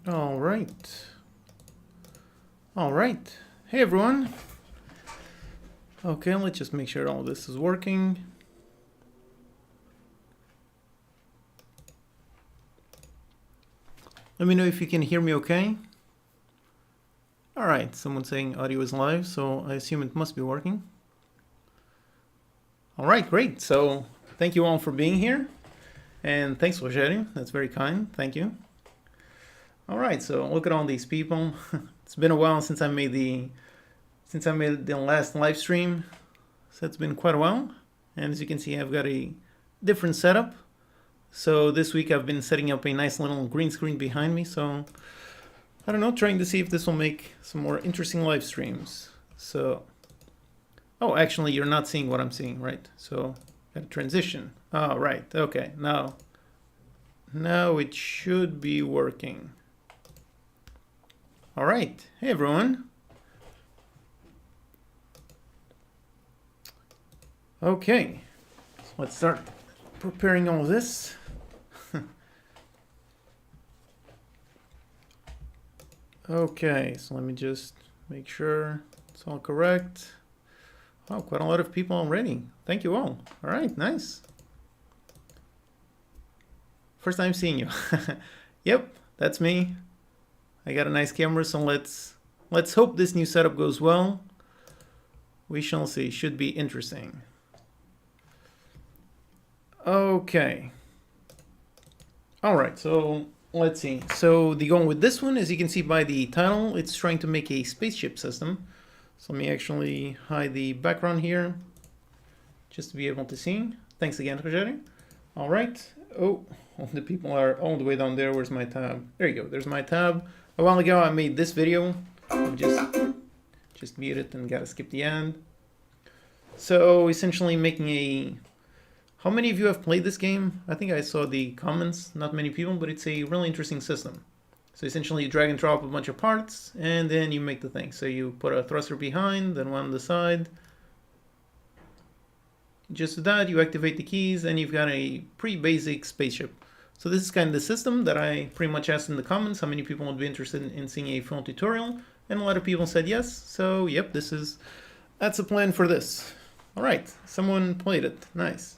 All right. All right. Hey, everyone. Okay, let's just make sure all this is working. Let me know if you can hear me okay. All right, someone's saying audio is live, so I assume it must be working. All right, great. So thank you all for being here. And thanks for sharing. That's very kind. Thank you. All right, so look at all these people. It's been a while since I made the last live stream. So it's been quite a while. And as you can see, I've got a different setup. So this week I've been setting up a nice little green screen behind me. So I don't know, trying to see if this will make some more interesting live streams. So, oh, actually you're not seeing what I'm seeing, right? So got a transition. Oh, right. Okay. Now it should be working. All right. Hey, everyone. Okay. So let's start preparing all this. Okay, so let me just make sure it's all correct. Oh, quite a lot of people already. Thank you all. All right, nice. First time seeing you. Yep, that's me. I got a nice camera, so let's hope this new setup goes well. We shall see. Should be interesting. Okay. All right, so let's see. So the goal with this one, as you can see by the title, it's trying to make a spaceship system. So let me actually hide the background here, just to be able to see. Thanks again, Rogério. All right. Oh, all the people are all the way down there. Where's my tab? There you go. There's my tab. A while ago, I made this video. I've just mute it and gotta skip the end. So essentially making a... How many of you have played this game? I think I saw the comments, not many people, but it's a really interesting system. So essentially you drag and drop a bunch of parts and then you make the thing. So you put a thruster behind, then one on the side. Just with that, you activate the keys and you've got a pretty basic spaceship. So this is kind of the system that I pretty much asked in the comments how many people would be interested in seeing a full tutorial. And a lot of people said yes. So yep, that's the plan for this. All right, someone played it. Nice.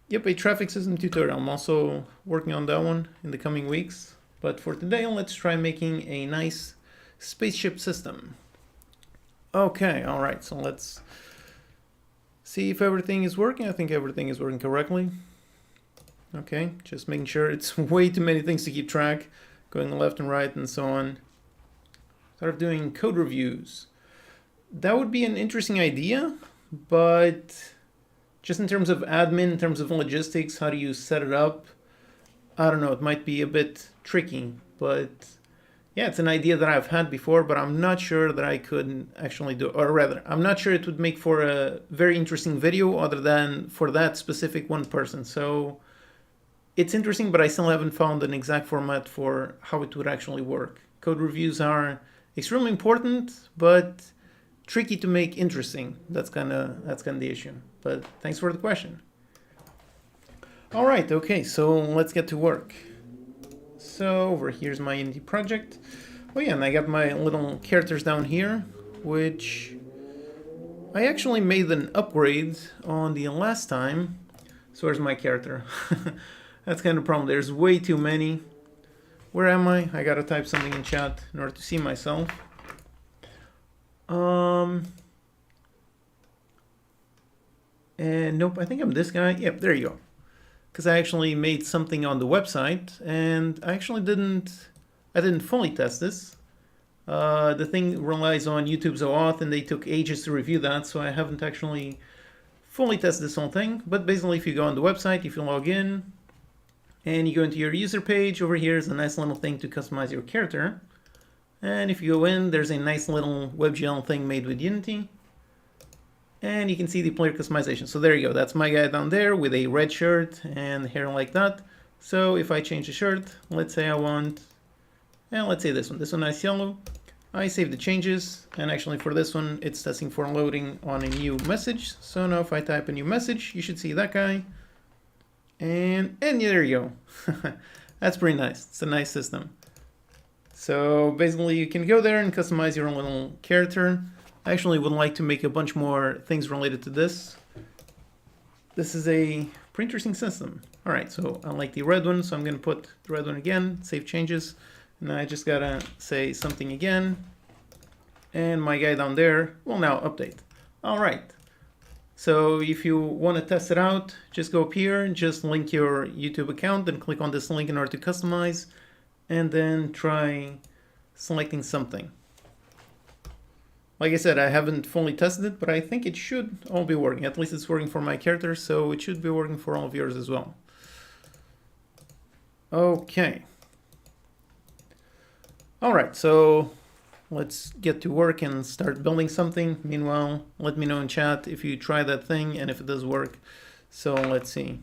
Yep, a traffic system tutorial. I'm also working on that one in the coming weeks. But for today, let's try making a nice spaceship system. Okay, all right, so let's see if everything is working. I think everything is working correctly. Okay, just making sure. It's way too many things to keep track, going left and right and so on. Start doing code reviews. That would be an interesting idea, but just in terms of admin, in terms of logistics, how do you set it up? I don't know, it might be a bit tricky, but yeah, it's an idea that I've had before, but I'm not sure that I could actually do it. Or rather, I'm not sure it would make for a very interesting video other than for that specific one person. So it's interesting, but I still haven't found an exact format for how it would actually work. Code reviews are extremely important, but tricky to make interesting. That's kind of the issue. But thanks for the question. All right, okay, so let's get to work. So over here's my Unity project. Oh yeah, and I got my little characters down here, which I actually made an upgrade on the last time. So where's my character? That's kind of a problem. There's way too many. Where am I? I gotta type something in chat in order to see myself. And nope, I think I'm this guy. Yep, there you go. Because I actually made something on the website, and I actually didn't fully test this. The thing relies on YouTube's OAuth, and they took ages to review that, so I haven't actually fully tested this whole thing. But basically, if you go on the website, if you log in, and you go into your user page, over here is a nice little thing to customize your character. And if you go in, there's a nice little WebGL thing made with Unity. And you can see the player customization. So there you go. That's my guy down there with a red shirt and hair like that. So if I change the shirt, let's say I want, and let's say this one nice yellow. I save the changes. And actually for this one, it's testing for loading on a new message. So now if I type a new message, you should see that guy. And there you go. That's pretty nice. It's a nice system. So basically you can go there and customize your own little character. I actually would like to make a bunch more things related to this. This is a pretty interesting system. All right, so I like the red one, so I'm gonna put the red one again, save changes. And I just gotta say something again. And my guy down there will now update. All right. So if you want to test it out, just go up here and just link your YouTube account and click on this link in order to customize, and then try selecting something. Like I said, I haven't fully tested it, but I think it should all be working. At least it's working for my character, so it should be working for all of yours as well. Okay. All right, so let's get to work and start building something. Meanwhile, let me know in chat if you try that thing and if it does work. So let's see.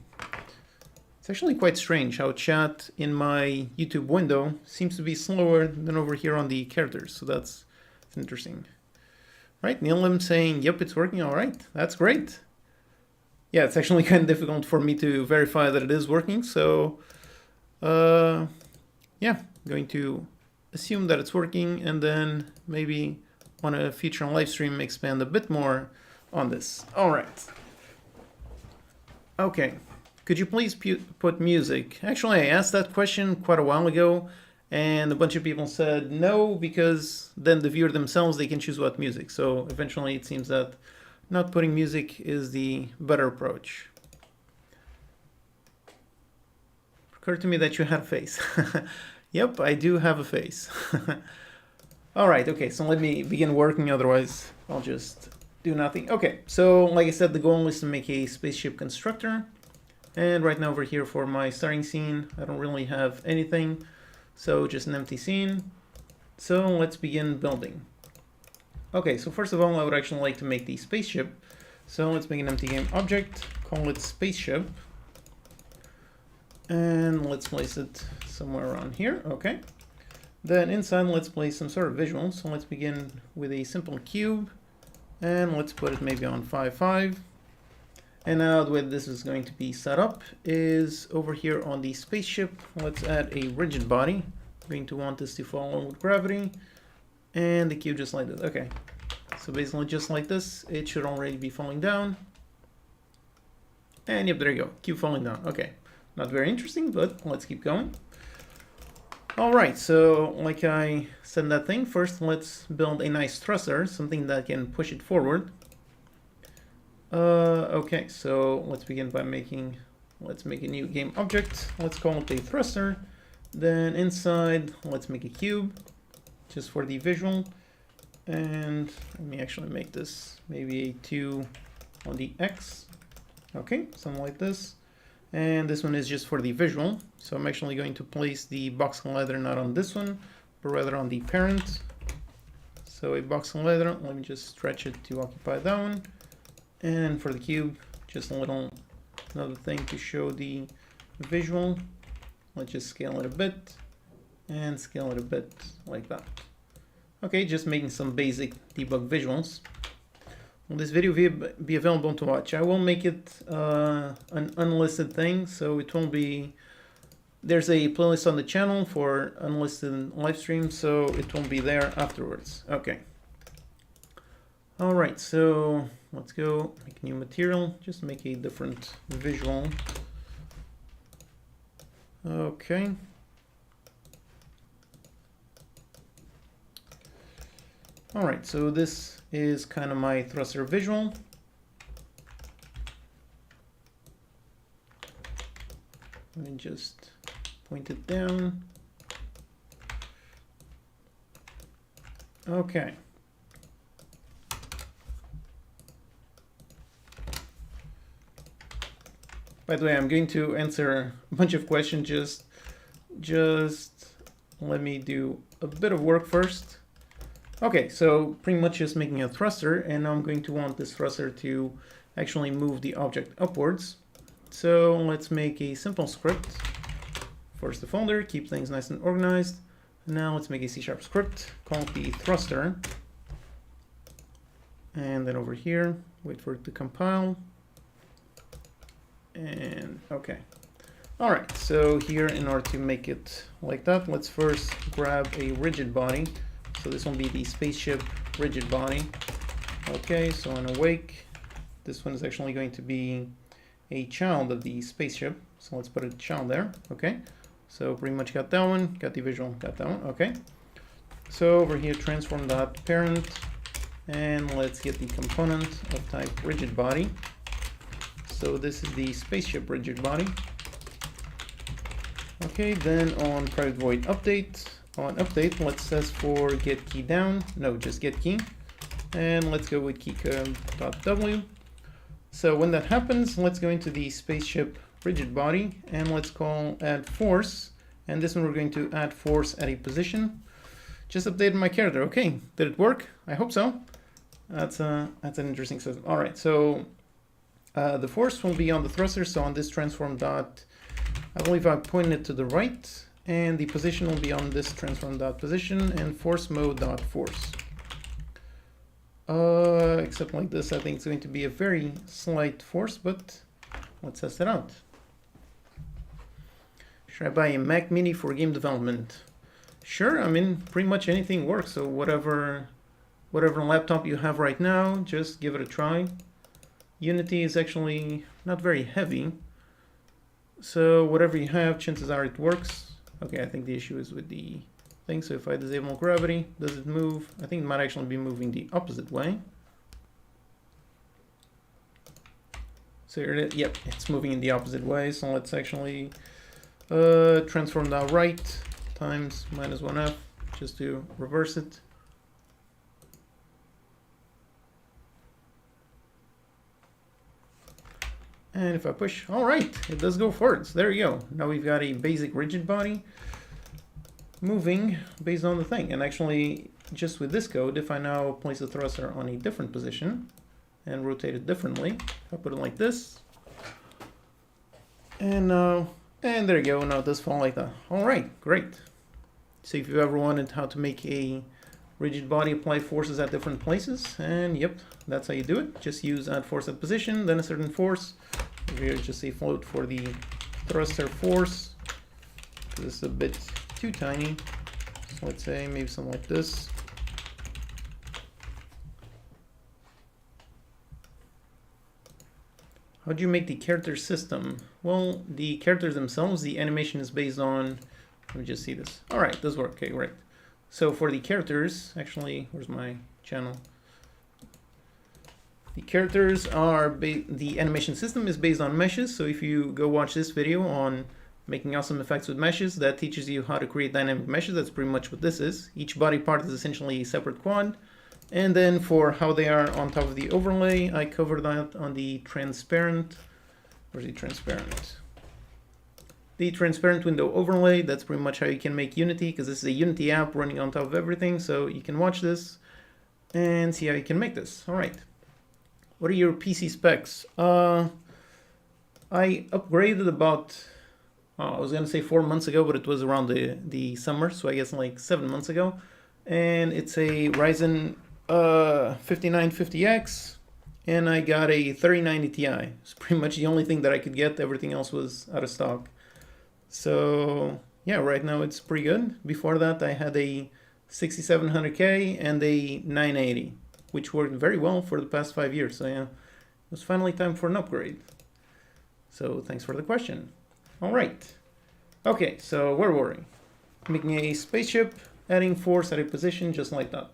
It's actually quite strange how chat in my YouTube window seems to be slower than over here on the characters. So that's interesting. Right, Neelam saying, yep, it's working. All right, that's great. Yeah, it's actually kind of difficult for me to verify that it is working. So yeah, I'm going to assume that it's working, and then maybe on a future live stream expand a bit more on this. All right. Okay. Could you please put music? Actually, I asked that question quite a while ago, and a bunch of people said no, because then the viewer themselves, they can choose what music. So eventually it seems that not putting music is the better approach. It occurred to me that you had a face. Yep, I do have a face. All right, okay, so let me begin working, otherwise I'll just do nothing. Okay, so like I said, the goal is to make a spaceship constructor. And right now over here for my starting scene, I don't really have anything, so just an empty scene. So let's begin building. Okay, so first of all, I would actually like to make the spaceship. So let's make an empty game object, call it Spaceship. And let's place it somewhere around here, okay. Then inside, let's place some sort of visual. So let's begin with a simple cube, and let's put it maybe on 5, 5. And now the way this is going to be set up is over here on the spaceship. Let's add a rigid body. We're going to want this to follow with gravity, and the cube just like this. Okay, so basically just like this, it should already be falling down. And yep, there you go, cube falling down. Okay. Not very interesting, but let's keep going. All right, so like I said that thing, first let's build a nice thruster, something that can push it forward. Okay, so let's begin by let's make a new game object. Let's call it a thruster. Then inside, let's make a cube, just for the visual. And let me actually make this maybe a 2 on the X. Okay, something like this. And this one is just for the visual. So I'm actually going to place the box collider not on this one, but rather on the parent. So a box collider, let me just stretch it to occupy that one. And for the cube, just another thing to show the visual. Let's just scale it a bit and scale it a bit like that. Okay, just making some basic debug visuals. Will this video be available to watch? I will make it an unlisted thing, so it won't be. There's a playlist on the channel for unlisted live streams, so it won't be there afterwards. Okay. All right, so let's go make new material. Just make a different visual. Okay. All right, so this is kind of my thruster visual. Let me just point it down. Okay. By the way, I'm going to answer a bunch of questions. Just let me do a bit of work first. Okay, so pretty much just making a thruster, and now I'm going to want this thruster to actually move the object upwards. So let's make a simple script. First the folder, keep things nice and organized. Now let's make a C# script, call it the thruster. And then over here, wait for it to compile. And okay. All right, so here in order to make it like that, let's first grab a rigid body. So this will be the spaceship rigid body. Okay, so on awake, this one is actually going to be a child of the spaceship. So let's put a child there. Okay, so pretty much got that one, got the visual, got that one. Okay, so over here, transform.parent, and let's get the component of type rigid body. So this is the spaceship rigid body. Okay, then on private void update, on update, let's test for get key down. No, just get key. And let's go with keycode.w. So when that happens, let's go into the spaceship rigid body and let's call add force. And this one we're going to add force at a position. Just updated my character. Okay, did it work? I hope so. That's an interesting system. All right, so the force will be on the thruster. So on this transform dot, I believe I pointed it to the right, and the position will be on this transform dot position and force mode dot force. Except like this, I think it's going to be a very slight force, but let's test it out. Should I buy a Mac Mini for game development? Sure, I mean, pretty much anything works. So whatever laptop you have right now, just give it a try. Unity is actually not very heavy. So whatever you have, chances are it works. Okay, I think the issue is with the thing. So if I disable gravity, does it move? I think it might actually be moving the opposite way. So here it is. Yep, it's moving in the opposite way. So let's actually transform that right times -1f just to reverse it. And if I push, all right, it does go forwards. There you go. Now we've got a basic rigid body moving based on the thing. And actually, just with this code, if I now place the thruster on a different position and rotate it differently, I put it like this. And there you go. Now it does fall like that. All right, great. So if you ever wanted how to make a rigid body apply forces at different places, and yep, that's how you do it. Just use add force at position, then a certain force. Over here, just a float for the thruster force. This is a bit too tiny. So let's say maybe something like this. How do you make the character system? Well, the characters themselves, the animation is based on, let me just see this. All right, does work. Okay, great. So for the characters, actually, where's my channel? The characters are, the animation system is based on meshes. So if you go watch this video on making awesome effects with meshes, that teaches you how to create dynamic meshes. That's pretty much what this is. Each body part is essentially a separate quad. And then for how they are on top of the overlay, I covered that on the transparent, where's the transparent? The transparent window overlay, that's pretty much how you can make Unity, because this is a Unity app running on top of everything. So you can watch this and see how you can make this. All right. What are your PC specs? I upgraded about, I was going to say 4 months ago, but it was around the summer. So I guess like 7 months ago. And it's a Ryzen 5950X. And I got a 3090 Ti. It's pretty much the only thing that I could get. Everything else was out of stock. So yeah, right now it's pretty good. Before that, I had a 6700K and a 980, which worked very well for the past 5 years. So yeah, it was finally time for an upgrade. So thanks for the question. All right. Okay, so where were we? Making a spaceship, adding force at a position just like that.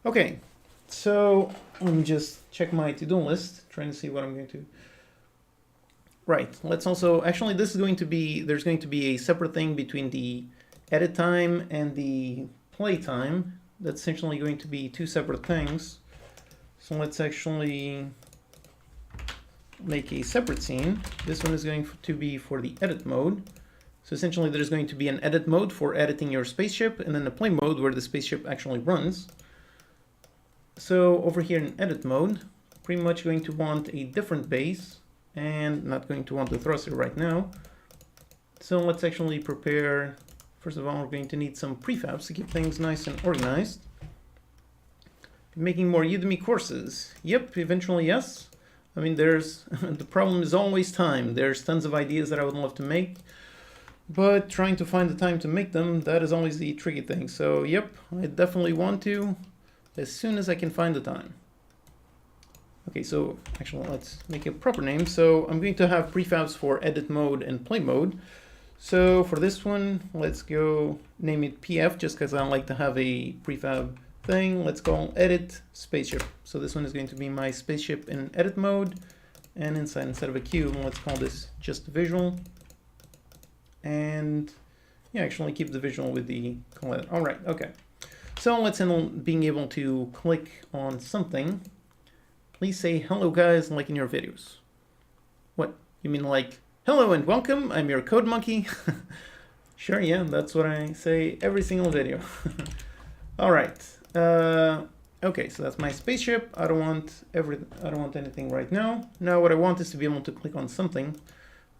Okay, so let me just check my to-do list, trying to see what I'm going to. Right, let's also, actually this is going to be, there's going to be a separate thing between the edit time and the play time. That's essentially going to be two separate things. So let's actually make a separate scene. This one is going to be for the edit mode. So essentially there's going to be an edit mode for editing your spaceship, and then a play mode where the spaceship actually runs. So over here in edit mode, pretty much going to want a different base, and not going to want the thruster right now. So let's actually prepare, first of all, we're going to need some prefabs to keep things nice and organized. Making more Udemy courses. Yep, eventually yes. I mean, there's, the problem is always time. There's tons of ideas that I would love to make. But trying to find the time to make them, that is always the tricky thing. So yep, I definitely want to as soon as I can find the time. Okay, so actually let's make a proper name. So I'm going to have prefabs for edit mode and play mode. So for this one, let's go name it PF just because I like to have a prefab thing. Let's go edit spaceship. So this one is going to be my spaceship in edit mode. And inside, instead of a cube, let's call this just visual. And yeah, actually keep the visual with the color. All right, okay. So let's handle being able to click on something. Please say hello guys like in your videos. What, you mean like hello and welcome, I'm your code monkey? Sure, yeah, that's what I say every single video. All right, okay, so that's my spaceship. I don't want anything right now. Now what I want is to be able to click on something.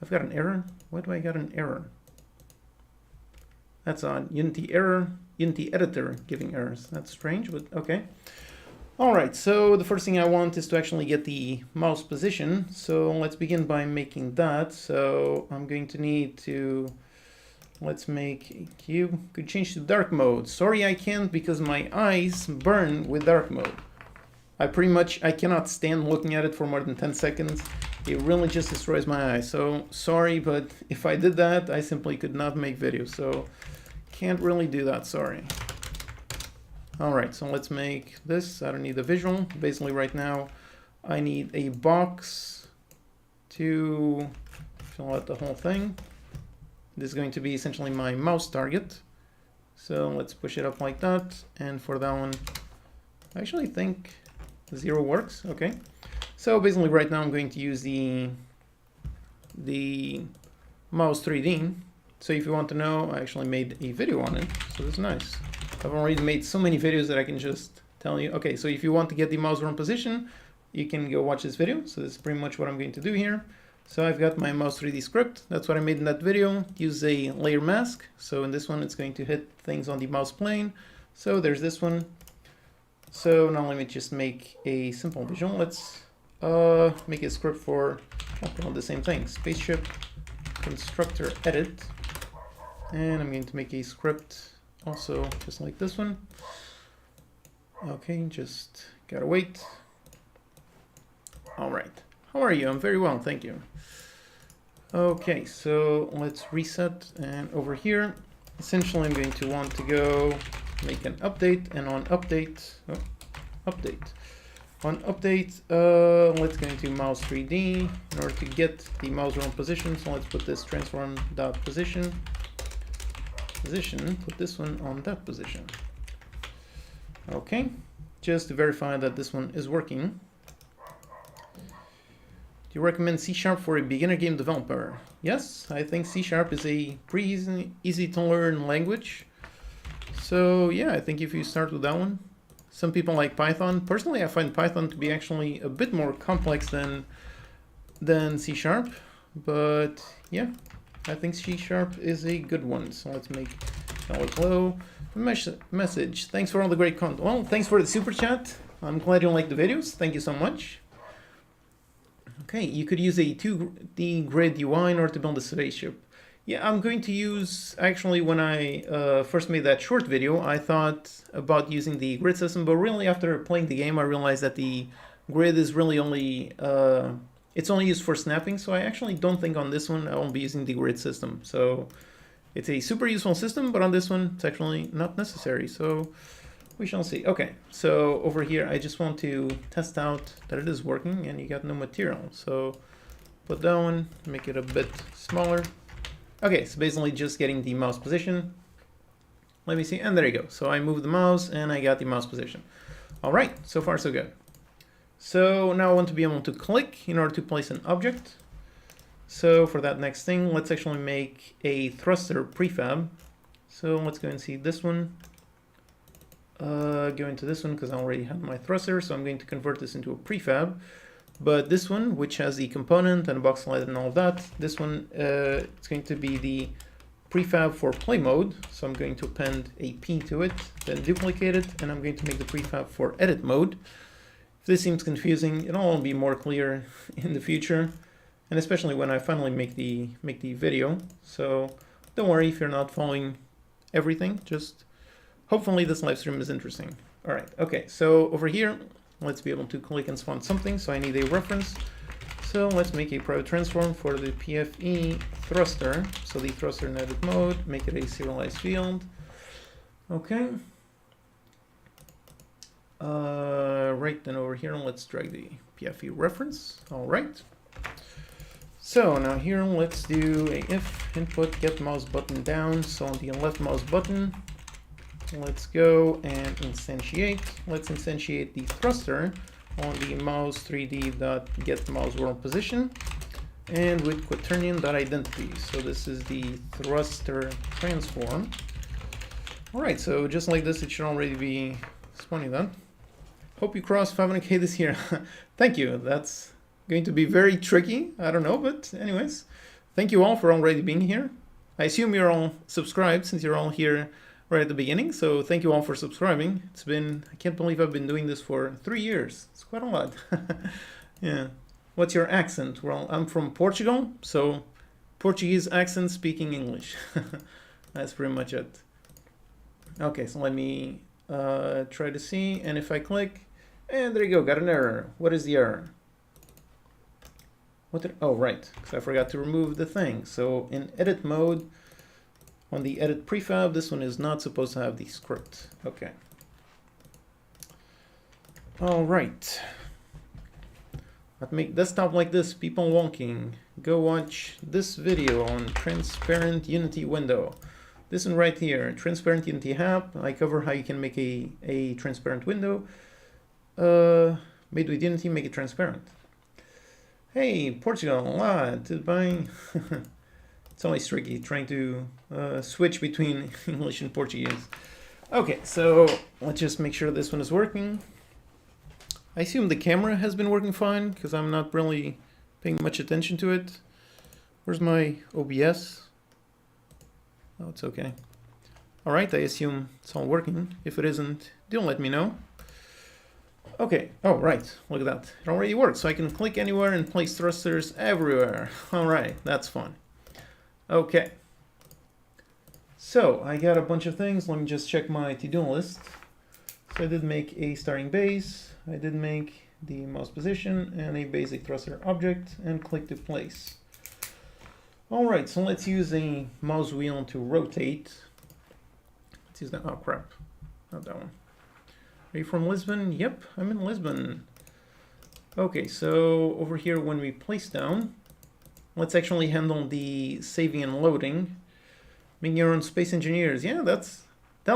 I've got an error. Why do I got an error? That's odd. Unity error, Unity editor giving errors. That's strange, but okay. All right, so the first thing I want is to actually get the mouse position. So let's begin by making that. So I'm going to need to, let's make a cube. Could change to dark mode. Sorry, I can't because my eyes burn with dark mode. I cannot stand looking at it for more than 10 seconds. It really just destroys my eyes. So sorry, but if I did that, I simply could not make videos. So can't really do that, sorry. All right, so let's make this. I don't need the visual. Basically right now, I need a box to fill out the whole thing. This is going to be essentially my mouse target. So let's push it up like that. And for that one, I actually think 0 works, okay. So basically right now I'm going to use the mouse 3D. So if you want to know, I actually made a video on it, so it's nice. I've already made so many videos that I can just tell you. Okay, so if you want to get the mouse wrong position, you can go watch this video. So this is pretty much what I'm going to do here. So I've got my mouse 3D script. That's what I made in that video. Use a layer mask. So in this one, it's going to hit things on the mouse plane. So there's this one. So now let me just make a simple visual. Let's make a script for the same thing. Spaceship constructor edit. And I'm going to make a script also just like this one. Okay, just gotta wait. All right, how are you? I'm very well, thank you. Okay, so let's reset, and over here, essentially I'm going to want to go make an update, and on update, on update, let's go into mouse 3D in order to get the mouse wrong position. So let's put this transform.position. Put this one on that position. Okay, just to verify that this one is working. Do you recommend C# for a beginner game developer? Yes, I think C# is a pretty easy to learn language. So yeah, I think if you start with that one. Some people like Python. Personally, I find Python to be actually a bit more complex than C#, but yeah, I think C# is a good one. So let's make hello message. Thanks for all the great content. Well, thanks for the super chat. I'm glad you like the videos. Thank you so much. Okay, you could use a 2D grid UI in order to build a spaceship. Yeah, I'm going to use, actually, when I first made that short video, I thought about using the grid system, but really after playing the game, I realized that the grid is really only, it's only used for snapping, so I actually don't think on this one I won't be using the grid system. So it's a super useful system, but on this one, it's actually not necessary, so we shall see. Okay, so over here, I just want to test out that it is working, and you got no material. So put that one, make it a bit smaller. Okay, so basically just getting the mouse position. Let me see, and there you go. So I moved the mouse and I got the mouse position. All right, so far so good. So now I want to be able to click in order to place an object. So for that next thing, let's actually make a thruster prefab. So let's go and see this one. Go into this one because I already have my thruster, so I'm going to convert this into a prefab. But this one, which has the component and a box slide and all that, this one, it's going to be the prefab for play mode. So I'm going to append a P to it, then duplicate it, and I'm going to make the prefab for edit mode. If this seems confusing, it'll all be more clear in the future, and especially when I finally make the video. So don't worry if you're not following everything, just hopefully this live stream is interesting. All right, okay, so over here, let's be able to click and spawn something. So I need a reference. So let's make a private transform for the PFE thruster. So the thruster in edit mode, make it a serialized field. Okay. Right, then over here, let's drag the PFE reference. All right. So now here, let's do a if input get mouse button down. So on the left mouse button, let's go and instantiate. Let's instantiate the thruster on the mouse 3d.get mouse world position and with quaternion.identity. So this is the thruster transform. All right, so just like this, it should already be spawning then. Hope you cross 500k this year. Thank you. That's going to be very tricky. I don't know, but anyways, thank you all for already being here. I assume you're all subscribed since you're all here right at the beginning. So thank you all for subscribing. It's been, I can't believe I've been doing this for 3 years. It's quite a lot. Yeah. What's your accent? Well, I'm from Portugal, so Portuguese accent speaking English. That's pretty much it. Okay, so let me try to see. And if I click, and there you go, got an error. What is the error? What did, oh, right, because I forgot to remove the thing. So in edit mode, on the edit prefab, this one is not supposed to have the script. Okay. All right. I'd make desktop like this, people wonking. Go watch this video on transparent Unity window. This one right here, transparent Unity app. I cover how you can make a transparent window. Made with Unity, make it transparent. Hey, Portugal, tudo It's always tricky trying to switch between English and Portuguese. Okay, so let's just make sure this one is working. I assume the camera has been working fine because I'm not really paying much attention to it. Where's my OBS? Oh, it's okay. All right, I assume it's all working. If it isn't, do let me know. Okay, oh, right, look at that. It already works, so I can click anywhere and place thrusters everywhere. All right, that's fun. Okay. So I got a bunch of things. Let me just check my to-do list. So I did make a starting base. I did make the mouse position and a basic thruster object and click to place. All right, so let's use a mouse wheel to rotate. Let's use that. Oh, crap. Not that one. Are you from Lisbon? Yep, I'm in Lisbon. Okay, so over here, when we place down, let's actually handle the saving and loading. Making your own space engineers. Yeah, that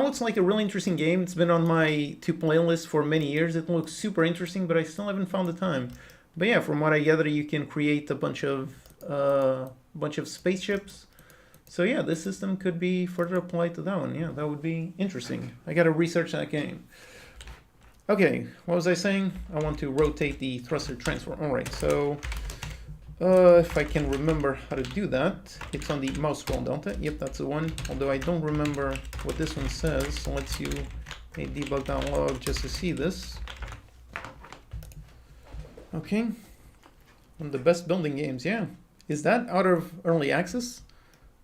looks like a really interesting game. It's been on my to playlist for many years. It looks super interesting, but I still haven't found the time. But yeah, from what I gather, you can create a bunch of spaceships. So yeah, this system could be further applied to that one. Yeah, that would be interesting. I gotta research that game. Okay, what was I saying? I want to rotate the thruster transform. All right, so if I can remember how to do that, it's on the mouse scroll delta. Yep, that's the one. Although I don't remember what this one says, so let's use a debug.log just to see this. Okay, one of the best building games, yeah. Is that out of early access?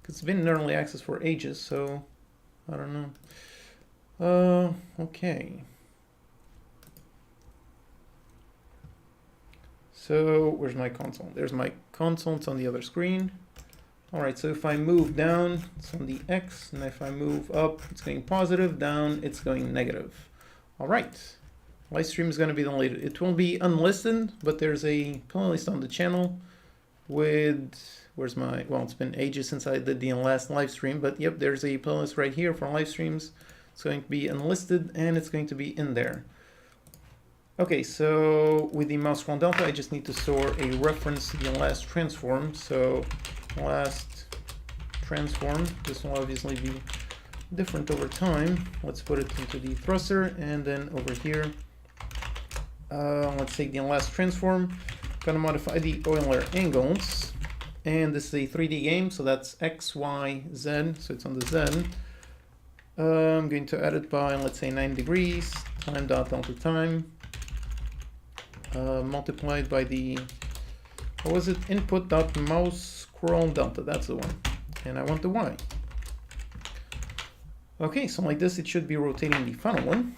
Because it's been in early access for ages, so I don't know. Okay. So where's my console? There's my console, it's on the other screen. All right, so if I move down, it's on the X, and if I move up, it's going positive, down, it's going negative. All right, live stream is gonna be the latest. It will be unlisted, but there's a playlist on the channel with, where's my, well, it's been ages since I did the last live stream, but yep, there's a playlist right here for live streams. It's going to be unlisted, and it's going to be in there. Okay, so with the mouse scroll delta, I just need to store a reference to the last transform. So last transform, this will obviously be different over time. Let's put it into the thruster, and then over here, let's take the last transform. Gonna modify the Euler angles, and this is a 3D game, so that's X, Y, Z, so it's on the Z. I'm going to add it by, let's say, 9 degrees, time dot delta time. Multiplied by the, what was it, input dot mouse scroll delta, that's the one, and I want the Y. Okay, so like this, it should be rotating the final one.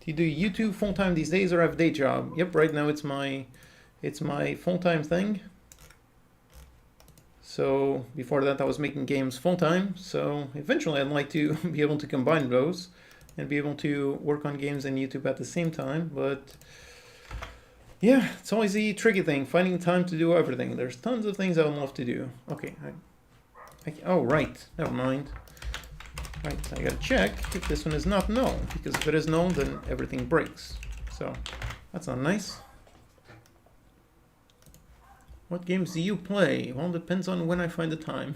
Do you do YouTube full time these days or have a day job? Yep, right now it's my full-time thing. So before that I was making games full-time. So eventually I'd like to be able to combine those and be able to work on games and YouTube at the same time. But yeah, it's always the tricky thing, finding time to do everything. There's tons of things I would love to do. Okay, oh right, never mind. Right, I gotta check if this one is not null, because if it is null, then everything breaks. So that's not nice. What games do you play? Well, depends on when I find the time.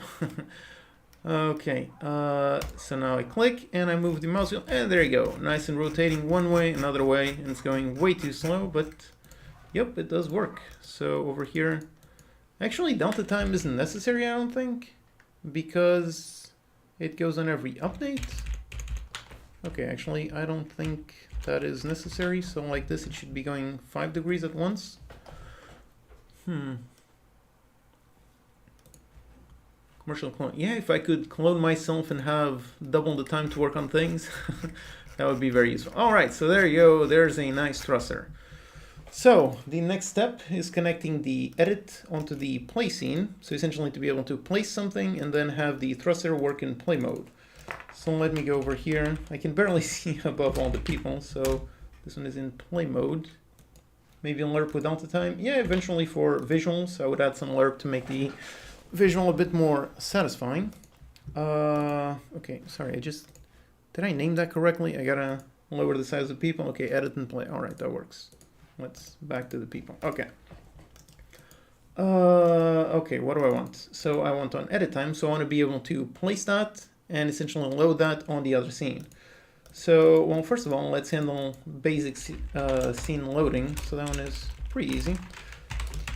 Okay, so now I click and I move the mouse wheel, and there you go. Nice and rotating one way, another way, and it's going way too slow, but yep, it does work. So over here, actually delta time isn't necessary, I don't think, because it goes on every update. Okay, actually, I don't think that is necessary. So like this, it should be going 5 degrees at once. Commercial clone. Yeah, if I could clone myself and have double the time to work on things, that would be very useful. All right, so there you go. There's a nice thruster. So the next step is connecting the edit onto the play scene. So essentially to be able to place something and then have the thruster work in play mode. So let me go over here. I can barely see above all the people. So this one is in play mode. Maybe a lerp with delta time. Yeah, eventually for visuals, I would add some lerp to make the visual a bit more satisfying. Okay, sorry, did I name that correctly? I gotta lower the size of people. Okay, edit and play. All right, that works. Let's back to the people. Okay. Okay, what do I want? So I want on edit time, so I want to be able to place that and essentially load that on the other scene. So, well, first of all, let's handle basic scene loading. So that one is pretty easy.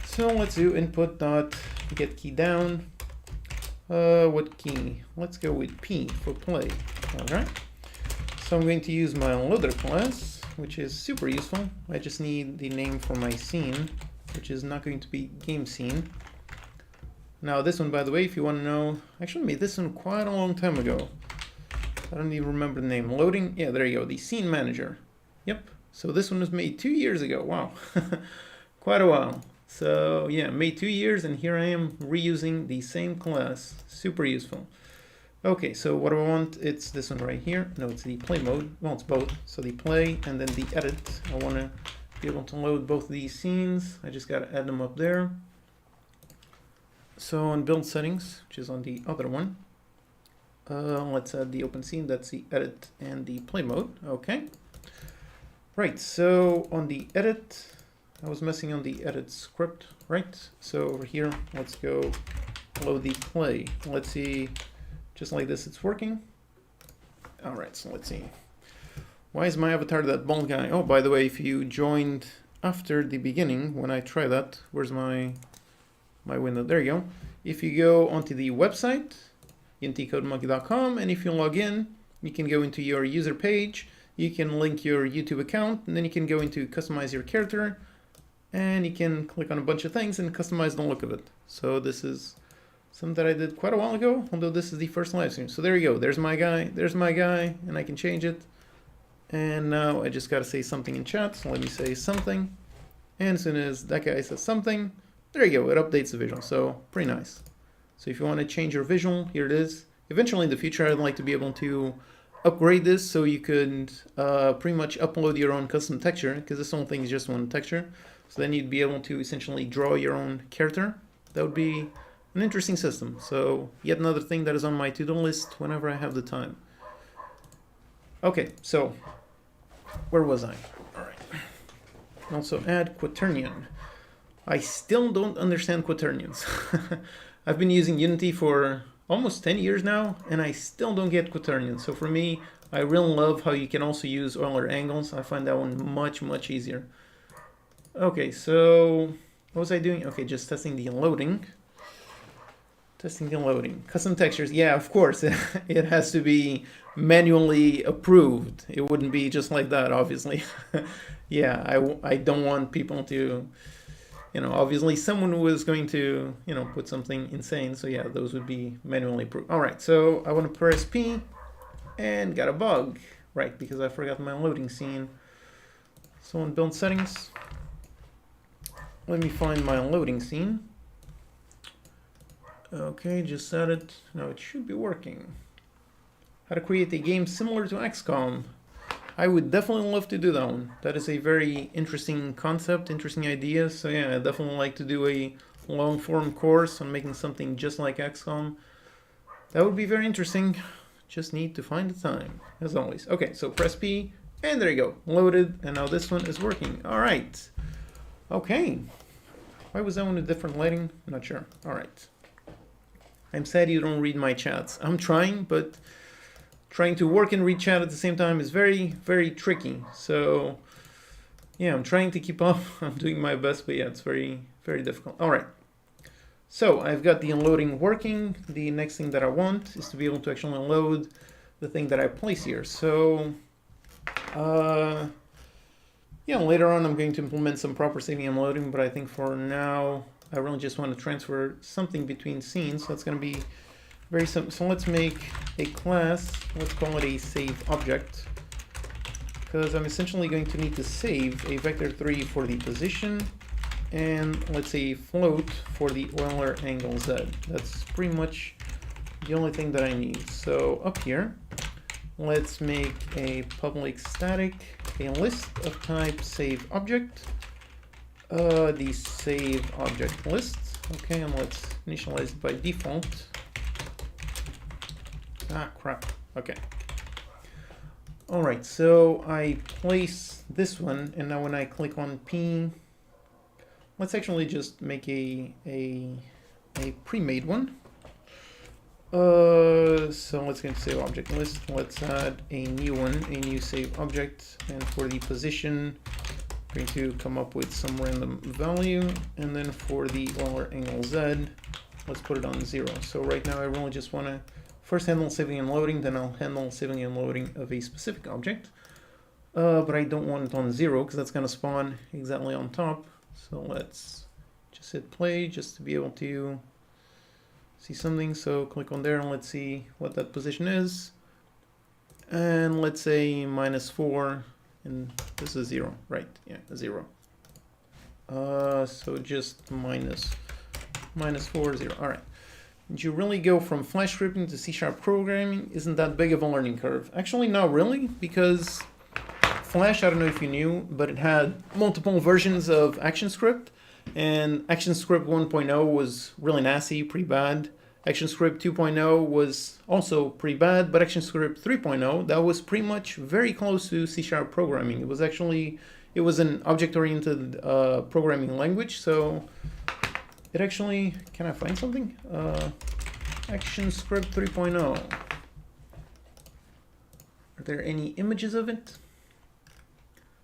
So let's do input dot get key down. What key? Let's go with P for play. All right. So I'm going to use my loader class, which is super useful. I just need the name for my scene, which is not going to be game scene. Now this one, by the way, if you want to know, I actually made this one quite a long time ago. I don't even remember the name. Loading, yeah, there you go, the scene manager. Yep, so this one was made 2 years ago. Wow, quite a while. So yeah, made 2 years, and here I am reusing the same class. Super useful. Okay, so what do I want? It's this one right here. No, it's the play mode. Well, it's both. So the play and then the edit. I want to be able to load both of these scenes. I just got to add them up there. So on build settings, which is on the other one, let's add the open scene. That's the edit and the play mode. Okay. Right, so on the edit, I was messing on the edit script, right? So over here, let's go load the play. Let's see, just like this, it's working. All right, so let's see. Why is my avatar that bald guy? Oh, by the way, if you joined after the beginning, when I try that, where's my window? There you go. If you go onto the website, untcodemonkey.com, and if you log in, you can go into your user page, you can link your YouTube account, and then you can go into customize your character, and you can click on a bunch of things and customize the look of it. So this is something that I did quite a while ago, although this is the first live stream. So there you go. There's my guy, and I can change it. And now I just got to say something in chat. So let me say something. And as soon as that guy says something, there you go. It updates the visual. So pretty nice. So if you want to change your visual, here it is. Eventually in the future, I'd like to be able to upgrade this so you could pretty much upload your own custom texture, because this whole thing is just one texture. So then you'd be able to essentially draw your own character. That would be an interesting system. So yet another thing that is on my to-do list whenever I have the time. Okay, so where was I? All right. Also add quaternion. I still don't understand quaternions. I've been using Unity for almost 10 years now, and I still don't get quaternions. So for me, I really love how you can also use Euler angles. I find that one much, much easier. Okay, so what was I doing? Okay, just testing the loading. Testing the loading. Custom textures, yeah, of course. It has to be manually approved. It wouldn't be just like that, obviously. Yeah, I don't want people to, obviously someone who is going to, put something insane. So yeah, those would be manually approved. All right, so I want to press P. and got a bug. Right, because I forgot my loading scene. So in build settings, let me find my loading scene. Okay, just set it. Now it should be working. How to create a game similar to XCOM. I would definitely love to do that one. That is a very interesting concept, interesting idea. So yeah, I'd definitely like to do a long form course on making something just like XCOM. That would be very interesting. Just need to find the time, as always. Okay, so press P, and there you go. Loaded, and now this one is working. All right. Okay. Why was that one a different lighting? I'm not sure. All right. I'm sad you don't read my chats. I'm trying, but trying to work and read chat at the same time is very, very tricky. So, yeah, I'm trying to keep up. I'm doing my best, but yeah, it's very, very difficult. All right. So I've got the unloading working. The next thing that I want is to be able to actually unload the thing that I place here. So, yeah, later on I'm going to implement some proper saving and loading, but I think for now I really just want to transfer something between scenes. So it's going to be very simple. So let's make a class. Let's call it a save object, because I'm essentially going to need to save a vector3 for the position, and let's say float for the Euler angle Z. That's pretty much the only thing that I need. So up here, let's make a public static, a list of type save object, the save object list. Okay, and let's initialize it by default. Ah, crap. Okay. All right, so I place this one, and now when I click on P, let's actually just make a pre-made one. So let's get save object list. Let's add a new one, a new save object, and for the position, I'm going to come up with some random value, and then for the Euler angle Z, let's put it on 0. So right now I really just want to first handle saving and loading, then I'll handle saving and loading of a specific object. But I don't want it on 0 because that's going to spawn exactly on top. So let's just hit play just to be able to see something. So click on there and let's see what that position is. And let's say -4, and this is 0, right? Yeah, 0. So just -4, 0. All right. Did you really go from Flash scripting to C# programming? Isn't that big of a learning curve? Actually, not really, because Flash, I don't know if you knew, but it had multiple versions of ActionScript, and ActionScript 1.0 was really nasty, pretty bad. ActionScript 2.0 was also pretty bad, but ActionScript 3.0, that was pretty much very close to C# programming. It was an object-oriented programming language, so it actually, can I find something? ActionScript 3.0. Are there any images of it?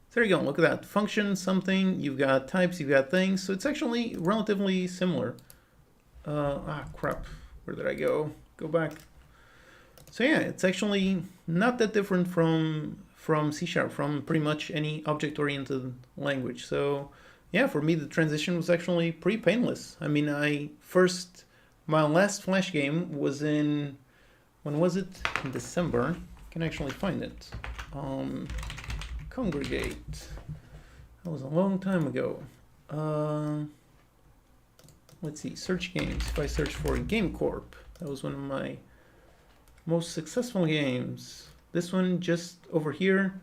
So there you go, look at that. Function, something, you've got types, you've got things. So it's actually relatively similar. Crap, where did I go? Go back. So yeah, it's actually not that different from C#, from pretty much any object-oriented language. So yeah, for me, the transition was actually pretty painless. I mean, my last Flash game was in, when was it? In December. I can actually find it. Congregate. That was a long time ago. Let's see, search games. If I search for Game Corp, that was one of my most successful games. This one just over here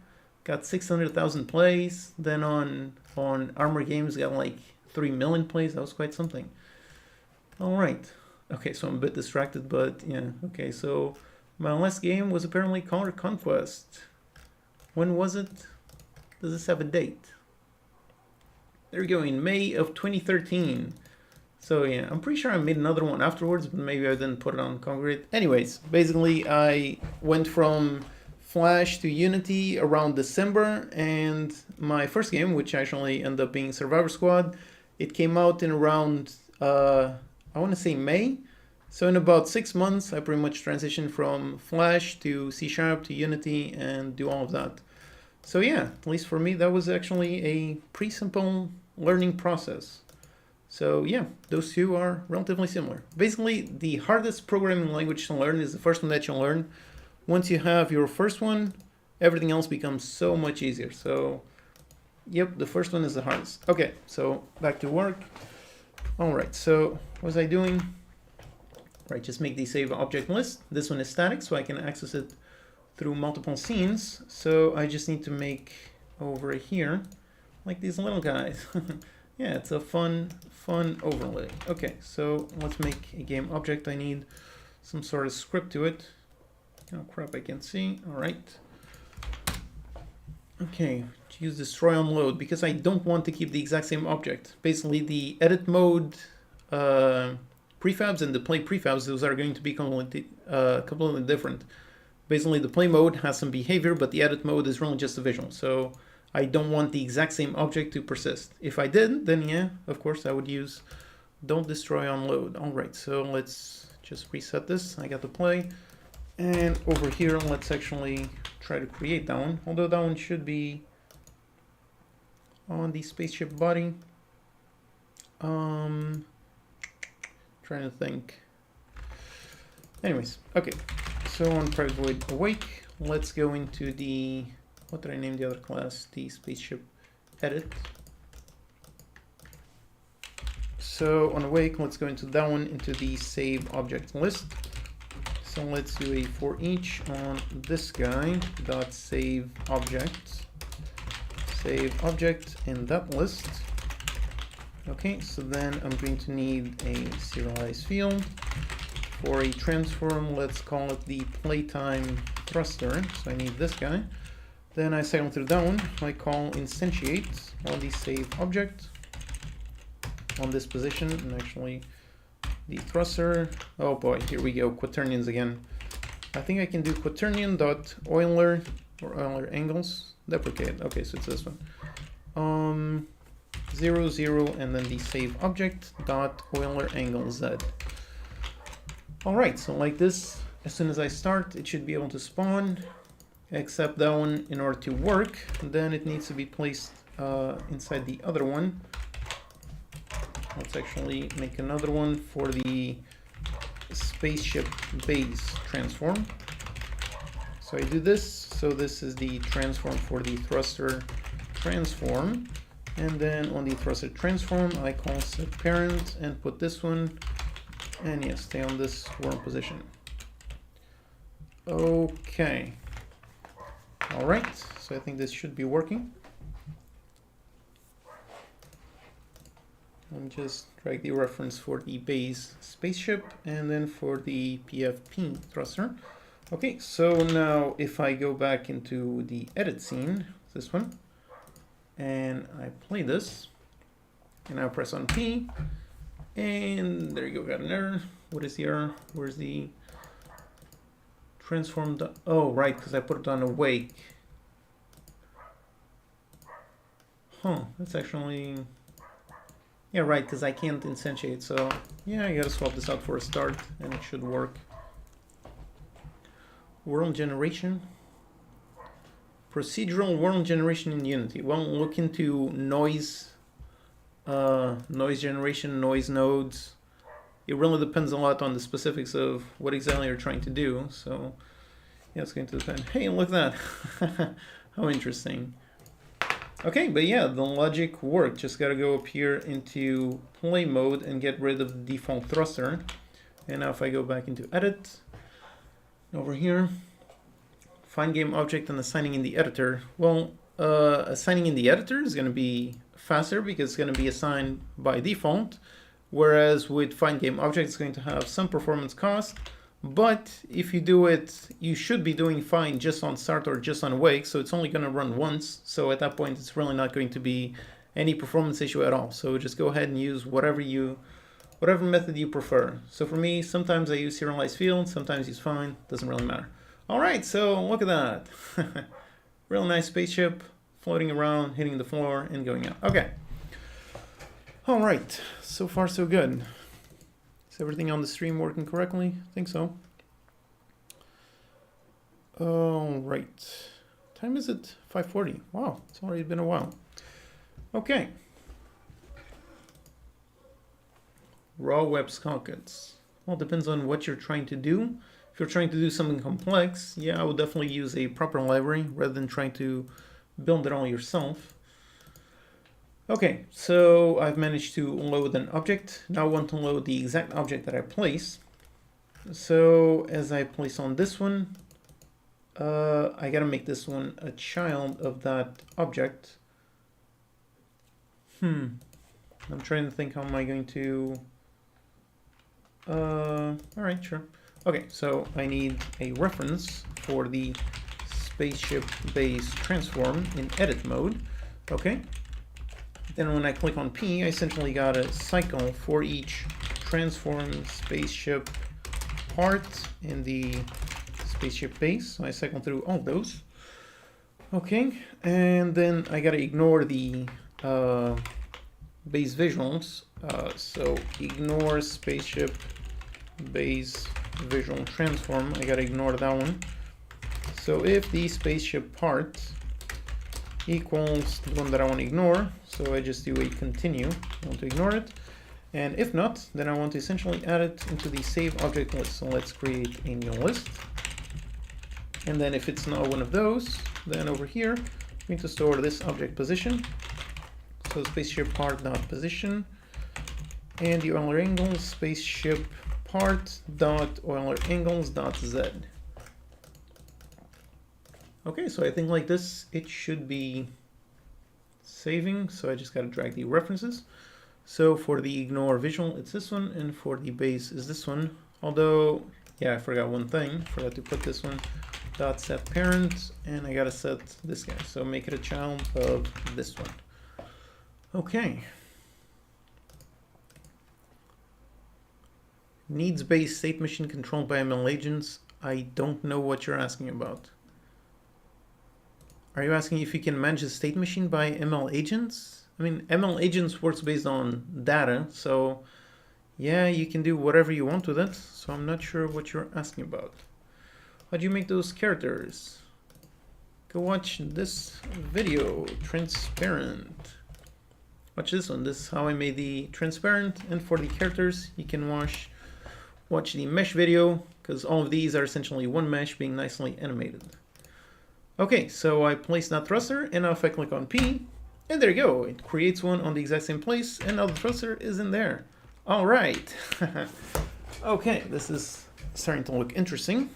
got 600,000 plays. Then on Armor Games got like 3 million plays. That was quite something. All right. Okay, so I'm a bit distracted, but yeah. Okay, so my last game was apparently Color Conquest. When was it? Does this have a date? There we go, in May of 2013. So yeah, I'm pretty sure I made another one afterwards, but maybe I didn't put it on Congregate. Anyways, basically I went from Flash to Unity around December, and my first game, which actually ended up being Survivor Squad, it came out in around, I want to say May. So in about 6 months, I pretty much transitioned from Flash to C# to Unity and do all of that. So yeah, at least for me, that was actually a pretty simple learning process. So yeah, those two are relatively similar. Basically, the hardest programming language to learn is the first one that you'll learn. once you have your first one, everything else becomes so much easier. So, yep, the first one is the hardest. Okay, so back to work. All right, so what was I doing? Right, just make the save object list. This one is static, so I can access it through multiple scenes. So I just need to make over here, like these little guys. Yeah, it's a fun overlay. Okay, so let's make a game object. I need some sort of script to it. Oh crap, I can't see. All right. Okay, use destroy on load because I don't want to keep the exact same object. Basically, the edit mode prefabs and the play prefabs, those are going to be completely different. Basically, the play mode has some behavior, but the edit mode is really just a visual. So I don't want the exact same object to persist. If I did, then yeah, of course, I would use don't destroy on load. All right, so let's just reset this. I got the play. And over here, let's actually try to create that one. Although that one should be on the spaceship body. Trying to think. Anyways, okay. So on private void awake, let's go into the, what did I name the other class? The spaceship edit. So on awake, let's go into that one, into the save object list. So let's do a for each on this guy dot save object in that list. Okay, so then I'm going to need a serialized field for a transform. Let's call it the playtime thruster. So I need this guy. Then I cycle through that one. I call instantiate on the save object on this position, and actually the thruster. Oh boy, here we go, quaternions again. I think I can do quaternion dot Euler or Euler angles. Deprecate. Okay, so it's this one. 0, 0, and then the save object dot Euler angle Z. All right, so like this, as soon as I start, it should be able to spawn. Except that one, in order to work, then it needs to be placed inside the other one. Let's actually make another one for the spaceship base transform. So I do this. So this is the transform for the thruster transform. And then on the thruster transform, I call set parent and put this one. And yes, stay on this worm position. Okay. All right. So I think this should be working. And just drag the reference for the base spaceship and then for the PFP thruster. Okay, so now if I go back into the edit scene, this one, and I play this, and I press on P, and there you go, got an error. What is the error? Where's the transform? Oh, right, because I put it on awake. Huh, that's actually... Yeah, right, because I can't instantiate, so yeah, I gotta swap this out for a start, and it should work. World generation. Procedural world generation in Unity. Well, look into noise, noise generation, noise nodes. It really depends a lot on the specifics of what exactly you're trying to do, so yeah, it's going to depend. Hey, look at that. How interesting. Okay, but yeah, the logic worked. Just gotta go up here into play mode and get rid of the default thruster. And now if I go back into edit, over here, find game object and assigning in the editor. Well, assigning in the editor is gonna be faster because it's gonna be assigned by default. Whereas with find game object, it's going to have some performance cost. But if you do it, you should be doing fine just on start or just on wake, so it's only going to run once. So at that point, it's really not going to be any performance issue at all. So just go ahead and use whatever method you prefer. So for me, sometimes I use serialized field, sometimes use find, doesn't really matter. All right, so look at that. Real nice spaceship floating around, hitting the floor and going out. Okay. All right, so far so good. Is everything on the stream working correctly? I think so. All right. Time is it? 5:40. Wow, it's already been a while. Okay. Raw web sockets. Well, it depends on what you're trying to do. If you're trying to do something complex, yeah, I would definitely use a proper library rather than trying to build it all yourself. Okay, so I've managed to load an object. Now I want to load the exact object that I place. So as I place on this one, I gotta make this one a child of that object. I'm trying to think how am I going to... Alright, sure. Okay, so I need a reference for the spaceship base transform in edit mode. Okay. Then when I click on P, I essentially got a cycle for each transform spaceship part in the spaceship base. So I cycle through all those. Okay, and then I gotta ignore the base visuals. So ignore spaceship base visual transform. I gotta ignore that one. So if the spaceship part equals the one that I want to ignore, so I just do a continue. I want to ignore it. And if not, then I want to essentially add it into the save object list. So let's create a new list. And then if it's not one of those, then over here, we need to store this object position. So spaceship part dot position, and the Euler angles spaceship part dot Euler angles dot z. Okay, so I think like this, it should be saving. So I just got to drag the references. So for the ignore visual, it's this one, and for the base is this one. Although, yeah, I forgot one thing. Forgot to put this one dot set parent, and I gotta set this guy. So make it a child of this one. Okay. Needs-based state machine controlled by ML agents. I don't know what you're asking about. Are you asking if you can manage a state machine by ML agents? I mean, ML agents works based on data, so yeah, you can do whatever you want with it. So I'm not sure what you're asking about. How do you make those characters? Go watch this video, transparent. Watch this one. This is how I made the transparent. And for the characters, you can watch the mesh video, because all of these are essentially one mesh being nicely animated. Okay, so I placed that thruster, and now if I click on P, and there you go, it creates one on the exact same place, and now the thruster is in there. All right. Okay, this is starting to look interesting.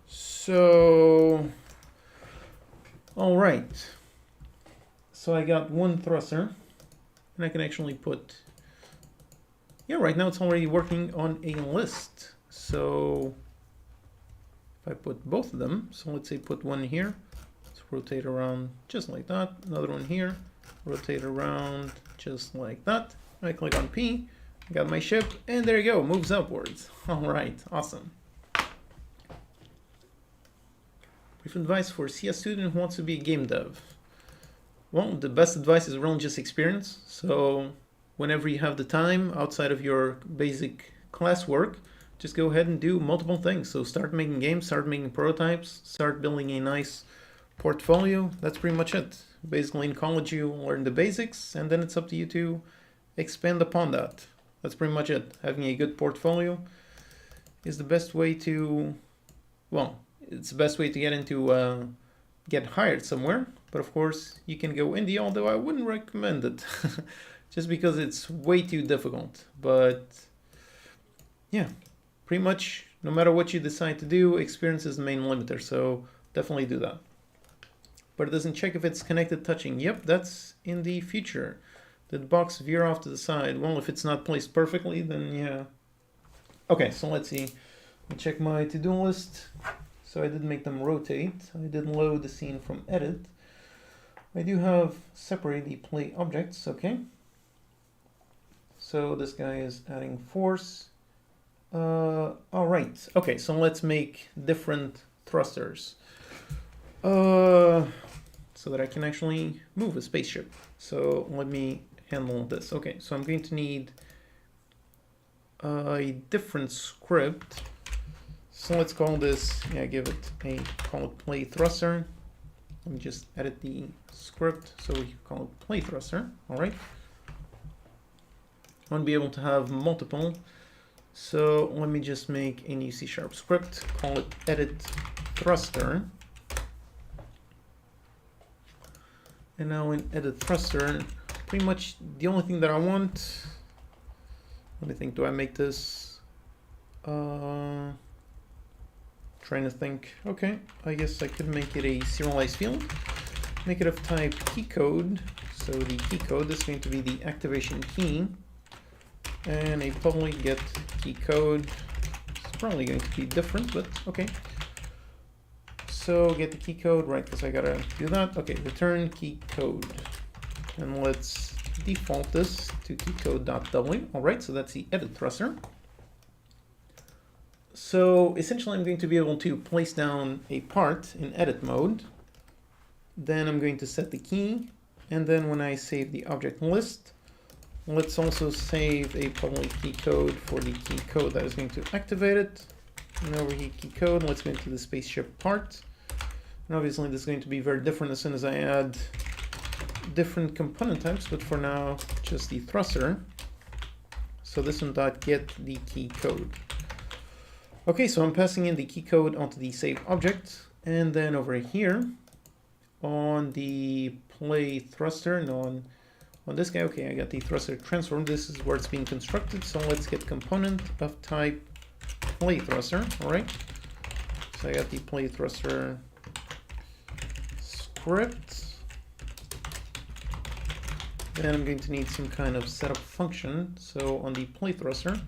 So, all right. So I got one thruster, and I can actually put, yeah, right now it's already working on a list. So if I put both of them, so let's say put one here, let's rotate around just like that. Another one here, rotate around just like that. I click on P, I got my ship, and there you go, moves upwards. All right, awesome. Brief advice for CS student who wants to be a game dev. Well, the best advice is really just experience. So whenever you have the time outside of your basic classwork, just go ahead and do multiple things. So start making games, start making prototypes, start building a nice portfolio. That's pretty much it. Basically in college you learn the basics, and then it's up to you to expand upon that. That's pretty much it. Having a good portfolio is the best way to, well, it's the best way to get into, get hired somewhere. But of course you can go indie, although I wouldn't recommend it just because it's way too difficult. But yeah, pretty much no matter what you decide to do, experience is the main limiter. So definitely do that. But it doesn't check if it's connected touching. Yep, that's in the future. Did the box veer off to the side? Well, if it's not placed perfectly, then yeah. Okay, so let's see. Let me check my to-do list. So I did make them rotate. I did load the scene from edit. I do have separate the play objects, okay. So this guy is adding force. All right, okay, so let's make different thrusters. So that I can actually move a spaceship. So let me handle this. Okay, so I'm going to need a different script. So let's call this, yeah, give it a, call it play thruster. Let me just edit the script so we can call it play thruster. All right. I want to be able to have multiple So let me just make a new C# script, call it edit thruster. And now in edit thruster, pretty much the only thing that I want, let me think, do I make this, trying to think, okay, I guess I could make it a serialized field, make it of type key code. So the key code is going to be the activation key, and a public get key code. It's probably going to be different, but okay. So get the key code, right, because I gotta do that. Okay, return key code. And let's default this to keycode.w. All right, so that's the edit thruster. So essentially I'm going to be able to place down a part in edit mode. Then I'm going to set the key. And then when I save the object list, let's also save a public key code for the key code that is going to activate it. And over here, key code, let's go into the spaceship part. And obviously this is going to be very different as soon as I add different component types, but for now, just the thruster. So this one dot get the key code. Okay, so I'm passing in the key code onto the save object, and then over here on the play thruster, and on this guy, okay, I got the thruster transform. This is where it's being constructed. So let's get component of type play thruster. All right. So I got the play thruster script. Then I'm going to need some kind of setup function. So on the play thruster,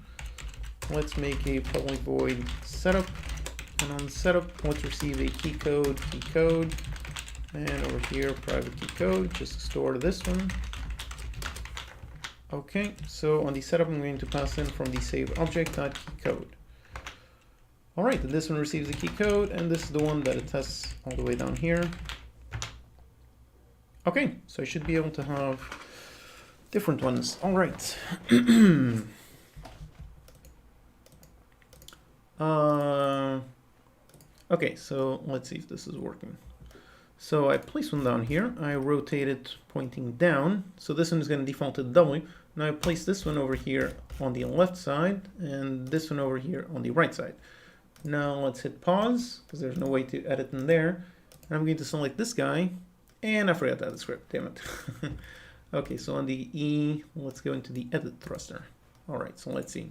let's make a public void setup. And on setup, let's receive a key code, and over here, private key code, just store this one. Okay, so on the setup, I'm going to pass in from the save object.keycode. All right, this one receives the key code, and this is the one that it tests all the way down here. Okay, so I should be able to have different ones. All right. Okay, so let's see if this is working. So I place one down here, I rotate it pointing down. So this one is going to default to W. Now I place this one over here on the left side and this one over here on the right side. Now let's hit pause because there's no way to edit in there. And I'm going to select this guy, and I forgot to add the script, damn it. Okay, so on the E, let's go into the edit thruster. All right, so let's see.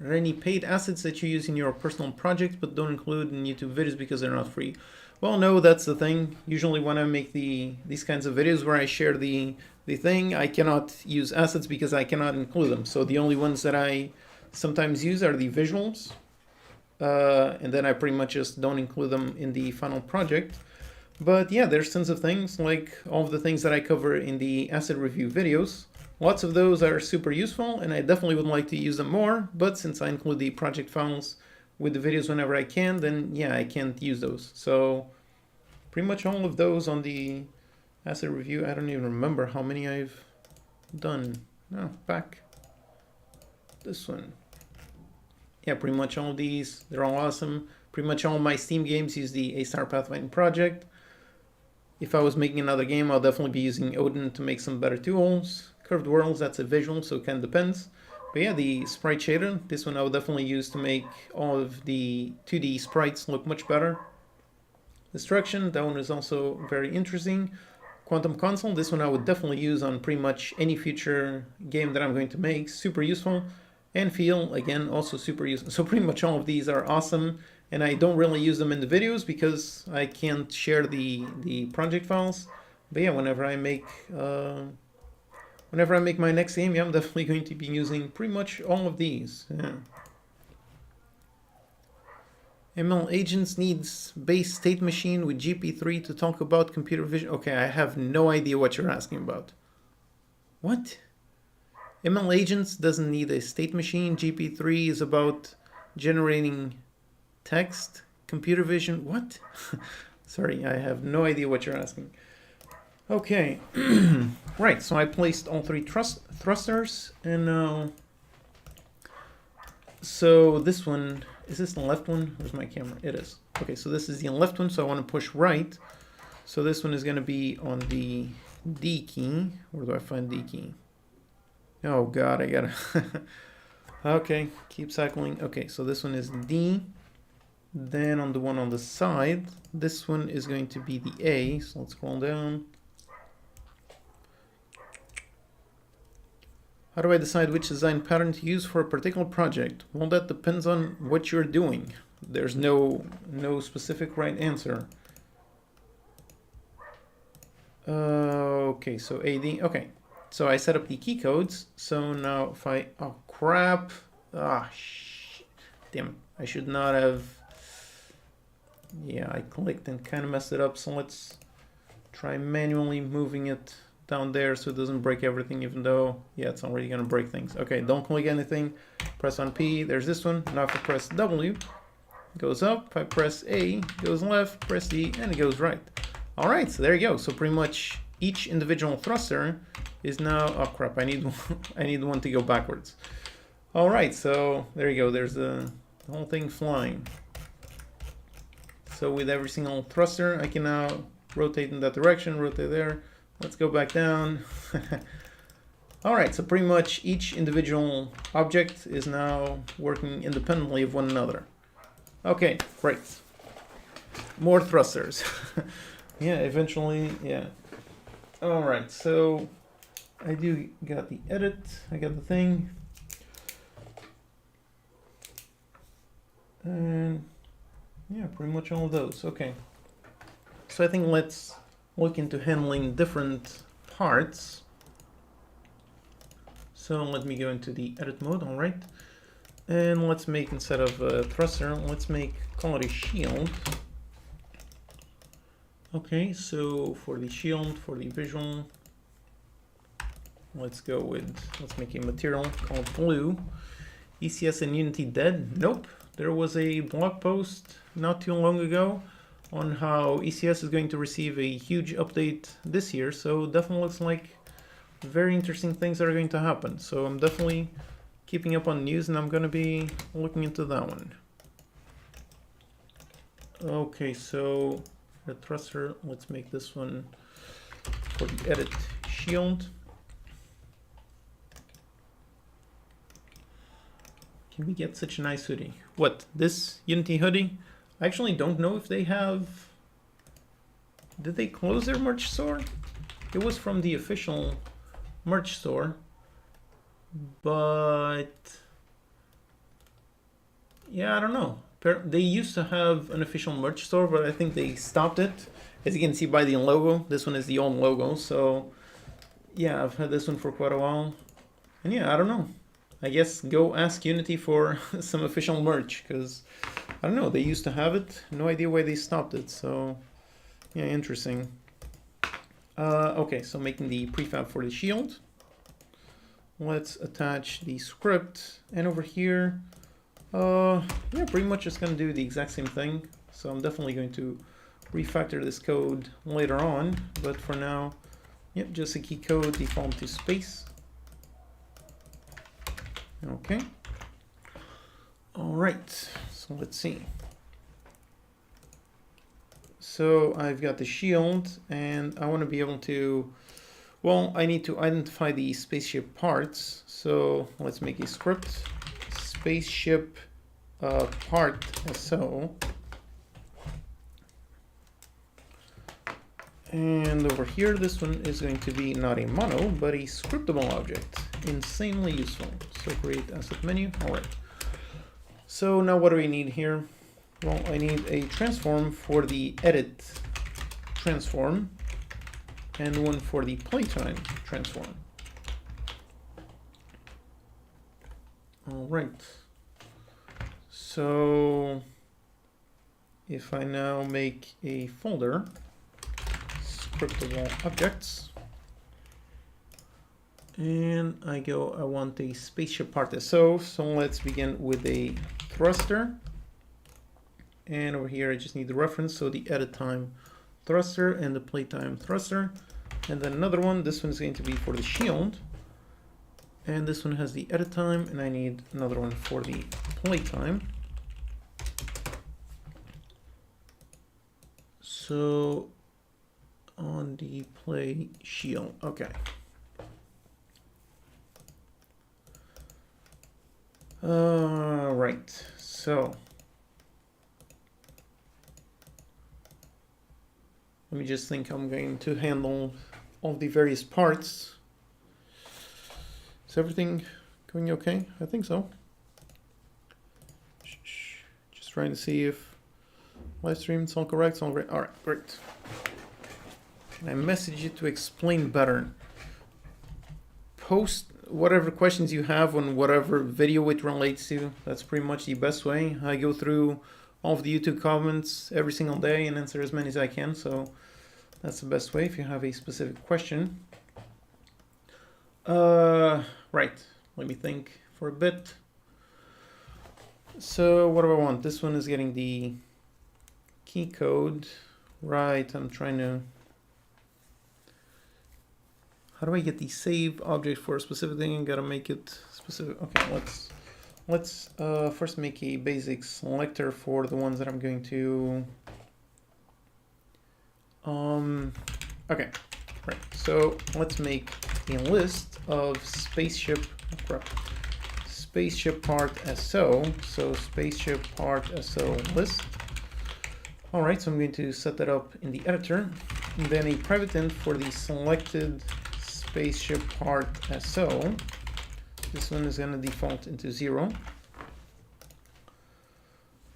Are there any paid assets that you use in your personal projects but don't include in YouTube videos because they're not free? Well, no, that's the thing. Usually when I make these kinds of videos where I share the thing, I cannot use assets because I cannot include them. So the only ones that I sometimes use are the visuals. And then I pretty much just don't include them in the final project. But yeah, there's tons of things, like all of the things that I cover in the asset review videos. Lots of those are super useful, and I definitely would like to use them more, but since I include the project files with the videos whenever I can, then yeah, I can't use those. So pretty much all of those on the asset review, I don't even remember how many I've done. No, back. This one. Yeah, pretty much all of these, they're all awesome. Pretty much all my Steam games use the A-Star Pathfinding project. If I was making another game, I'll definitely be using Odin to make some better tools. Curved Worlds, that's a visual, so it kind of depends. But yeah, the sprite shader, this one I would definitely use to make all of the 2D sprites look much better. Destruction, that one is also very interesting. Quantum Console, this one I would definitely use on pretty much any future game that I'm going to make. Super useful. And Feel, again, also super useful. So pretty much all of these are awesome. And I don't really use them in the videos because I can't share the project files. But yeah, whenever I make my next game, yeah, I'm definitely going to be using pretty much all of these. Yeah. ML Agents needs base state machine with GP3 to talk about computer vision. Okay, I have no idea what you're asking about. What? ML Agents doesn't need a state machine. GP3 is about generating text. Computer vision, what? Sorry, I have no idea what you're asking. Okay, right, so I placed all three thrusters, and so this one, is this the left one? Where's my camera? It is. Okay, so this is the left one, so I want to push right. So this one is going to be on the D key. Where do I find D key? Oh god, I gotta Okay, keep cycling. Okay, so this one is D. Then on the one on the side, this one is going to be the A. So let's scroll down. How do I decide which design pattern to use for a particular project? Well, that depends on what you're doing. There's no specific right answer. Okay, so AD. Okay, so I set up the key codes. So now if I, oh crap, damn it, I should not have. Yeah, I clicked and kind of messed it up. So let's try manually moving it down there so it doesn't break everything, even though, yeah, it's already gonna break things. Okay, don't click anything. Press on P, there's this one. Now if I press W, it goes up. If I press A, it goes left, press D, and it goes right. All right, so there you go. So pretty much each individual thruster is now, oh crap, I need one to go backwards. All right, so there you go. There's the whole thing flying. So with every single thruster, I can now rotate in that direction, rotate there. Let's go back down. All right, so pretty much each individual object is now working independently of one another. Okay, great. More thrusters. Yeah, eventually, yeah. All right, so I do got the edit, I got the thing. And yeah, pretty much all of those, okay. So I think let's look into handling different parts. So let me go into the edit mode, all right. And let's make, instead of a thruster, let's make, call it a shield. Okay, so for the shield, for the visual, let's make a material called blue. ECS and Unity dead? Nope. There was a blog post not too long ago on how ECS is going to receive a huge update this year, so definitely looks like very interesting things are going to happen. So I'm definitely keeping up on news and I'm going to be looking into that one. Okay, so the thruster, let's make this one for the edit shield. Can we get such a nice hoodie? What, this Unity hoodie? I actually don't know if they have... Did they close their merch store? It was from the official merch store. But... yeah, I don't know. They used to have an official merch store, but I think they stopped it. As you can see by the logo, this one is the old logo. So, yeah, I've had this one for quite a while. And yeah, I don't know. I guess go ask Unity for some official merch, because I don't know, they used to have it. No idea why they stopped it. So, yeah, interesting. Okay, so making the prefab for the shield. Let's attach the script, and over here, yeah, pretty much just gonna do the exact same thing. So I'm definitely going to refactor this code later on, but for now, yep, just a key code default to space. Okay. All right, so let's see. So I've got the shield and I want to be able to, well, I need to identify the spaceship parts. So let's make a script, spaceship part SO. And over here, this one is going to be not a mono, but a scriptable object. Insanely useful. So create asset menu. All right. So now what do we need here? Well, I need a transform for the edit transform and one for the playtime transform. All right. So if I now make a folder, scriptable objects, and I want a spaceship part SO. So let's begin with a thruster. And over here, I just need the reference. So the edit time thruster and the playtime thruster. And then another one, this one is going to be for the shield. And this one has the edit time, and I need another one for the playtime. So on the play shield, okay. Right, so let me just think I'm going to handle all the various parts. Is everything going okay? I think so. Just trying to see if live stream, it's all correct, it's all great. All right, great. Can I message you to explain better? Post whatever questions you have on whatever video it relates to. That's pretty much the best way. I go through all of the YouTube comments every single day and answer as many as I can, so that's the best way if you have a specific question. Right, let me think for a bit. So what do I want? This one is getting the key code. Right, I'm trying to... How do I get the save object for a specific thing? Gotta make it specific. Okay, let's first make a basic selector for the ones that I'm going to... Okay, right, so let's make a list of spaceship part SO. So spaceship part SO list. All right, so I'm going to set that up in the editor, and then a private int for the selected spaceship part SO. This one is going to default into 0.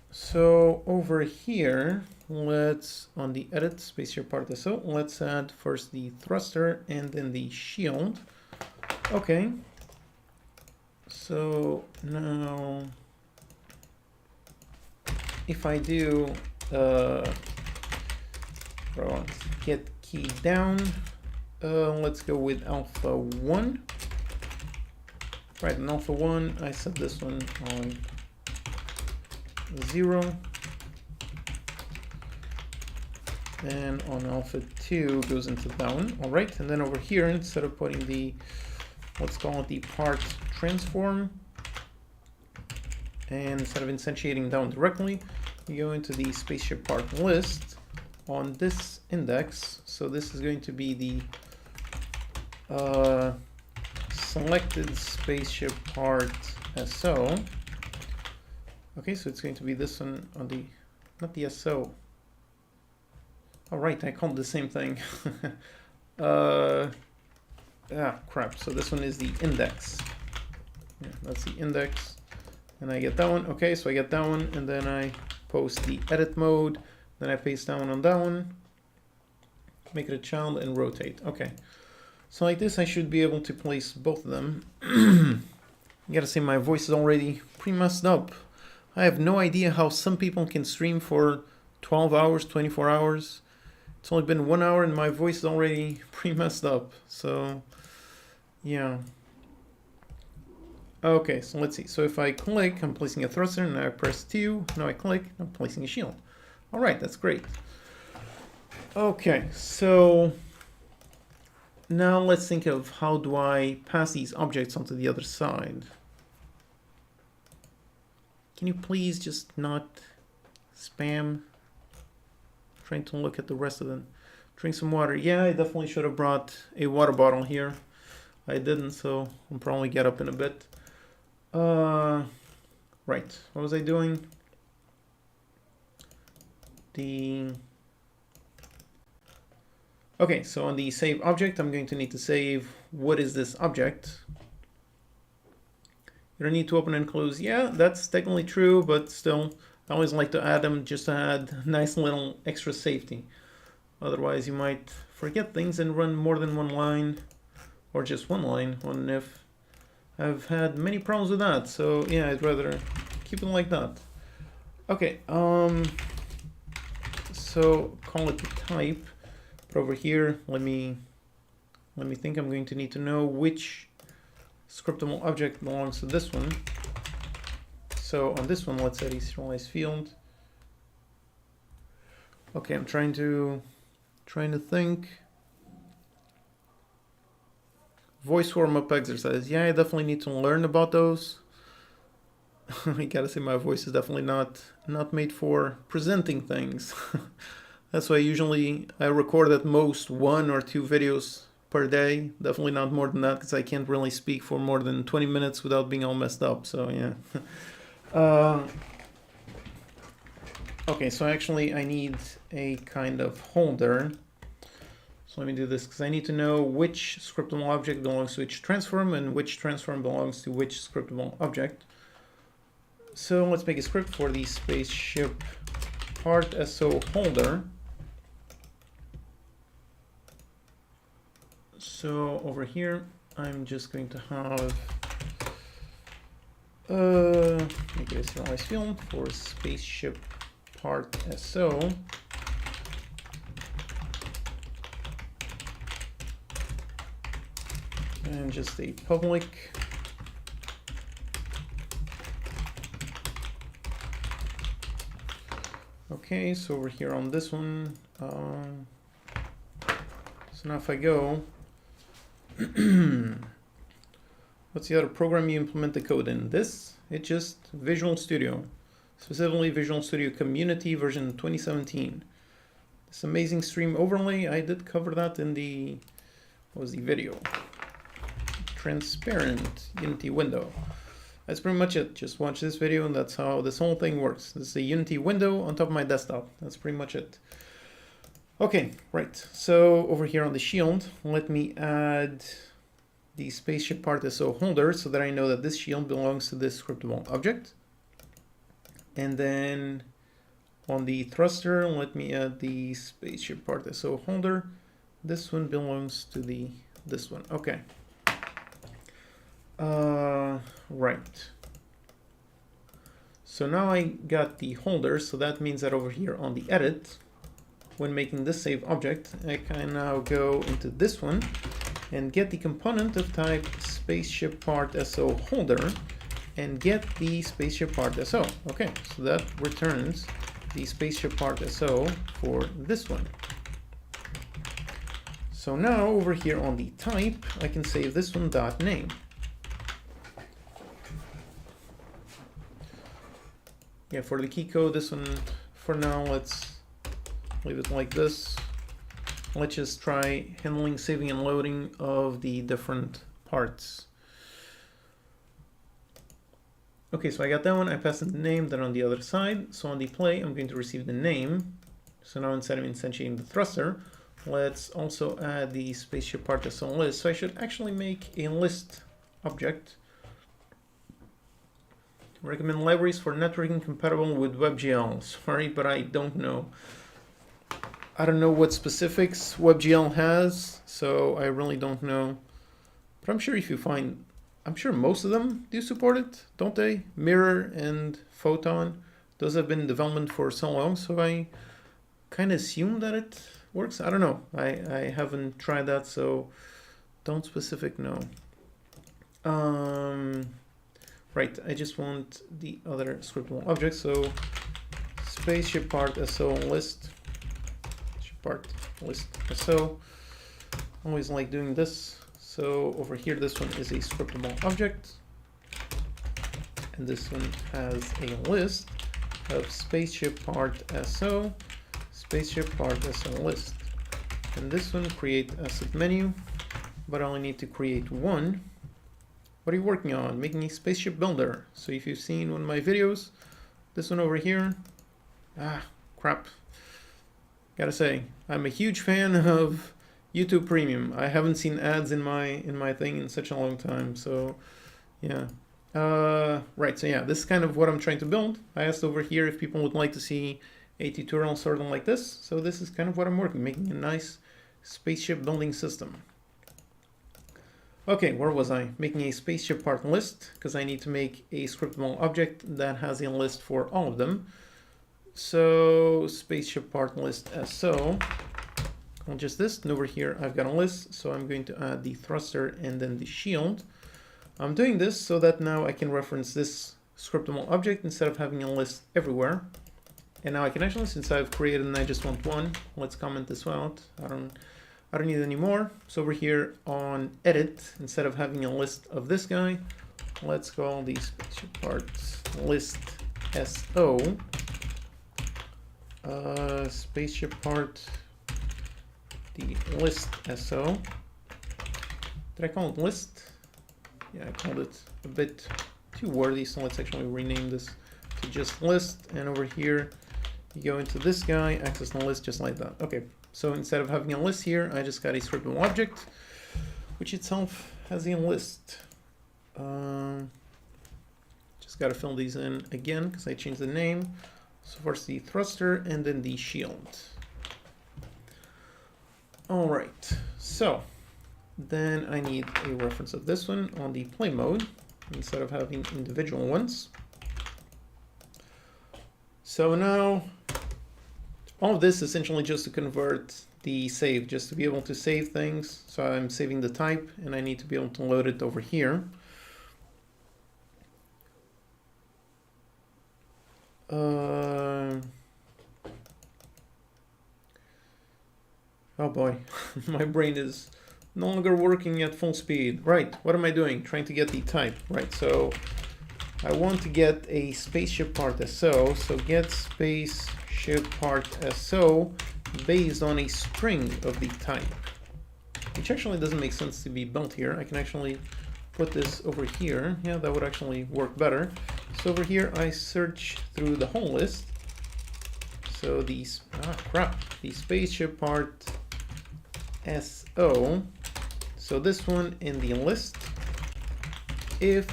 So over here, let's, on the edit spaceship part SO, let's add first the thruster and then the shield. Okay. So now, if I do get key down, let's go with alpha 1. Right, in alpha 1, I set this one on 0. And on alpha 2 goes into down. All right, and then over here, instead of putting the, let's call it the part transform, and instead of instantiating down directly, you go into the spaceship part list on this index. So this is going to be the selected spaceship part SO. Okay, so it's going to be this one on the, not the SO. All right, I called the same thing. Crap. So this one is the index. Yeah, that's the index. And I get that one. Okay, so I get that one, and then I post the edit mode. Then I paste that one on that one. Make it a child and rotate. Okay. So like this, I should be able to place both of them. You gotta say my voice is already pretty messed up. I have no idea how some people can stream for 12 hours, 24 hours. It's only been 1 hour and my voice is already pretty messed up. So, yeah. Okay, so let's see. So if I click, I'm placing a thruster, and I press 2. Now I click, I'm placing a shield. All right, that's great. Okay, so now let's think of how do I pass these objects onto the other side. Can you please just not spam? Trying to look at the rest of them. Drink some water. Yeah, I definitely should have brought a water bottle here. I didn't, so I'll probably get up in a bit. Right, what was I doing? Okay, so on the save object, I'm going to need to save what is this object. You don't need to open and close. Yeah, that's technically true, but still, I always like to add them just to add nice little extra safety. Otherwise, you might forget things and run more than one line, or just one line on if. I've had many problems with that, so yeah, I'd rather keep it like that. Okay, so call it the type. But over here, let me think. I'm going to need to know which scriptable object belongs to this one. So on this one, let's set a serialized field. Okay, I'm trying to think. Voice warm-up exercise. Yeah, I definitely need to learn about those. I gotta say my voice is definitely not made for presenting things. That's why usually I record at most 1 or 2 videos per day. Definitely not more than that, because I can't really speak for more than 20 minutes without being all messed up. So yeah. Okay, so actually I need a kind of holder. So let me do this, because I need to know which scriptable object belongs to which transform and which transform belongs to which scriptable object. So let's make a script for the spaceship part SO holder. So over here, I'm just going to have make it a serialized field for spaceship part SO. And just a public. Okay, so over here on this one, so now if I go, what's the other program you implement the code in? This, it's just Visual Studio, specifically Visual Studio Community version 2017. This amazing stream overlay, I did cover that in the, what was the video? Transparent Unity window. That's pretty much it. Just watch this video and that's how this whole thing works. This is a Unity window on top of my desktop. That's pretty much it. Okay, right. So over here on the shield, let me add the spaceship part SO holder so that I know that this shield belongs to this scriptable object. And then on the thruster, let me add the spaceship part SO holder. This one belongs to this one. Okay. Right. So now I got the holder, so that means that over here on the edit, when making this save object, I can now go into this one and get the component of type spaceship part SO holder and get the spaceship part SO. Okay, so that returns the spaceship part SO for this one. So now over here on the type, I can save this one .name. Yeah, for the key code, this one, for now, let's leave it like this. Let's just try handling, saving, and loading of the different parts. Okay, so I got that one. I passed in the name, then on the other side. So on the play, I'm going to receive the name. So now instead of instantiating the thruster, let's also add the spaceship part SO list. So I should actually make a list object. Recommend libraries for networking compatible with WebGL. Sorry, but I don't know. I don't know what specifics WebGL has, so I really don't know. But I'm sure if you find, I'm sure most of them do support it, don't they? Mirror and Photon, those have been in development for so long, so I kind of assume that it works. I don't know. I haven't tried that, so don't specific know. Right, I just want the other scriptable object, so spaceship part SO list, part list SO. Always like doing this. So over here, this one is a scriptable object, and this one has a list of spaceship part SO, spaceship part SO list. And this one create asset menu, but I only need to create one. What are you working on? Making a spaceship builder. So if you've seen one of my videos, this one over here, crap. Gotta say, I'm a huge fan of YouTube Premium. I haven't seen ads in my thing in such a long time. So yeah. Right, so yeah, this is kind of what I'm trying to build. I asked over here if people would like to see a tutorial sort of like this. So this is kind of what I'm working, making a nice spaceship building system. Okay, where was I? Making a spaceship part list, because I need to make a scriptable object that has a list for all of them. So spaceship part list SO, on just this, and over here I've got a list, so I'm going to add the thruster and then the shield. I'm doing this so that now I can reference this scriptable object instead of having a list everywhere. And now I can actually, since I've created and I just want one, let's comment this out. I don't need any more. So over here on edit, instead of having a list of this guy, let's call the spaceship parts list SO. Spaceship part, the list SO. Did I call it list? Yeah, I called it a bit too wordy, so let's actually rename this to just list. And over here, you go into this guy, access the list just like that. Okay, so instead of having a list here, I just got a scriptable object, which itself has a list. Just got to fill these in again because I changed the name. So first the thruster and then the shield. All right, so then I need a reference of this one on the play mode instead of having individual ones. So now all of this essentially just to convert the save, just to be able to save things. So I'm saving the type and I need to be able to load it over here. Oh boy, my brain is no longer working at full speed. Right, what am I doing? Trying to get the type. Right, so I want to get a spaceship part SO. So get spaceship part SO based on a string of the type, which actually doesn't make sense to be built here. I can actually put this over here. Yeah, that would actually work better. So over here, I search through the whole list. So these, the spaceship part SO. So this one in the list, if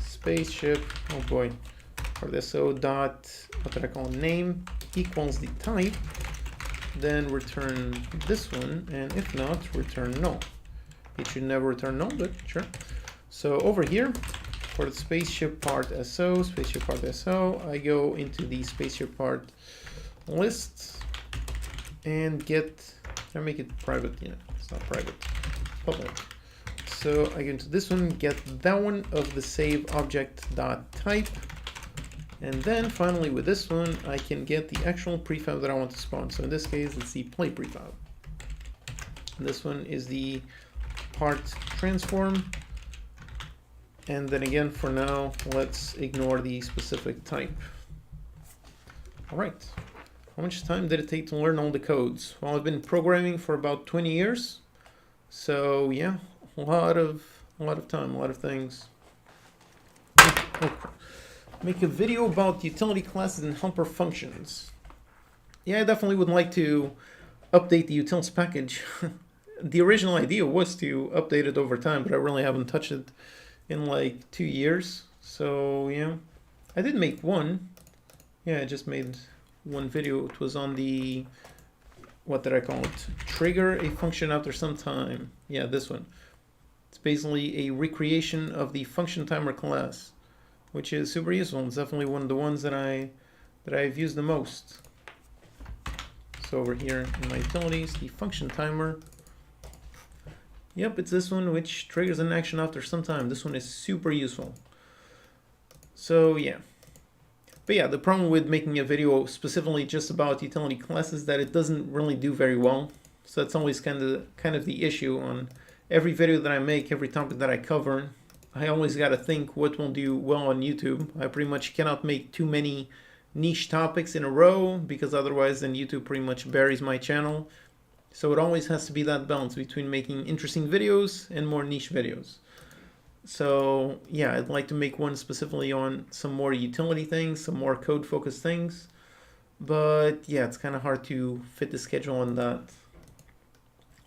spaceship, oh boy, part SO dot, what did I call it, name equals the type, then return this one, and if not, return null. It should never return null, but sure. So over here, for the spaceship part SO, I go into the spaceship part list and get, can I make it private? Yeah, it's not private, public. So I go into this one, get that one of the save object dot type, and then finally with this one, I can get the actual prefab that I want to spawn. So in this case, it's the play prefab. And this one is the part transform. And then again, for now, let's ignore the specific type. All right, how much time did it take to learn all the codes? Well, I've been programming for about 20 years. So yeah, a lot of time, a lot of things. Make a video about utility classes and helper functions. Yeah, I definitely would like to update the utils package. The original idea was to update it over time, but I really haven't touched it in like 2 years. So yeah, I did make one. Yeah, I just made one video. It was on the, what did I call it? Trigger a function after some time. Yeah, this one. It's basically a recreation of the function timer class, which is super useful. It's definitely one of the ones that I've used the most. So over here in my utilities, the function timer. Yep, it's this one which triggers an action after some time. This one is super useful. So yeah. But yeah, the problem with making a video specifically just about utility classes is that it doesn't really do very well. So that's always kind of the issue on every video that I make, every topic that I cover. I always got to think what will do well on YouTube. I pretty much cannot make too many niche topics in a row because otherwise then YouTube pretty much buries my channel. So it always has to be that balance between making interesting videos and more niche videos. So yeah, I'd like to make one specifically on some more utility things, some more code focused things. But yeah, it's kind of hard to fit the schedule on that.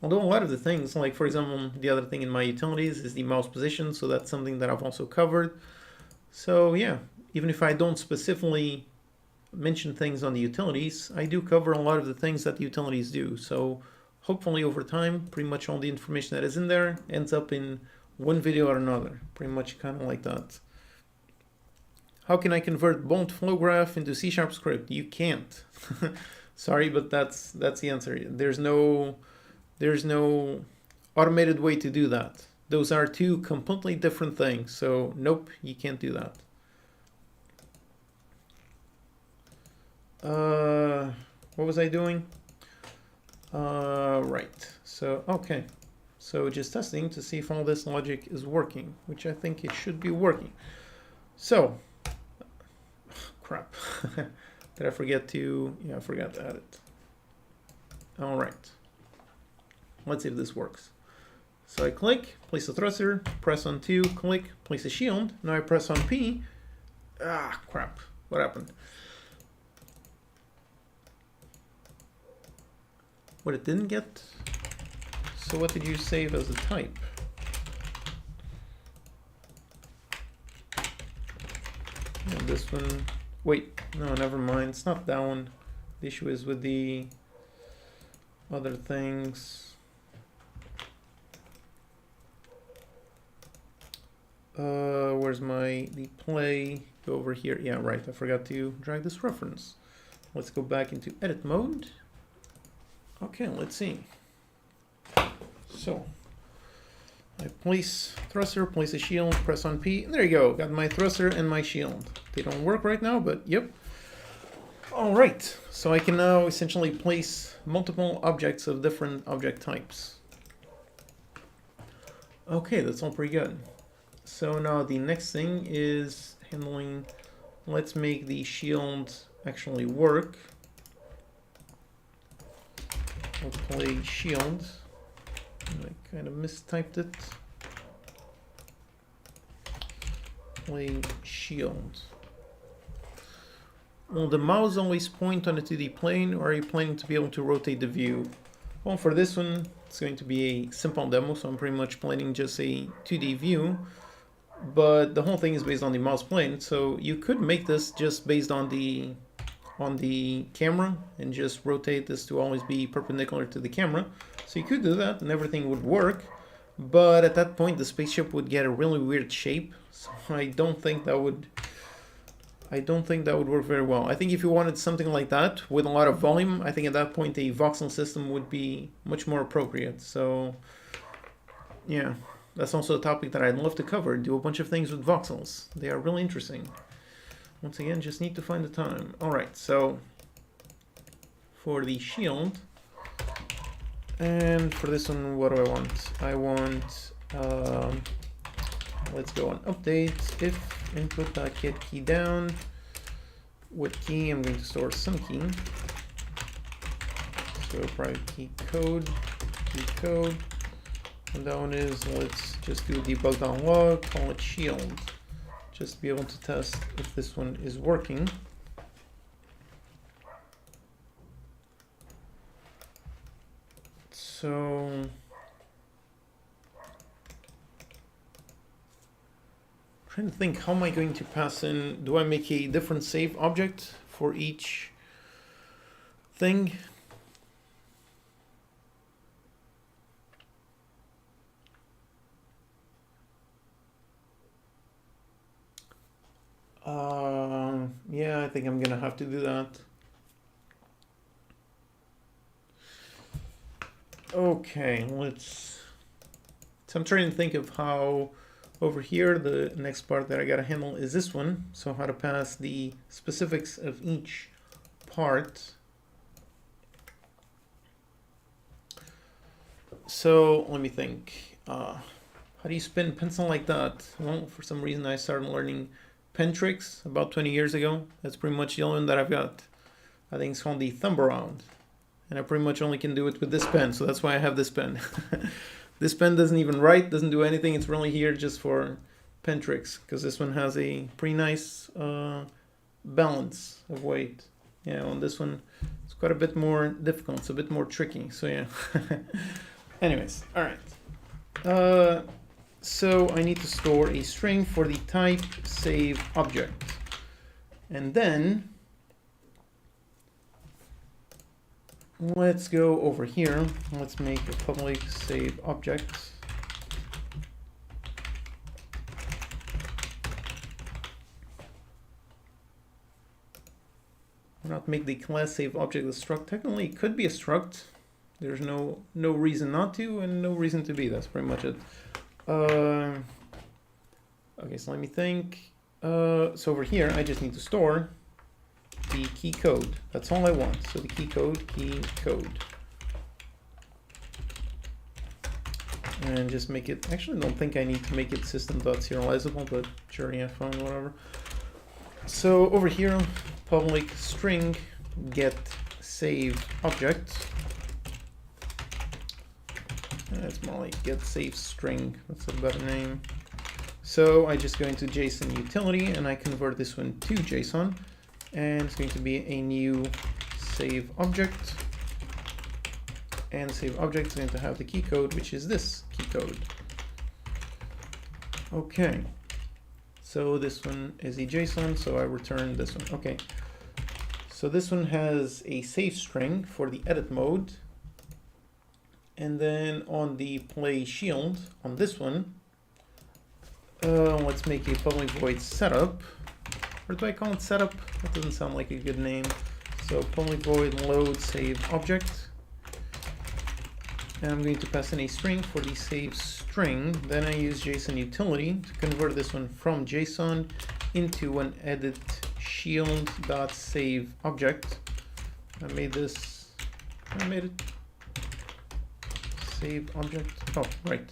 Although a lot of the things, like for example, the other thing in my utilities is the mouse position. So that's something that I've also covered. So yeah, even if I don't specifically mention things on the utilities, I do cover a lot of the things that the utilities do. So hopefully over time, pretty much all the information that is in there ends up in one video or another, pretty much kind of like that. How can I convert bolt flow graph into C# script? You can't. Sorry, but that's the answer. There's no automated way to do that. Those are two completely different things. So nope, you can't do that. What was I doing? Right. So, okay. So just testing to see if all this logic is working, which I think it should be working. So, crap. Did I forget to, yeah, I forgot to add it. All right. Let's see if this works. So I click, place a thruster, press on 2, click, place a shield. Now I press on P. Ah, crap. What happened? What, it didn't get? So what did you save as a type? And this one. Wait, no, never mind. It's not that one. The issue is with the other things. Where's the play? Go over here. Yeah, right. I forgot to drag this reference. Let's go back into edit mode. Okay, let's see. So I place thruster, place a shield, press on P, and there you go. Got my thruster and my shield. They don't work right now, but yep. All right, so I can now essentially place multiple objects of different object types. Okay, that's all pretty good. So now the next thing is handling, let's make the shield actually work. I'll play shield. I kind of mistyped it. Play shield. Will the mouse always point on the 2D plane, or are you planning to be able to rotate the view? Well, for this one, it's going to be a simple demo, so I'm pretty much planning just a 2D view. But the whole thing is based on the mouse plane, so you could make this just based on the camera and just rotate this to always be perpendicular to the camera. So you could do that and everything would work, but at that point the spaceship would get a really weird shape. So I don't think that would work very well. I think if you wanted something like that with a lot of volume, I think at that point a voxel system would be much more appropriate. So yeah, that's also a topic that I'd love to cover. Do a bunch of things with voxels. They are really interesting. Once again, just need to find the time. All right, so for the shield, and for this one, what do I want? I want, let's go on update, if input.get key down. With key, I'm going to store some key. So private key code. And that one is, let's just do debug.log, call it shield. Just to be able to test if this one is working. So trying to think, how am I going to pass in? Do I make a different save object for each thing? Yeah, I think I'm gonna have to do that. Okay, so I'm trying to think of how over here, the next part that I gotta handle is this one. So how to pass the specifics of each part. So let me think. How do you spin pencil like that? Well, for some reason I started learning pen tricks about 20 years ago. That's pretty much the only one that I've got. I think it's called the thumb around. And I pretty much only can do it with this pen, so that's why I have this pen. This pen doesn't even write, doesn't do anything. It's really here just for pen tricks, because this one has a pretty nice balance of weight. Yeah, on this one, it's quite a bit more difficult. It's a bit more tricky, so yeah. Anyways, all right. So I need to store a string for the type save object. And then let's go over here. Let's make a public save object. Why not make the class save object a struct? Technically, it could be a struct. There's no reason not to, and no reason to be. That's pretty much it. Okay, so let me think. So over here, I just need to store the key code. That's all I want. So the key code. And just make it, actually I don't think I need to make it system.serializable, but sure, yeah, fine, whatever. So over here, public string get save object. It's more like get save string. That's a better name. So I just go into JSON utility and I convert this one to JSON, and it's going to be a new save object. And save object is going to have the key code, which is this key code. Okay. So this one is a JSON, so I return this one. Okay. So this one has a save string for the edit mode. And then on the play shield, on this one, let's make a public void setup. Or do I call it setup? That doesn't sound like a good name. So public void load save object. And I'm going to pass in a string for the save string. Then I use JSON utility to convert this one from JSON into an edit shield.save object. I made it save object. Oh, right.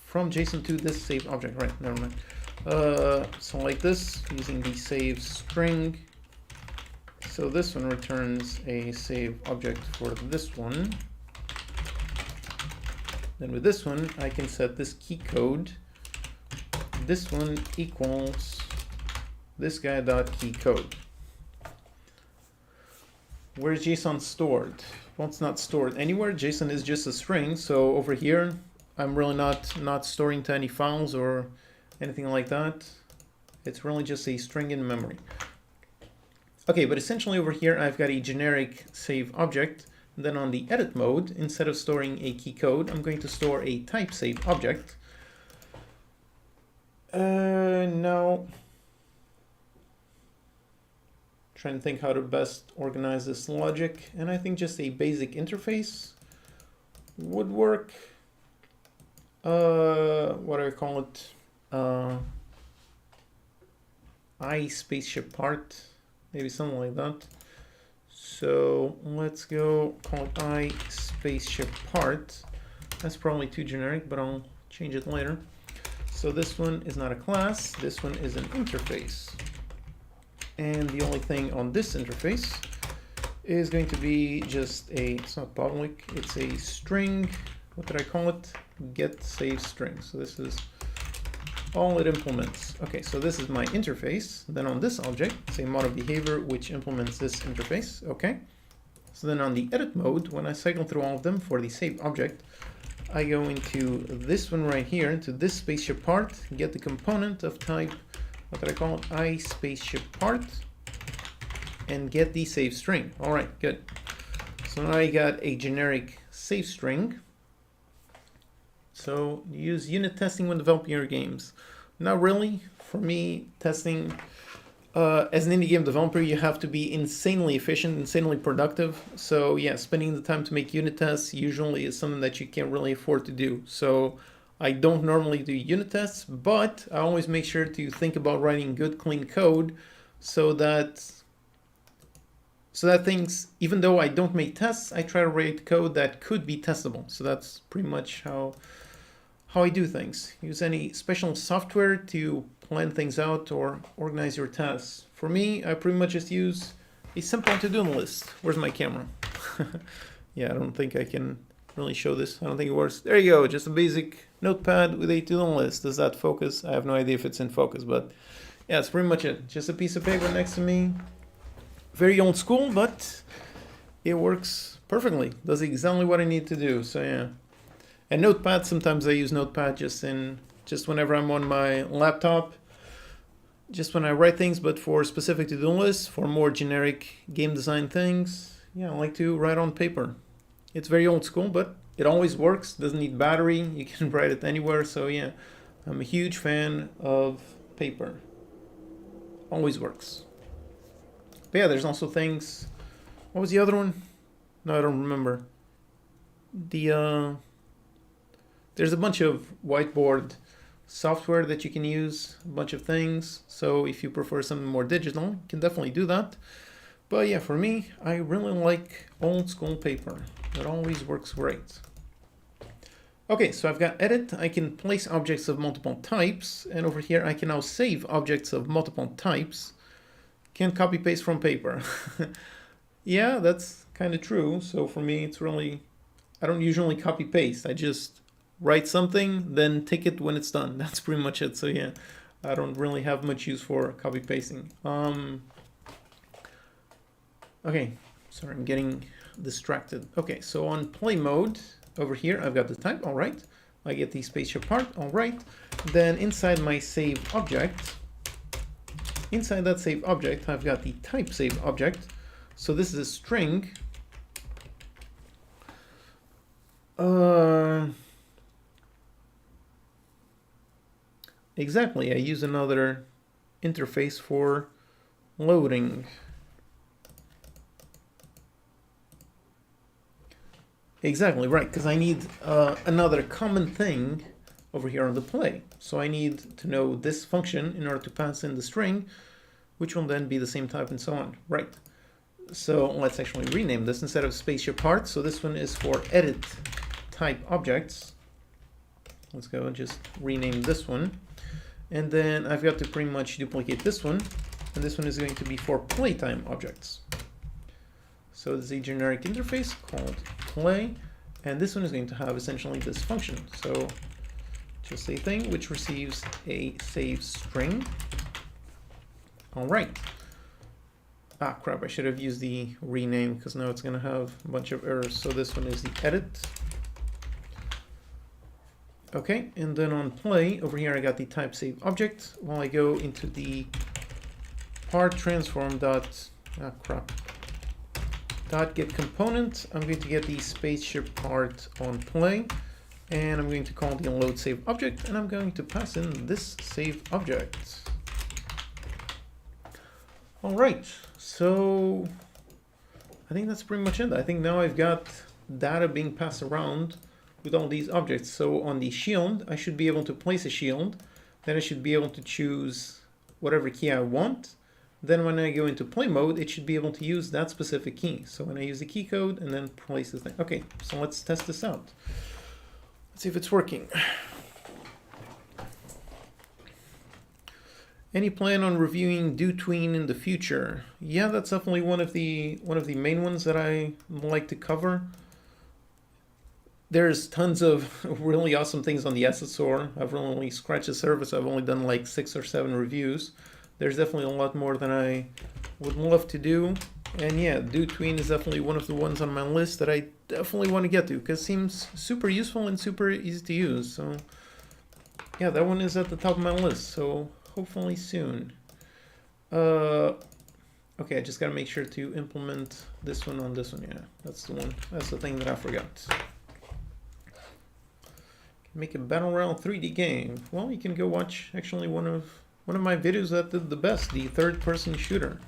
From JSON to this save object, right, never mind. So like this, using the save string. So this one returns a save object for this one. Then with this one, I can set this key code. This one equals this guy dot key code. Where's JSON stored? Well, it's not stored anywhere. JSON is just a string. So over here, I'm really not storing to any files or anything like that. It's really just a string in memory. Okay, but essentially over here, I've got a generic save object. And then on the edit mode, instead of storing a key code, I'm going to store a type save object. Now, trying to think how to best organize this logic, and I think just a basic interface would work. What do I call it? Spaceship part, maybe something like that. So let's go call it Spaceship part. That's probably too generic, but I'll change it later. So this one is not a class, this one is an interface. And the only thing on this interface is going to be just it's not public, it's a string. What did I call it? Get save string. So this is all it implements. Okay, so this is my interface. Then on this object, it's a model behavior which implements this interface. Okay. So then on the edit mode, when I cycle through all of them for the save object, I go into this one right here, into this spaceship part, get the component of type, what did I call it? Spaceship part, and get the save string. All right, good. So now I got a generic save string. So use unit testing when developing your games. Not really. For me, testing, as an indie game developer, you have to be insanely efficient, insanely productive. So yeah, spending the time to make unit tests usually is something that you can't really afford to do. So I don't normally do unit tests, but I always make sure to think about writing good, clean code so that things, even though I don't make tests, I try to write code that could be testable. So that's pretty much how I do things. Use any special software to plan things out or organize your tasks. For me, I pretty much just use a simple to-do list. Where's my camera? Yeah, I don't think I can really show this. I don't think it works. There you go, just a basic notepad with a to-do list. Does that focus? I have no idea if it's in focus, but yeah, that's pretty much it. Just a piece of paper next to me. Very old school, but it works perfectly. Does exactly what I need to do. So yeah. And Notepad, sometimes I use Notepad just whenever I'm on my laptop, just when I write things, but for specific to-do lists, for more generic game design things, yeah, I like to write on paper. It's very old school, but it always works. Doesn't need battery. You can write it anywhere. So yeah, I'm a huge fan of paper. Always works. But yeah, there's also things. What was the other one? No, I don't remember. There's a bunch of whiteboard software that you can use, a bunch of things. So if you prefer something more digital, you can definitely do that. But yeah, for me, I really like old school paper. It always works great. Okay, so I've got edit. I can place objects of multiple types. And over here, I can now save objects of multiple types. Can't copy paste from paper. Yeah, that's kind of true. So for me, it's really I don't usually copy paste. I just write something, then tick it when it's done. That's pretty much it. So yeah, I don't really have much use for copy pasting. Okay, sorry, I'm getting distracted. Okay, so on play mode over here, I've got the type. All right, I get the spaceship part. All right, then inside my save object, inside that save object, I've got the type save object. So this is a string. Exactly, I use another interface for loading. Exactly, right, because I need another common thing over here on the play. So I need to know this function in order to pass in the string, which will then be the same type and so on, right? So let's actually rename this instead of spaceship part. So this one is for edit type objects. Let's go and just rename this one. And then I've got to pretty much duplicate this one. And this one is going to be for playtime objects. So there's a generic interface called play. And this one is going to have essentially this function. So just a thing which receives a save string. All right. Ah, crap, I should have used the rename because now it's going to have a bunch of errors. So this one is the edit. Okay, and then on play, over here I got the type save object. While I go into the part transform dot, dot get component, I'm going to get the spaceship part on play. And I'm going to call the load save object, and I'm going to pass in this save object. All right, so I think that's pretty much it. I think now I've got data being passed around with all these objects. So on the shield, I should be able to place a shield. Then I should be able to choose whatever key I want. Then when I go into play mode, it should be able to use that specific key. So when I use the key code and then place this thing. Okay, so let's test this out. Let's see if it's working. Any plan on reviewing DoTween in the future? Yeah, that's definitely one of the main ones that I like to cover. There's tons of really awesome things on the SSR. I've only scratched the surface. I've only done like 6 or 7 reviews. There's definitely a lot more than I would love to do. And yeah, DoTween is definitely one of the ones on my list that I definitely want to get to because it seems super useful and super easy to use. So yeah, that one is at the top of my list. So hopefully soon. Okay, I just gotta make sure to implement this one on this one. Yeah, that's the one. That's the thing that I forgot. Make a battle royale 3D game. Well, you can go watch actually one of my videos that did the best, the third-person shooter.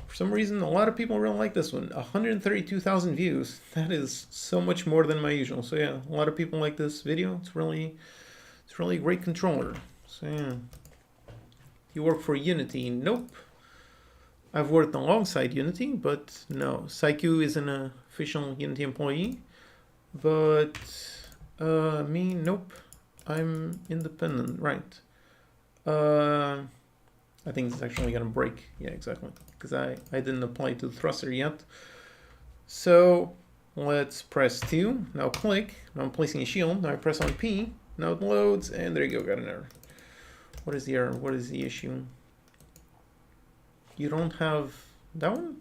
For some reason, a lot of people really like this one. 132,000 views. That is so much more than my usual. So yeah, a lot of people like this video. It's really a great controller. So yeah. You work for Unity? Nope. I've worked alongside Unity, but no. Saiku is an official Unity employee. But me, nope. I'm independent, right. I think it's actually gonna break. Yeah, exactly. Because I didn't apply to the thruster yet. So let's press 2. Now click. Now I'm placing a shield. Now I press on P. Now it loads, and there you go, got an error. What is the error? What is the issue? You don't have that one?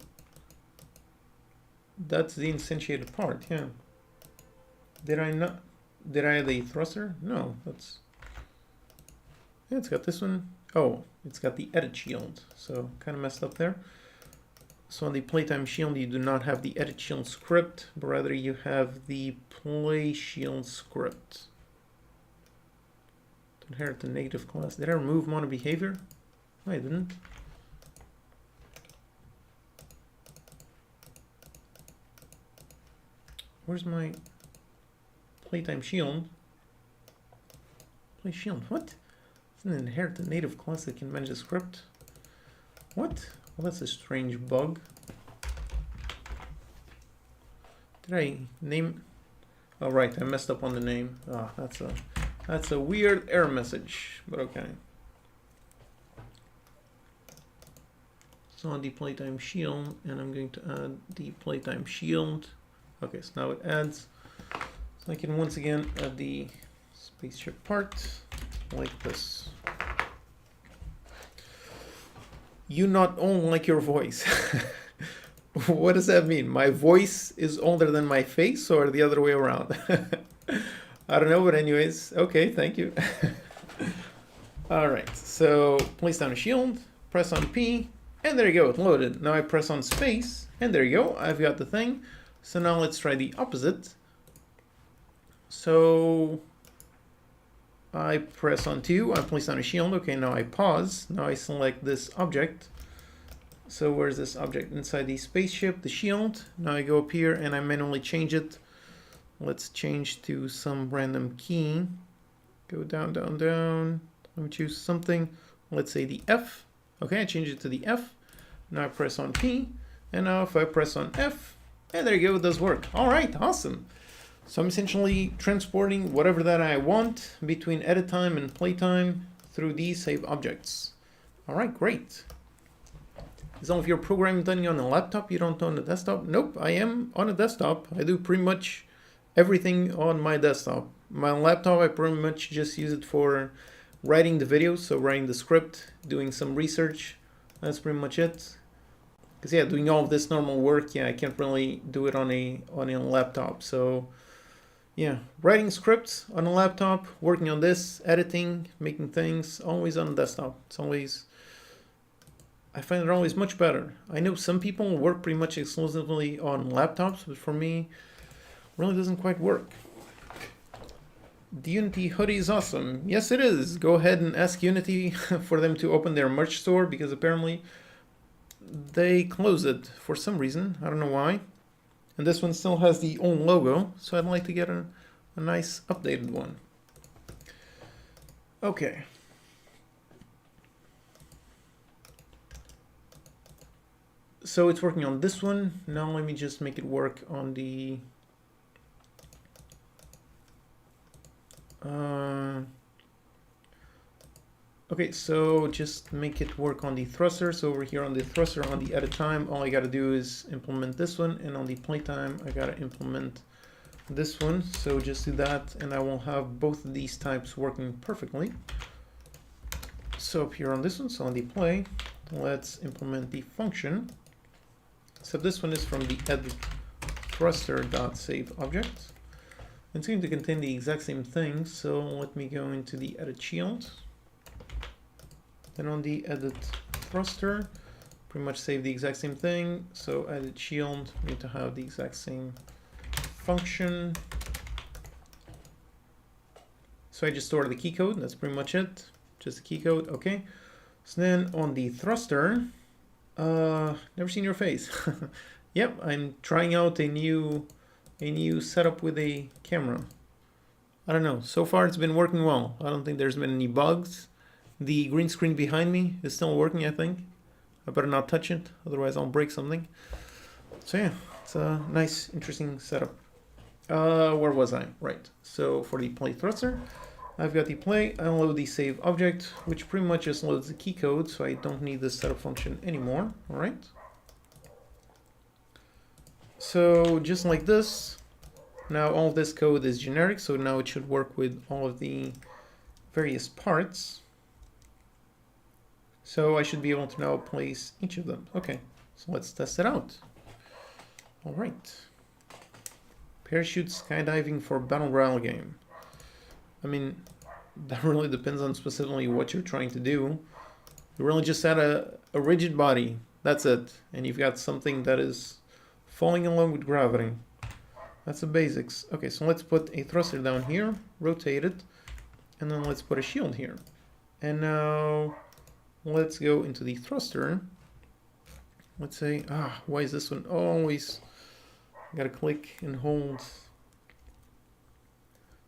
That's the instantiated part, yeah. Did I add a thruster? No, that's... Yeah, it's got this one. Oh, it's got the edit shield, so kind of messed up there. So on the playtime shield, you do not have the edit shield script, but rather you have the play shield script. To inherit the negative class. Did I remove mono behavior? No, I didn't. Where's my playtime shield? Play shield, what? It's an inherit the native class that can manage the script. What? Well, that's a strange bug. Did I name? Oh, right, I messed up on the name. Ah, that's a weird error message, but okay. So on the playtime shield, and I'm going to add the playtime shield. Okay, so now it adds. So I can once again add the spaceship part like this. You not own like your voice. What does that mean? My voice is older than my face, or the other way around? I don't know, but anyways, okay, thank you. All right, so place down a shield, press on P, and there you go, it loaded. Now I press on space, and there you go, I've got the thing. So now let's try the opposite. So I press on 2, I place down a shield, okay, now I pause, now I select this object. So where's this object? Inside the spaceship, the shield. Now I go up here and I manually change it. Let's change to some random key. Go down, down, down. Let me choose something. Let's say the F. Okay, I change it to the F. Now I press on P. And now if I press on F, and there you go, it does work. All right, awesome. So I'm essentially transporting whatever that I want between edit time and playtime through these save objects. All right, great. Is all of your programming done on a laptop? You don't on a desktop? Nope, I am on a desktop. I do pretty much everything on my desktop. My laptop, I pretty much just use it for writing the videos, so writing the script, doing some research. That's pretty much it. Because yeah, doing all of this normal work, yeah, I can't really do it on a laptop. So yeah, writing scripts on a laptop, working on this, editing, making things, always on the desktop. It's always, I find it always much better. I know some people work pretty much exclusively on laptops, but for me, it really doesn't quite work. The Unity hoodie is awesome. Yes, it is. Go ahead and ask Unity for them to open their merch store, because apparently they closed it for some reason. I don't know why. And this one still has the old logo, so I'd like to get a nice updated one. Okay. So it's working on this one. Now let me just make it work on the okay, so just make it work on the thruster. So over here on the thruster, on the edit time, all I gotta do is implement this one, and on the playtime I gotta implement this one. So just do that and I will have both of these types working perfectly. So up here on this one, so on the play, let's implement the function. So this one is from the edit thruster.save object. It's going to contain the exact same thing, so let me go into the edit shield. Then on the edit thruster, pretty much save the exact same thing. So edit shield, we need to have the exact same function. So I just stored the key code, that's pretty much it. Just the key code, okay. So then on the thruster, never seen your face. Yep, I'm trying out a new setup with a camera. I don't know, so far it's been working well. I don't think there's been any bugs. The green screen behind me is still working, I think. I better not touch it, otherwise I'll break something. So yeah, it's a nice, interesting setup. Where was I? Right, so for the play thruster, I've got the play, I load the save object, which pretty much just loads the key code, so I don't need this setup function anymore, all right? So just like this, now all of this code is generic, so now it should work with all of the various parts. So I should be able to now place each of them. Okay, so let's test it out. All right. Parachute skydiving for Battle Royale game. I mean, that really depends on specifically what you're trying to do. You really just add a rigid body, that's it. And you've got something that is falling along with gravity. That's the basics. Okay, so let's put a thruster down here, rotate it, and then let's put a shield here. And now let's go into the thruster. Let's say, why is this one always, I gotta click and hold.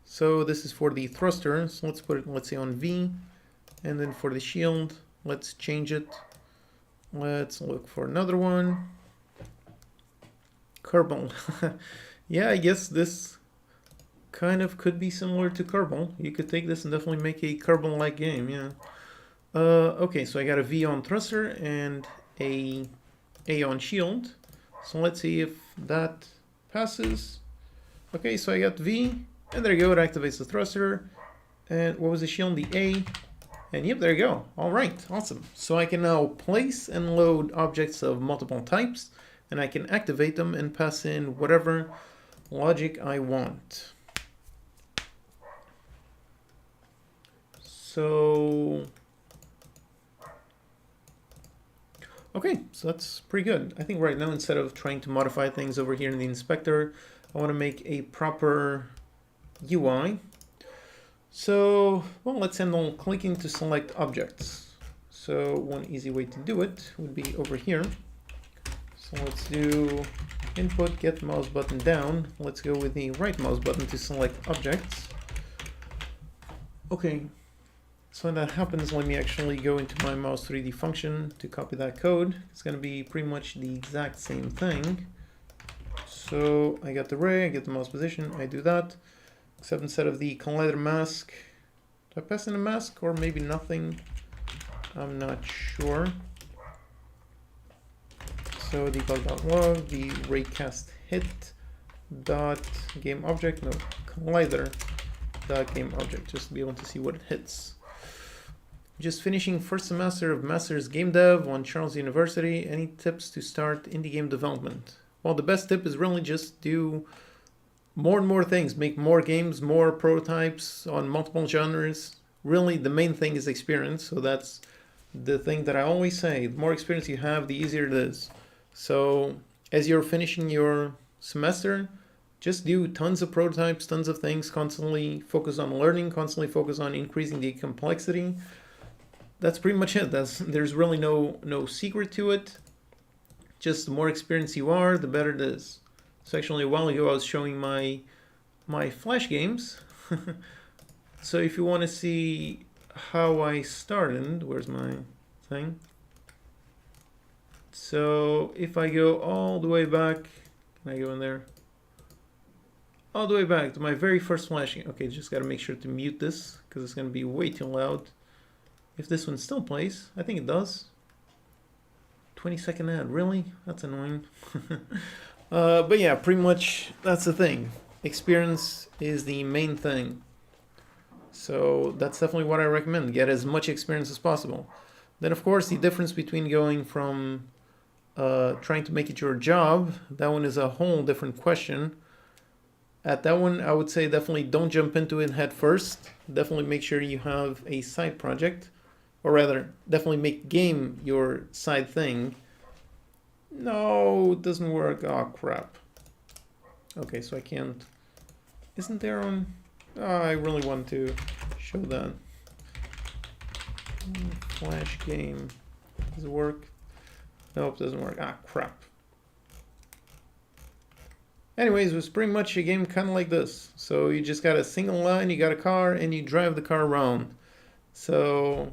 So this is for the thruster, so let's put it, let's say on V, and then for the shield, let's change it. Let's look for another one. Kerbal. Yeah, I guess this kind of could be similar to Kerbal. You could take this and definitely make a Kerbal-like game, yeah. Okay, so I got a V on thruster and a on shield. So let's see if that passes. Okay, so I got V, and there you go, it activates the thruster. And what was the shield? The A. And yep, there you go. All right, awesome. So I can now place and load objects of multiple types, and I can activate them and pass in whatever logic I want. So, okay, so that's pretty good. I think right now, instead of trying to modify things over here in the inspector, I want to make a proper UI. So, well, let's handle clicking to select objects. So one easy way to do it would be over here. So let's do input, get mouse button down. Let's go with the right mouse button to select objects. Okay, so when that happens, let me actually go into my mouse 3D function to copy that code. It's going to be pretty much the exact same thing. So I got the ray, I get the mouse position, I do that. Except instead of the collider mask, do I pass in a mask or maybe nothing? I'm not sure. So debug.log, the raycast hit dot game object, no, collider dot game object, just to be able to see what it hits. Just finishing first semester of Master's Game Dev on Charles University. Any tips to start indie game development? Well, the best tip is really just do more and more things, make more games, more prototypes on multiple genres. Really, the main thing is experience. So that's the thing that I always say. The more experience you have, the easier it is. So as you're finishing your semester, just do tons of prototypes, tons of things, constantly focus on learning, constantly focus on increasing the complexity. That's pretty much it. There's really no secret to it. Just the more experienced you are, the better it is. So actually a while ago I was showing my Flash games. So if you want to see how I started, where's my thing? So if I go all the way back, can I go in there? All the way back to my very first Flash game. Okay, just got to make sure to mute this because it's going to be way too loud. If this one still plays, I think it does. 20-second ad, really? That's annoying. But yeah, pretty much that's the thing. Experience is the main thing. So that's definitely what I recommend. Get as much experience as possible. Then of course the difference between going from trying to make it your job, that one is a whole different question. At that one, I would say definitely don't jump into it head first. Definitely make sure you have a side project. Or rather, definitely make game your side thing. No, it doesn't work. Oh, crap. Okay, so I can't. Isn't there one? Oh, I really want to show that. Flash game. Does it work? Nope, doesn't work. Ah, crap. Anyways, it was pretty much a game kind of like this. So you just got a single line, you got a car, and you drive the car around. So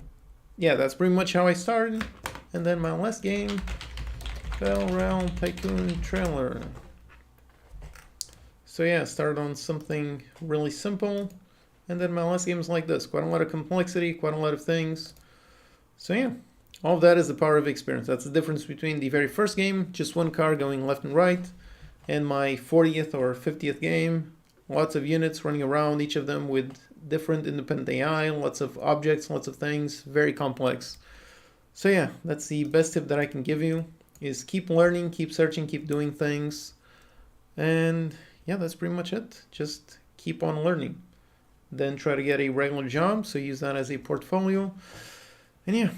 yeah, that's pretty much how I started. And then my last game, Battle Realm Tycoon Trailer. So yeah, started on something really simple. And then my last game is like this. Quite a lot of complexity, quite a lot of things. So yeah, all of that is the power of experience. That's the difference between the very first game, just one car going left and right, and my 40th or 50th game, lots of units running around, each of them with different independent AI, lots of objects, lots of things, very complex. So yeah, that's the best tip that I can give you, is keep learning, keep searching, keep doing things. And yeah, that's pretty much it. Just keep on learning. Then try to get a regular job, so use that as a portfolio. And yeah,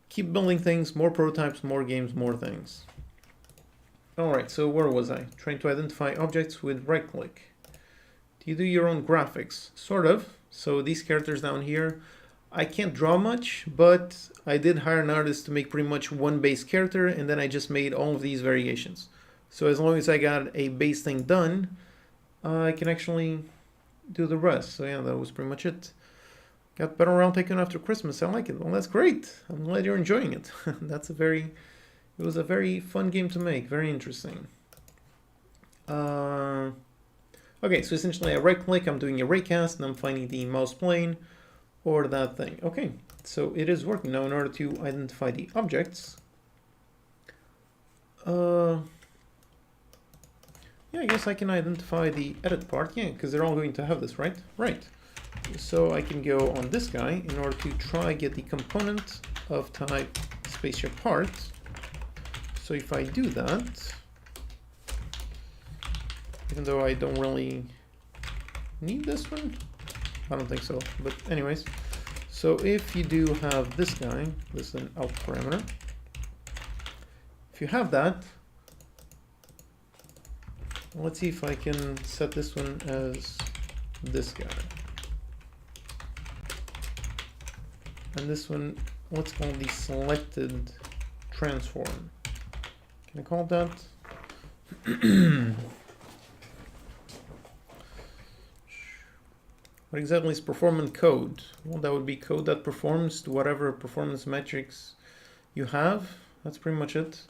keep building things, more prototypes, more games, more things. Alright, so where was I? Trying to identify objects with right click. Do you do your own graphics? Sort of. So these characters down here, I can't draw much, but I did hire an artist to make pretty much one base character, and then I just made all of these variations. So as long as I got a base thing done, I can actually do the rest. So yeah, that was pretty much it. Got Battle Royale Tycoon after Christmas. I like it. Well, that's great. I'm glad you're enjoying it. It was a very fun game to make. Very interesting. Okay, so essentially I right click, I'm doing a raycast, and I'm finding the mouse plane or that thing. Okay, so it is working. Now in order to identify the objects, Yeah, I guess I can identify the edit part. Yeah, because they're all going to have this, right? Right. So I can go on this guy in order to try get the component of type spaceship part. So if I do that, even though I don't really need this one, I don't think so, but anyways. So if you do have this guy, this is an out parameter. If you have that, let's see if I can set this one as this guy. And this one, let's call the selected transform. Can I call that? What exactly is performance code? Well, that would be code that performs to whatever performance metrics you have. That's pretty much it.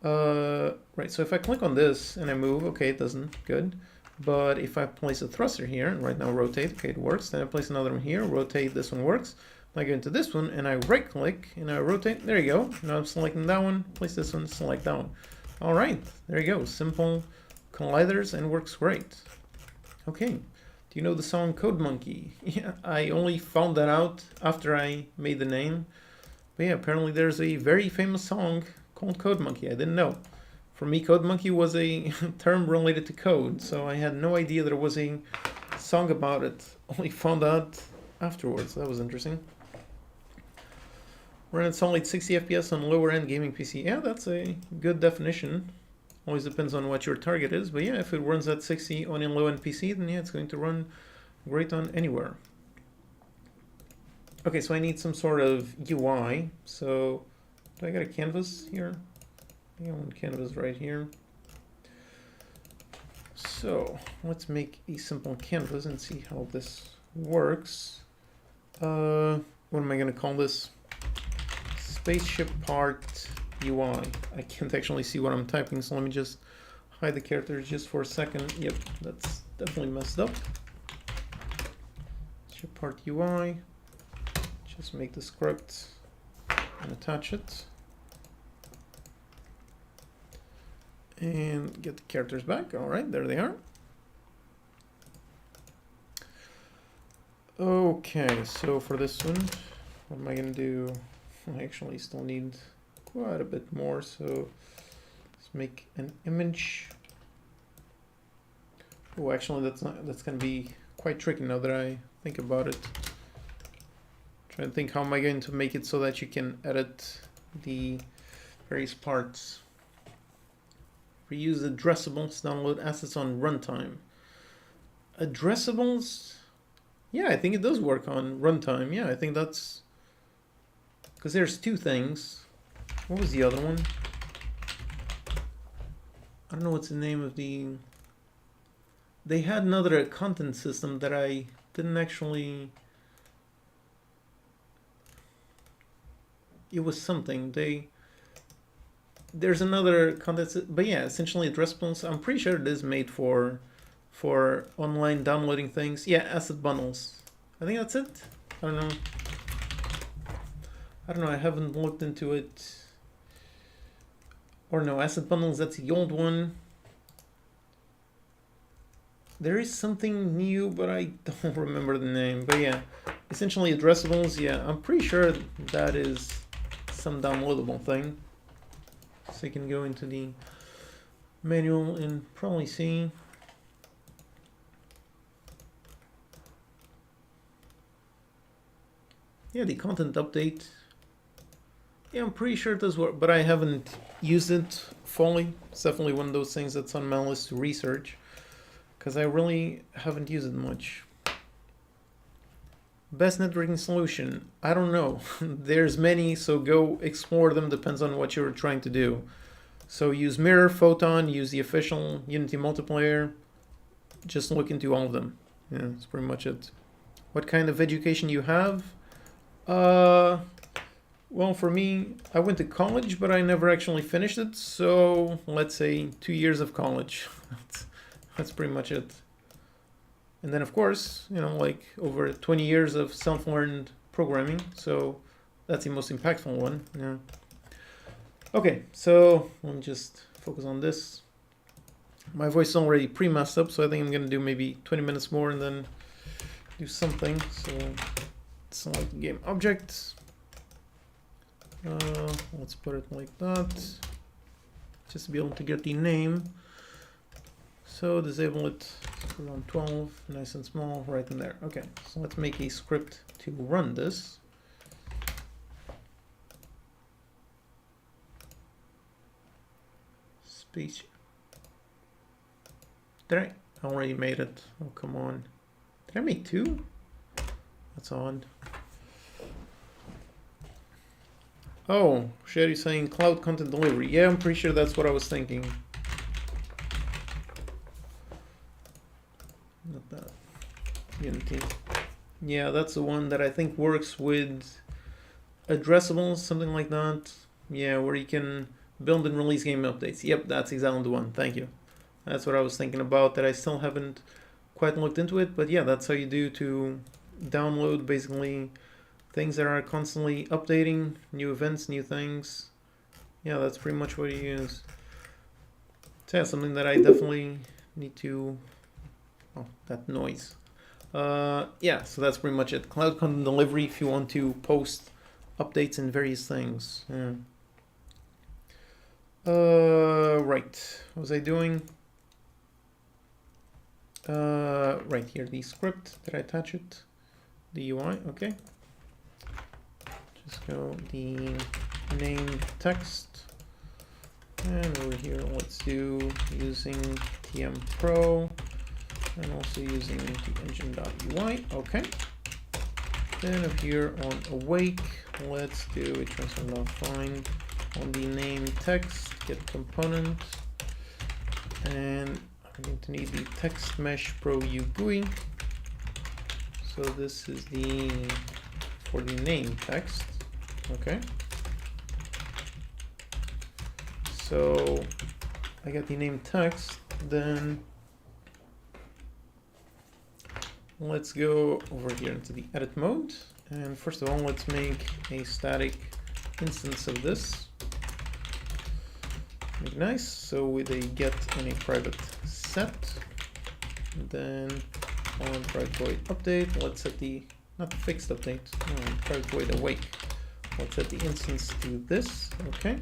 Right, so if I click on this and I move, okay, it doesn't, good. But if I place a thruster here, right now rotate, okay, it works. Then I place another one here, rotate, this one works. I go into this one and I right click and I rotate, there you go. Now I'm selecting that one, place this one, select that one. All right, there you go, simple colliders and works great. Okay, do you know the song Code Monkey? Yeah, I only found that out after I made the name. But yeah, apparently there's a very famous song called Code Monkey. I didn't know. For me, Code Monkey was a term related to code, so I had no idea there was a song about it. Only found out afterwards. That was interesting. Run at solid 60 FPS on lower end gaming PC. Yeah, that's a good definition. Always depends on what your target is, but yeah, if it runs at 60 on a low end PC, then yeah, it's going to run great on anywhere. Okay, so I need some sort of UI. So do I got a canvas here? I got one canvas right here. So let's make a simple canvas and see how this works. What am I going to call this? Spaceship part UI. I can't actually see what I'm typing, so let me just hide the characters just for a second. Yep, that's definitely messed up. Spaceship part UI. Just make the script and attach it. And get the characters back. All right, there they are. Okay, so for this one, what am I going to do? I actually still need quite a bit more, so let's make an image. Oh, actually, that's going to be quite tricky now that I think about it. Trying to think how am I going to make it so that you can edit the various parts. Reuse addressables, download assets on runtime. Addressables? Yeah, I think it does work on runtime. Yeah, I think that's... Because there's two things. What was the other one? I don't know what's the name of the... They had another content system that I didn't actually... It was something. There's another content... But yeah, essentially addressables. I'm pretty sure it is made for online downloading things. Yeah, asset bundles. I think that's it. I don't know. I haven't looked into it. Or no, asset bundles, that's the old one. There is something new, but I don't remember the name. But yeah, essentially addressables, yeah, I'm pretty sure that is some downloadable thing. So you can go into the manual and probably see. Yeah, the content update. Yeah, I'm pretty sure it does work, but I haven't used it fully. It's definitely one of those things that's on my list to research, because I really haven't used it much. Best networking solution? I don't know. There's many, so go explore them. Depends on what you're trying to do. So use Mirror, Photon, use the official Unity multiplayer. Just look into all of them. Yeah, that's pretty much it. What kind of education you have? Well, for me, I went to college, but I never actually finished it. So let's say 2 years of college. That's pretty much it. And then, of course, you know, like over 20 years of self-learned programming. So that's the most impactful one. Yeah. Okay, so let me just focus on this. My voice is already pre-messed up, so I think I'm gonna do maybe 20 minutes more and then do something. So select game object. Let's put it like that, just to be able to get the name. So disable it, put it on 12, nice and small, right in there. Okay, so let's make a script to run this. Spaceship. Did I already made it? Oh, come on. Did I make 2? That's odd. Oh, Sherry's saying cloud content delivery. Yeah, I'm pretty sure that's what I was thinking. Not that. Unity. Yeah, that's the one that I think works with addressables, something like that. Yeah, where you can build and release game updates. Yep, that's exactly the one. Thank you. That's what I was thinking about, that I still haven't quite looked into it. But yeah, that's how you do to download basically things that are constantly updating, new events, new things. Yeah, that's pretty much what you use. So yeah, something that I definitely need to... Oh, that noise. Yeah, so that's pretty much it. Cloud content delivery if you want to post updates and various things. Yeah. Right. What was I doing? Right here, the script. Did I attach it? The UI, okay. Just go the name text. And over here, let's do using TM Pro and also using the engine.ui. Okay. Then up here on awake, let's do a transform.find on the name text, get component, and I'm going to need the text mesh pro GUI. So this is the for the name text. Okay. So I got the name text, then let's go over here into the edit mode. And first of all, let's make a static instance of this. Make nice. So with a get and a private set. And then on private void update, let's set the, not the fixed update, no, private void awake. Let's set the instance to this. Okay.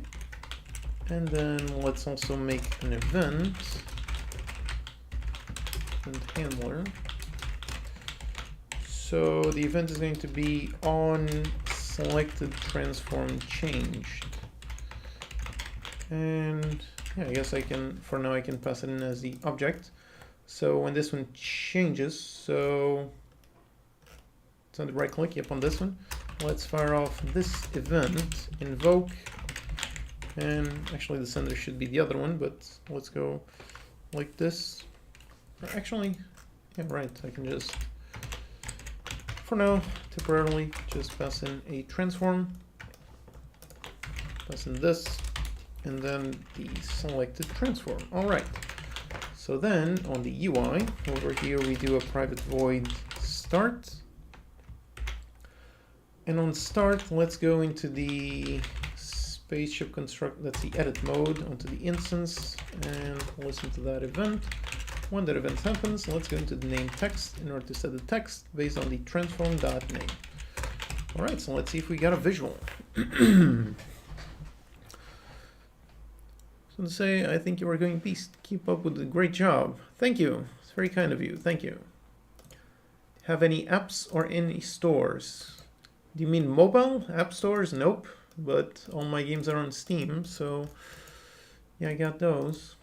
And then let's also make an event and handler. So the event is going to be on selected transform changed. And yeah, I guess I can, for now I can pass it in as the object. So when this one changes, so it's on the right click, yep, on this one. Let's fire off this event, invoke, and actually the sender should be the other one, but let's go like this. Or actually, yeah, right, I can just, for now, temporarily, just pass in a transform, pass in this, and then the selected transform. All right. So then on the UI, over here, we do a private void start. And on start, let's go into the spaceship construct, that's the edit mode, onto the instance, and listen to that event. When that event happens, let's go into the name text in order to set the text based on the transform.name. All right, so let's see if we got a visual. So to say, I think you are going beast. Keep up with the great job. Thank you. It's very kind of you. Thank you. Have any apps or any stores? Do you mean mobile app stores? Nope. But all my games are on Steam, so yeah, I got those.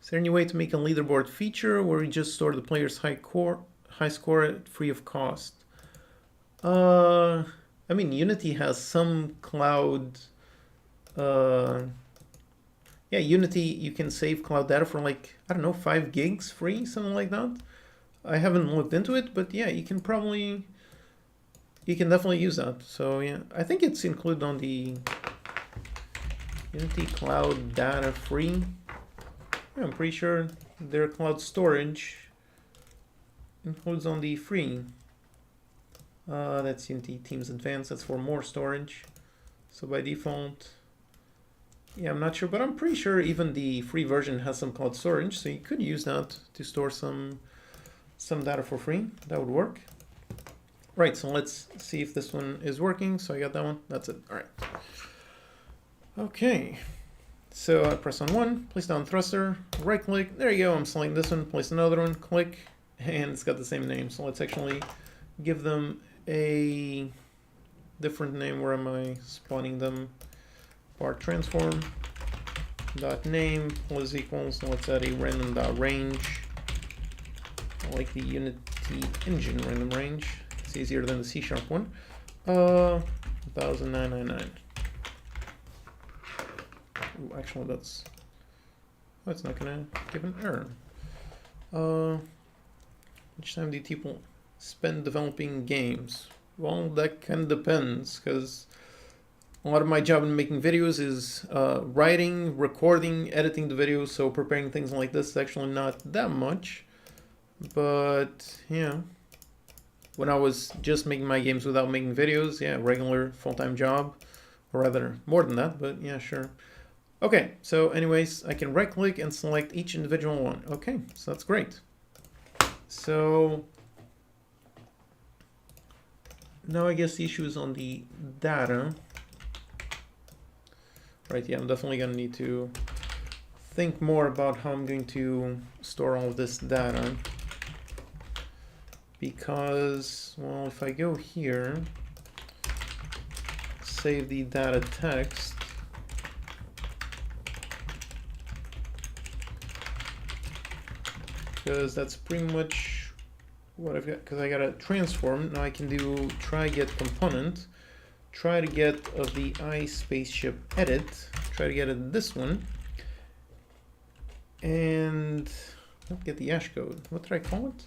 Is there any way to make a leaderboard feature where we just store the player's high score at free of cost? I mean, Unity has some cloud. Yeah, Unity, you can save cloud data for like, I don't know, 5 gigs free, something like that. I haven't looked into it, but yeah, you can definitely use that. So yeah, I think it's included on the Unity cloud data free. Yeah, I'm pretty sure their cloud storage includes on the free. That's Unity Teams Advanced, that's for more storage. So by default, Yeah, I'm not sure, but I'm pretty sure even the free version has some cloud storage, so you could use that to store some data for free. That would work. Right, so let's see if this one is working. So I got that one. That's it. All right. Okay. So I press on one, place down thruster, right click. There you go. I'm selecting this one, place another one, click, and it's got the same name. So let's actually give them a different name. Where am I spawning them? Part transform dot name was equals. Let's add a random dot range. I like the Unity engine random range. It's easier than the C# one. 1999. Ooh, actually, that's not gonna give an error. Which time do people spend developing games? Well, that kind of depends, because a lot of my job in making videos is writing, recording, editing the videos, so preparing things like this is actually not that much. But yeah, when I was just making my games without making videos, yeah, regular full-time job, or rather more than that, but yeah, sure. Okay, so anyways, I can right click and select each individual one. Okay, so that's great. So now I guess the issue is on the data. Right, yeah, I'm definitely gonna need to think more about how I'm going to store all of this data. Because, well, if I go here, save the data text, because that's pretty much what I've got, because I got a transform. Now I can do try get component, try to get of the Spaceship edit, try to get it this one, and get the hash code. What did I call it?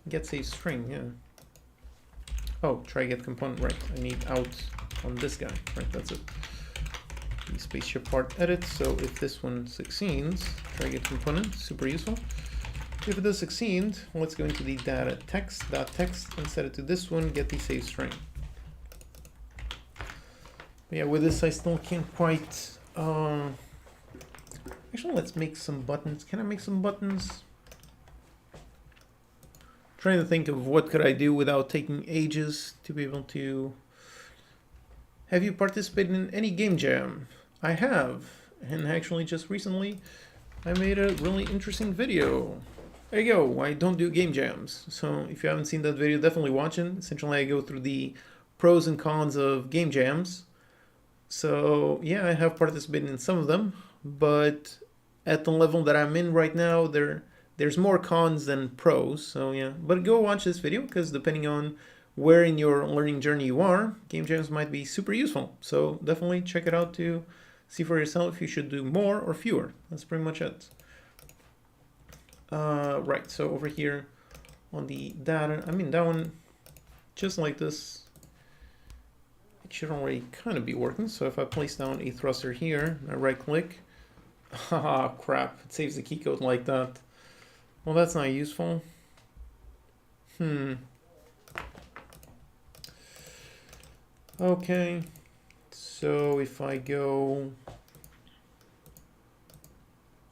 Get save string, yeah. Oh, try get component, right. I need out on this guy, right, that's it. The Spaceship part edit, so if this one succeeds, try get component, super useful. If it does succeed, let's go into the data text, and set it to this one, get the save string. But yeah, with this I still can't quite, actually let's make some buttons. Can I make some buttons? Trying to think of what could I do without taking ages to be able to. Have you participated in any game jam? I have, and actually just recently I made a really interesting video. There you go. I don't do game jams. So if you haven't seen that video, definitely watch it. Essentially I go through the pros and cons of game jams. So yeah, I have participated in some of them, but at the level that I'm in right now, there's more cons than pros. So yeah, but go watch this video, because depending on where in your learning journey you are, game jams might be super useful. So definitely check it out to see for yourself if you should do more or fewer. That's pretty much it. Right, so over here on the data, I mean that one, just like this, it should already kind of be working. So if I place down a thruster here, I right click, haha, crap, it saves the key code like that. Well, that's not useful. Okay, so if I go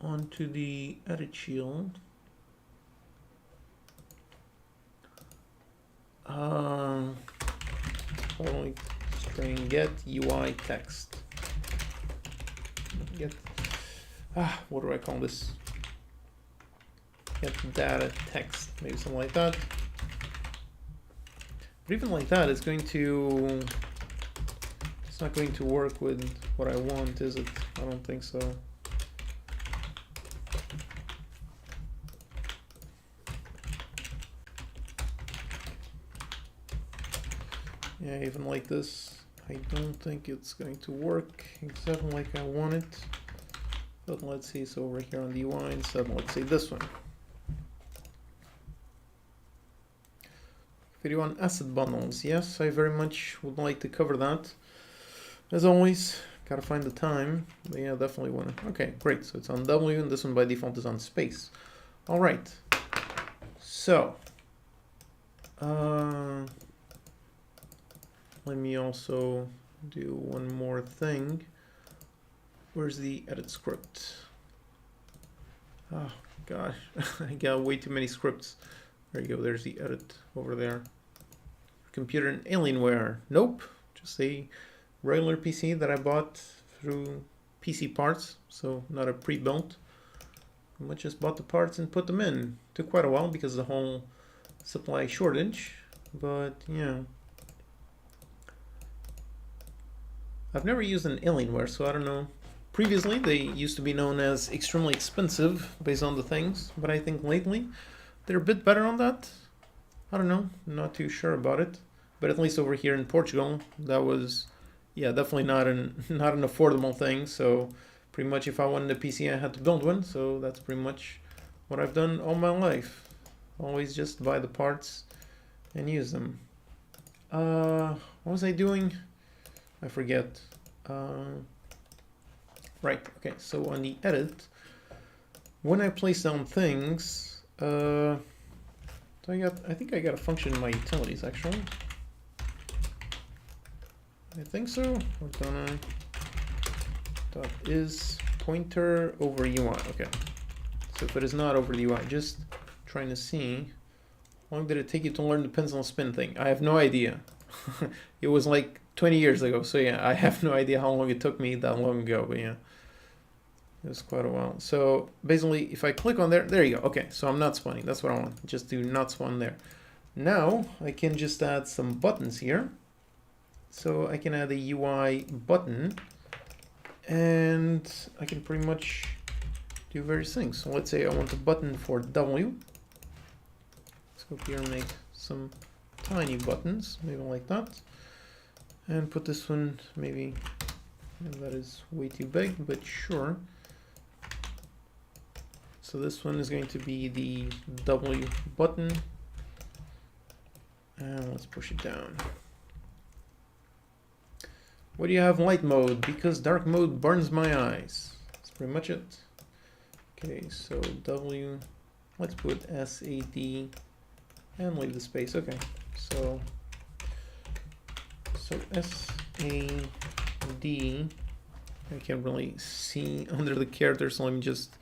onto the edit shield, only string get UI text. Get, what do I call this? Get data text, maybe something like that. But even like that, it's not going to work with what I want, is it? I don't think so. Yeah, even like this, I don't think it's going to work exactly like I want it. But let's see, so over here on the UI instead, let's say this one. Video on asset bundles. Yes, I very much would like to cover that. As always, gotta find the time. But yeah, definitely wanna. Okay, great. So it's on W, and this one by default is on space. All right. So, let me also do one more thing. where's the edit script? Oh gosh, I got way too many scripts. There you go, there's the edit over there. Computer and Alienware. Nope, just a regular PC that I bought through PC Parts, so not a pre-built. I just bought the parts and put them in. Took quite a while because of the whole supply shortage, but yeah. I've never used an Alienware, so I don't know. Previously, they used to be known as extremely expensive based on the things, but I think lately they're a bit better on that. I don't know, not too sure about it, but at least over here in Portugal, that was, yeah, definitely not an affordable thing. So pretty much if I wanted a PC, I had to build one. So that's pretty much what I've done all my life. Always just buy the parts and use them. What was I doing? I forget. Right, okay, so on the edit, when I place down things, so I think I got a function in my utilities actually. I think so. Or don't I? Dot is pointer over UI. Okay. So if it is not over the UI, just trying to see how long did it take you to learn the pencil spin thing? I have no idea. It was like 20 years ago. So yeah, I have no idea how long it took me that long ago. But yeah, it was quite a while. So basically, if I click on there you go. Okay, so I'm not spawning. That's what I want. Just do not spawn there. Now I can just add some buttons here. So I can add a UI button and I can pretty much do various things. So let's say I want a button for W. Let's go up here and make some tiny buttons, maybe like that. And put this one, maybe that is way too big, but sure. So this one is going to be the W button. And let's push it down. Why do you have light mode? Because dark mode burns my eyes. That's pretty much it. Okay, so W, let's put SAD and leave the space. Okay, so SAD, I can't really see under the character, so let me just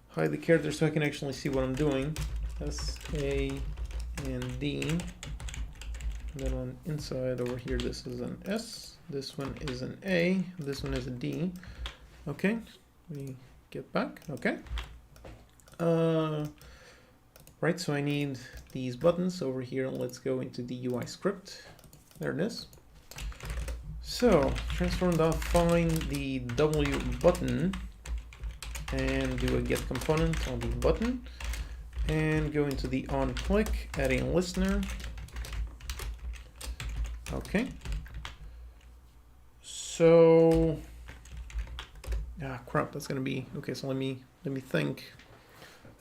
hide the character so I can actually see what I'm doing. SAD, and then on inside over here, this is an S. This one is an A, this one is a D. Okay, let me get back, okay. Right, so I need these buttons over here. Let's go into the UI script. There it is. So, transform.find the W button and do a get component on the button and go into the on click, add a listener. Okay. So, crap, that's gonna be, okay, so let me think.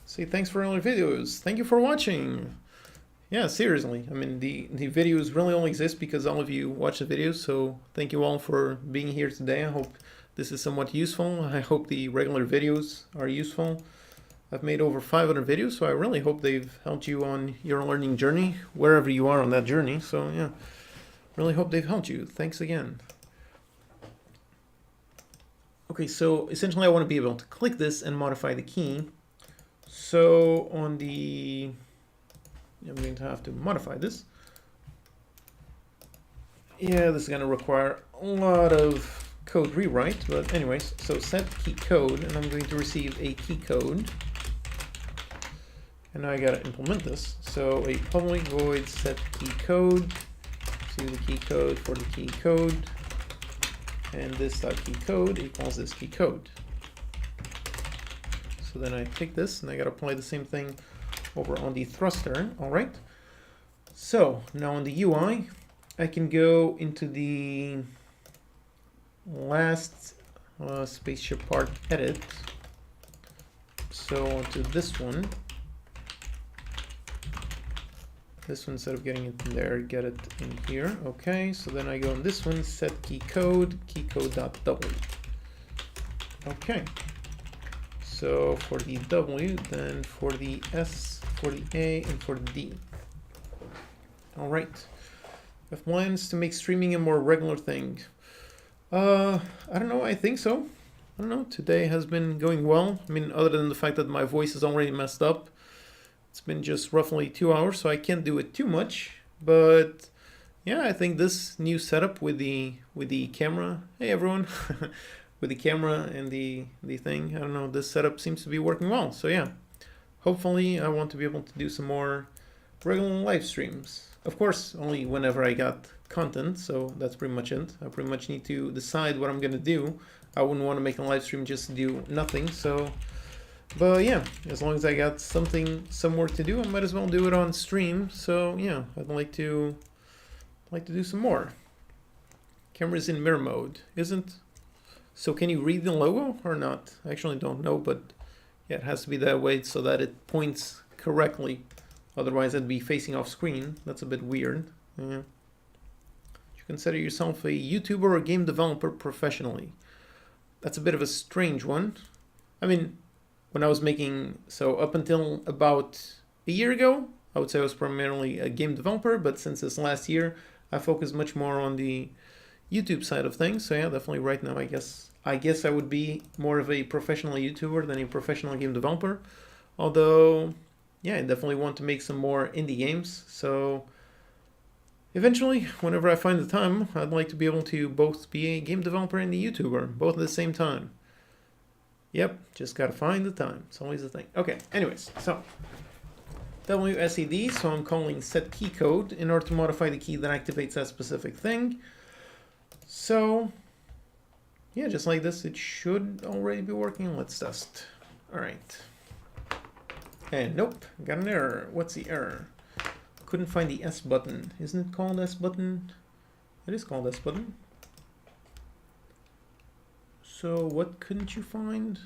Say thanks for all your videos. Thank you for watching. Yeah, seriously. I mean, the videos really only exist because all of you watch the videos, so thank you all for being here today. I hope this is somewhat useful. I hope the regular videos are useful. I've made over 500 videos, so I really hope they've helped you on your learning journey, wherever you are on that journey. So yeah, really hope they've helped you. Thanks again. Okay, so essentially I want to be able to click this and modify the key. So on the, I'm going to have to modify this. Yeah, this is going to require a lot of code rewrite, but anyways, so set key code, and I'm going to receive a key code. And now I got to implement this. So a public void set key code, receive the key code for the key code. And this dot key code equals this key code. So then I take this and I gotta apply the same thing over on the thruster. All right. So now on the UI, I can go into the last spaceship part edit. So to this one. This one, instead of getting it in there, get it in here. Okay, so then I go on this one, set key code dot-w. Okay, so for the W, then for the S, for the A, and for the D. All right, I have plans to make streaming a more regular thing. I don't know, I think so. don't know, today has been going well. I mean, other than the fact that my voice is already messed up. It's been just roughly 2 hours, so I can't do it too much. But yeah, I think this new setup with the camera, hey everyone, with the camera and the thing, I don't know, this setup seems to be working well. So yeah, hopefully I want to be able to do some more regular live streams. Of course, only whenever I got content, so that's pretty much it. I pretty much need to decide what I'm gonna do. I wouldn't want to make a live stream just to do nothing, so... But yeah, as long as I got something, some work to do, I might as well do it on stream. So yeah, I'd like to do some more. Camera's in mirror mode, isn't? So can you read the logo or not? I actually don't know, but yeah, it has to be that way so that it points correctly. Otherwise, I'd be facing off screen. That's a bit weird. Yeah. You consider yourself a YouTuber or game developer professionally? That's a bit of a strange one. I mean, when I was making, so up until about a year ago, I would say I was primarily a game developer, but since this last year, I focus much more on the YouTube side of things. So yeah, definitely right now, I guess I would be more of a professional YouTuber than a professional game developer. Although, yeah, I definitely want to make some more indie games. So eventually, whenever I find the time, I'd like to be able to both be a game developer and a YouTuber, both at the same time. Yep, just gotta find the time. It's always the thing. Okay, anyways, so WSED, so I'm calling set key code in order to modify the key that activates that specific thing. So, yeah, just like this, it should already be working. Let's test. All right. And nope, got an error. What's the error? Couldn't find the S button. Isn't it called S button? It is called S button. So what couldn't you find?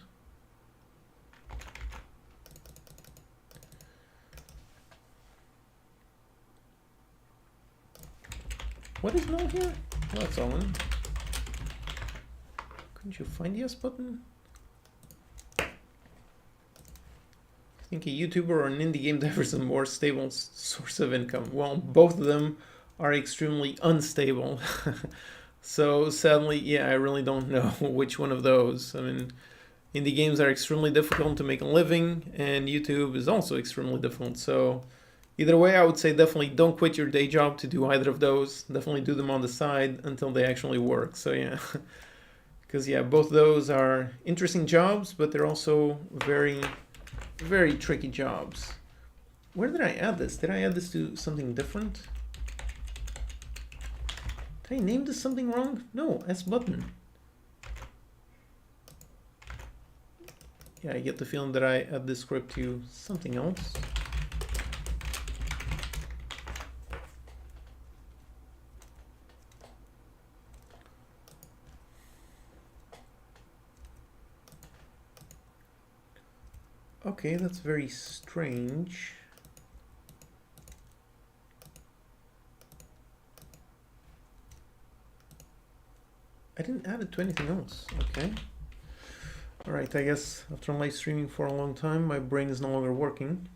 What is null here? Oh, that's all in. Couldn't you find the S button? I think a YouTuber or an indie game developer is a more stable source of income. Well, both of them are extremely unstable. So sadly, yeah, I really don't know which one of those. I mean, indie games are extremely difficult to make a living, and YouTube is also extremely difficult. So either way, I would say definitely don't quit your day job to do either of those. Definitely do them on the side until they actually work. So yeah, because yeah, both those are interesting jobs, but they're also very, very tricky jobs. Where did I add this? Did I add this to something different? Did I name this something wrong? No, S button. Yeah, I get the feeling that I add this script to something else. Okay, that's very strange. I didn't add it to anything else. Okay. All right, I guess after live streaming for a long time, my brain is no longer working.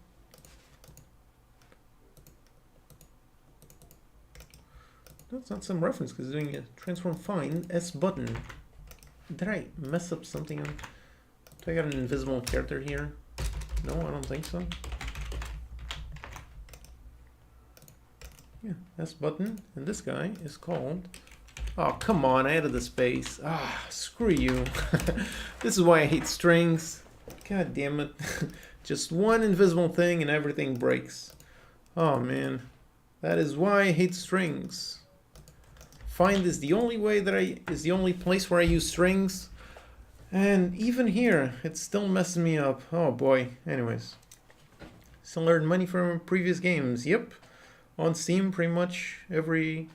That's not some reference because it's doing a transform find S button. Did I mess up something? Do I got an invisible character here? No, I don't think so. Yeah, S button, and this guy is called... Oh, come on, I added the space. Ah, screw you. This is why I hate strings. God damn it. Just one invisible thing and everything breaks. Oh man, that is why I hate strings. Find is the only way that is the only place where I use strings. And even here, it's still messing me up. Oh boy, anyways. Still earn money from previous games. Yep, on Steam pretty much every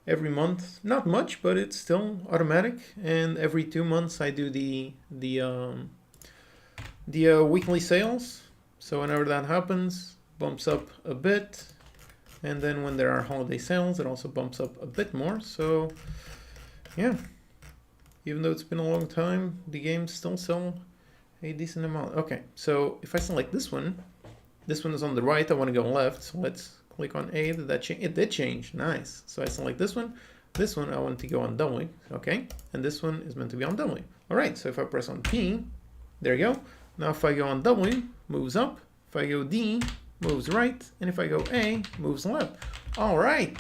month. Not much, but it's still automatic. And every 2 months I do the weekly sales. So whenever that happens, bumps up a bit. And then when there are holiday sales, it also bumps up a bit more. So yeah, even though it's been a long time, the games still sell a decent amount. Okay, so if I select this one is on the right, I want to go left. So let's click on A. Did that change? It did change. Nice. So I select this one. This one I want to go on W. Okay, and this one is meant to be on W. All right, so if I press on P, there you go. Now if I go on W, moves up. If I go D, moves right. And if I go A, moves left. All right.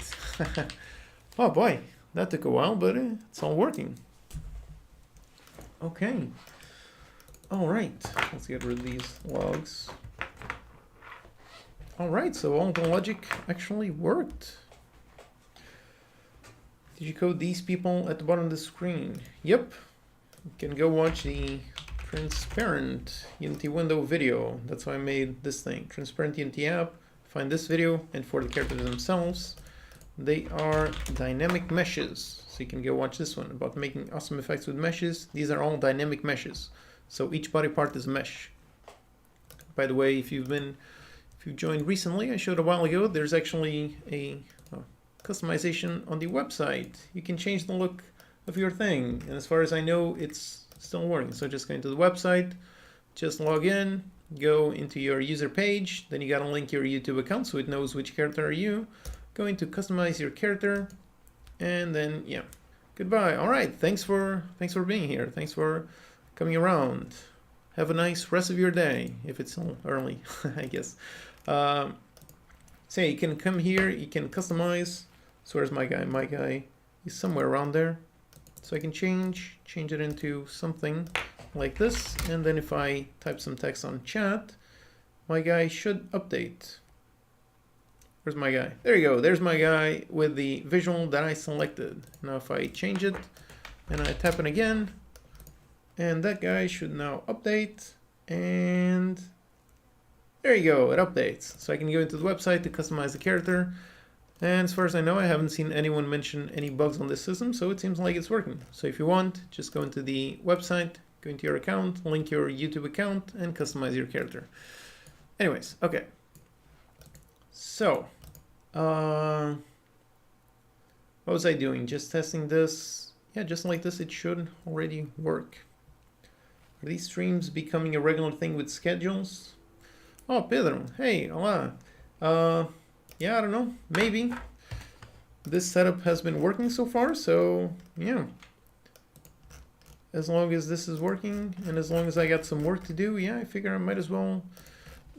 Oh boy, that took a while, but it's all working. Okay. All right, let's get rid of these logs. All right, so all the logic actually worked. Did you code these people at the bottom of the screen? Yep. You can go watch the transparent Unity window video. That's why I made this thing. Transparent Unity app. Find this video, and for the characters themselves, they are dynamic meshes. So you can go watch this one about making awesome effects with meshes. These are all dynamic meshes. So each body part is a mesh. By the way, if you joined recently, I showed a while ago, there's actually a customization on the website. You can change the look of your thing. And as far as I know, it's still working. So just go into the website, just log in, go into your user page, then you gotta link your YouTube account so it knows which character are you. Go into customize your character, and then yeah, goodbye. All right, thanks for being here. Thanks for coming around. Have a nice rest of your day, if it's still early, I guess. So you can come here, you can customize. So where's my guy? My guy is somewhere around there. So I can change it into something like this. And then if I type some text on chat, my guy should update. Where's my guy? There you go. There's my guy with the visual that I selected. Now if I change it and I tap it again, and that guy should now update, and there you go, it updates. So I can go into the website to customize the character, and as far as I know, I haven't seen anyone mention any bugs on this system, so it seems like it's working. So if you want, just go into the website, go into your account, link your YouTube account, and customize your character. Anyways, okay. So, what was I doing? Just testing this. Yeah, just like this, it should already work. Are these streams becoming a regular thing with schedules? Oh, Pedro. Hey, hola. Yeah, I don't know. Maybe. This setup has been working so far, so yeah. As long as this is working, and as long as I got some work to do, yeah, I figure I might as well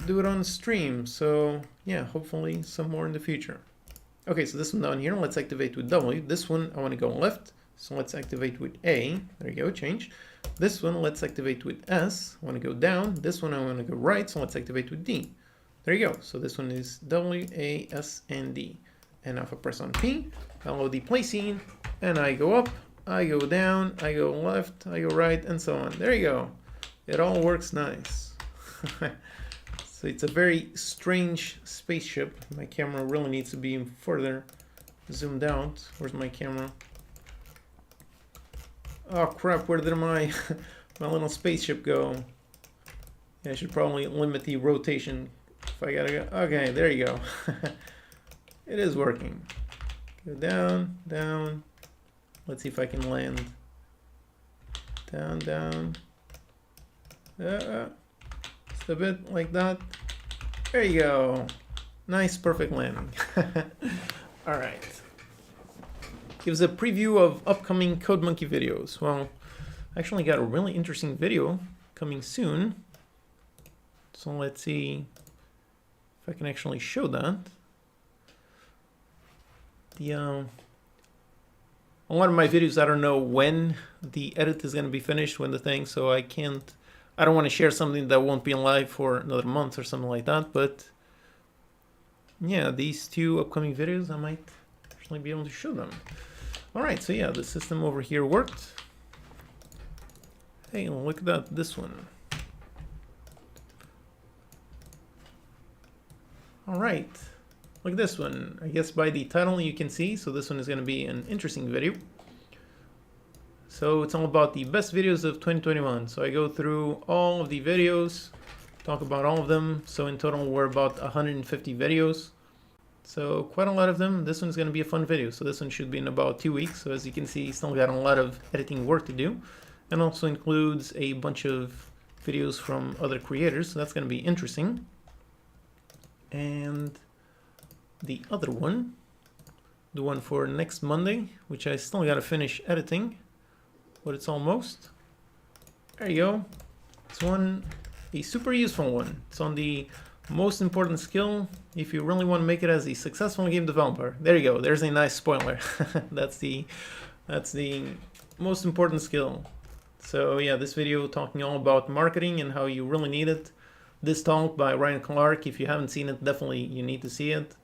do it on stream. So yeah, hopefully some more in the future. Okay, so this one down here, let's activate with W. This one, I want to go left. So let's activate with A. There you go, change. This one, let's activate with S. I want to go down. This one, I want to go right. So let's activate with D. There you go. So this one is W, A, S, and D. And now if I press on P, I load the play scene, and I go up, I go down, I go left, I go right, and so on. There you go. It all works nice. So it's a very strange spaceship. My camera really needs to be further zoomed out. Where's my camera? Oh crap, where did my little spaceship go? Yeah, I should probably limit the rotation if I gotta go. Okay, there you go. It is working. Go down, down. Let's see if I can land. Down, down. Just a bit like that. There you go. Nice, perfect landing. All right. Gives a preview of upcoming CodeMonkey videos. Well, I actually got a really interesting video coming soon. So let's see if I can actually show that. A lot of my videos, I don't know when the edit is going to be finished, when the thing, so I don't want to share something that won't be live for another month or something like that, but yeah, these two upcoming videos, I might actually be able to show them. All right, so yeah, the system over here worked. Hey, look at that, this one. All right, look at this one. I guess by the title you can see, so this one is going to be an interesting video. So it's all about the best videos of 2021. So I go through all of the videos, talk about all of them. So in total, we're about 150 videos. So quite a lot of them. This one's going to be a fun video. So this one should be in about 2 weeks. So as you can see, still got a lot of editing work to do. And also includes a bunch of videos from other creators. So that's going to be interesting. And the other one, the one for next Monday, which I still got to finish editing, but it's almost. There you go. This one, a super useful one. It's on the most important skill if you really want to make it as a successful game developer. There you go. There's a nice spoiler. that's the most important skill. So yeah, this video talking all about marketing and how you really need it. This talk by Ryan Clark, if you haven't seen it, definitely you need to see it.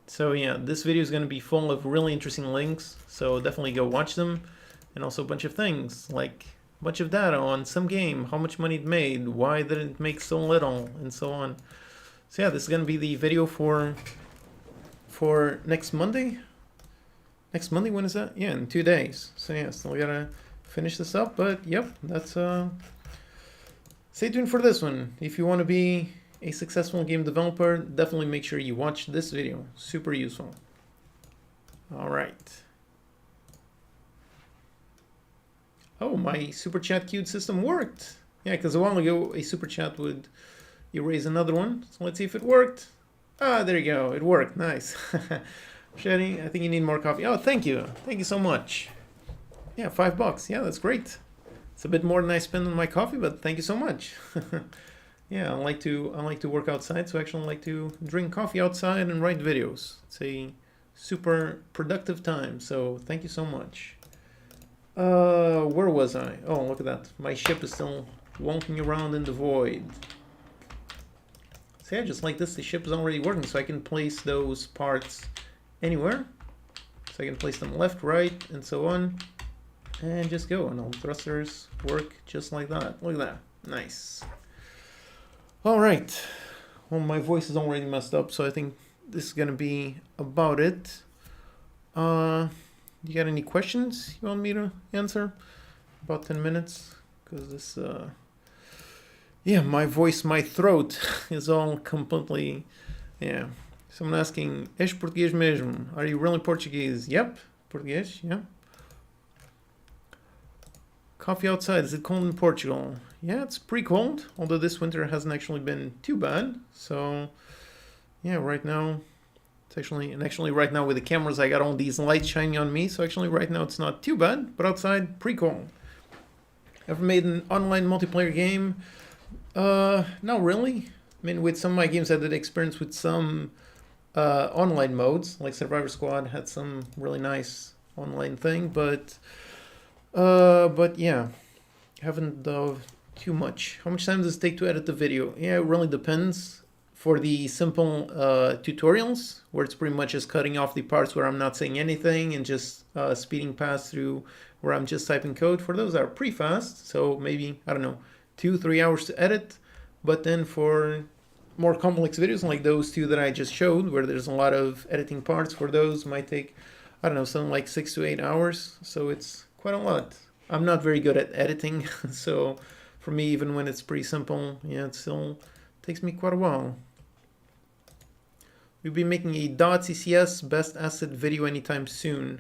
So yeah, this video is going to be full of really interesting links, so definitely go watch them. And also a bunch of things, like a bunch of data on some game, how much money it made, why did it make so little, and so on. So yeah, this is going to be the video for next Monday. Next Monday, when is that? Yeah, in 2 days. So yeah, still gotta finish this up, but yep, that's stay tuned for this one. If you want to be a successful game developer, definitely make sure you watch this video. Super useful. All right. Oh, my super chat queued system worked. Yeah, because a while ago a super chat would erase another one. So let's see if it worked. Ah, there you go. It worked. Nice. Shetty, I think you need more coffee. Oh, thank you. Thank you so much. Yeah, $5. Yeah, that's great. It's a bit more than I spend on my coffee, but thank you so much. Yeah, I like to work outside, so I actually like to drink coffee outside and write videos. It's a super productive time, so thank you so much. Where was I? Oh, look at that. My ship is still wonking around in the void. See, I just like this. The ship is already working, so I can place those parts anywhere. So I can place them left, right, and so on. And just go, and all the thrusters work just like that. Look at that. Nice. All right. Well, my voice is already messed up, so I think this is gonna be about it. You got any questions you want me to answer? About 10 minutes, because this, yeah, my voice, my throat is all completely, yeah. Someone asking, és português mesmo? Are you really Portuguese? Yep, Português, yeah. Coffee outside, is it cold in Portugal? Yeah, it's pretty cold, although this winter hasn't actually been too bad. So, yeah, right now, it's actually right now with the cameras, I got all these lights shining on me. So actually right now it's not too bad, but outside, pretty cold. Ever made an online multiplayer game? Not really. I mean, with some of my games I did experience with some online modes, like Survivor Squad had some really nice online thing, but yeah, haven't done too much. How much time does it take to edit the video? Yeah, it really depends. For the simple tutorials, where it's pretty much just cutting off the parts where I'm not saying anything and just speeding past through where I'm just typing code, for those are pretty fast. So maybe, I don't know, 2-3 hours to edit. But then for more complex videos like those two that I just showed, where there's a lot of editing parts, for those might take, I don't know, something like 6 to 8 hours. So it's quite a lot. I'm not very good at editing, so for me, even when it's pretty simple, yeah, it still takes me quite a while. We'll be making a .ccs best asset video anytime soon.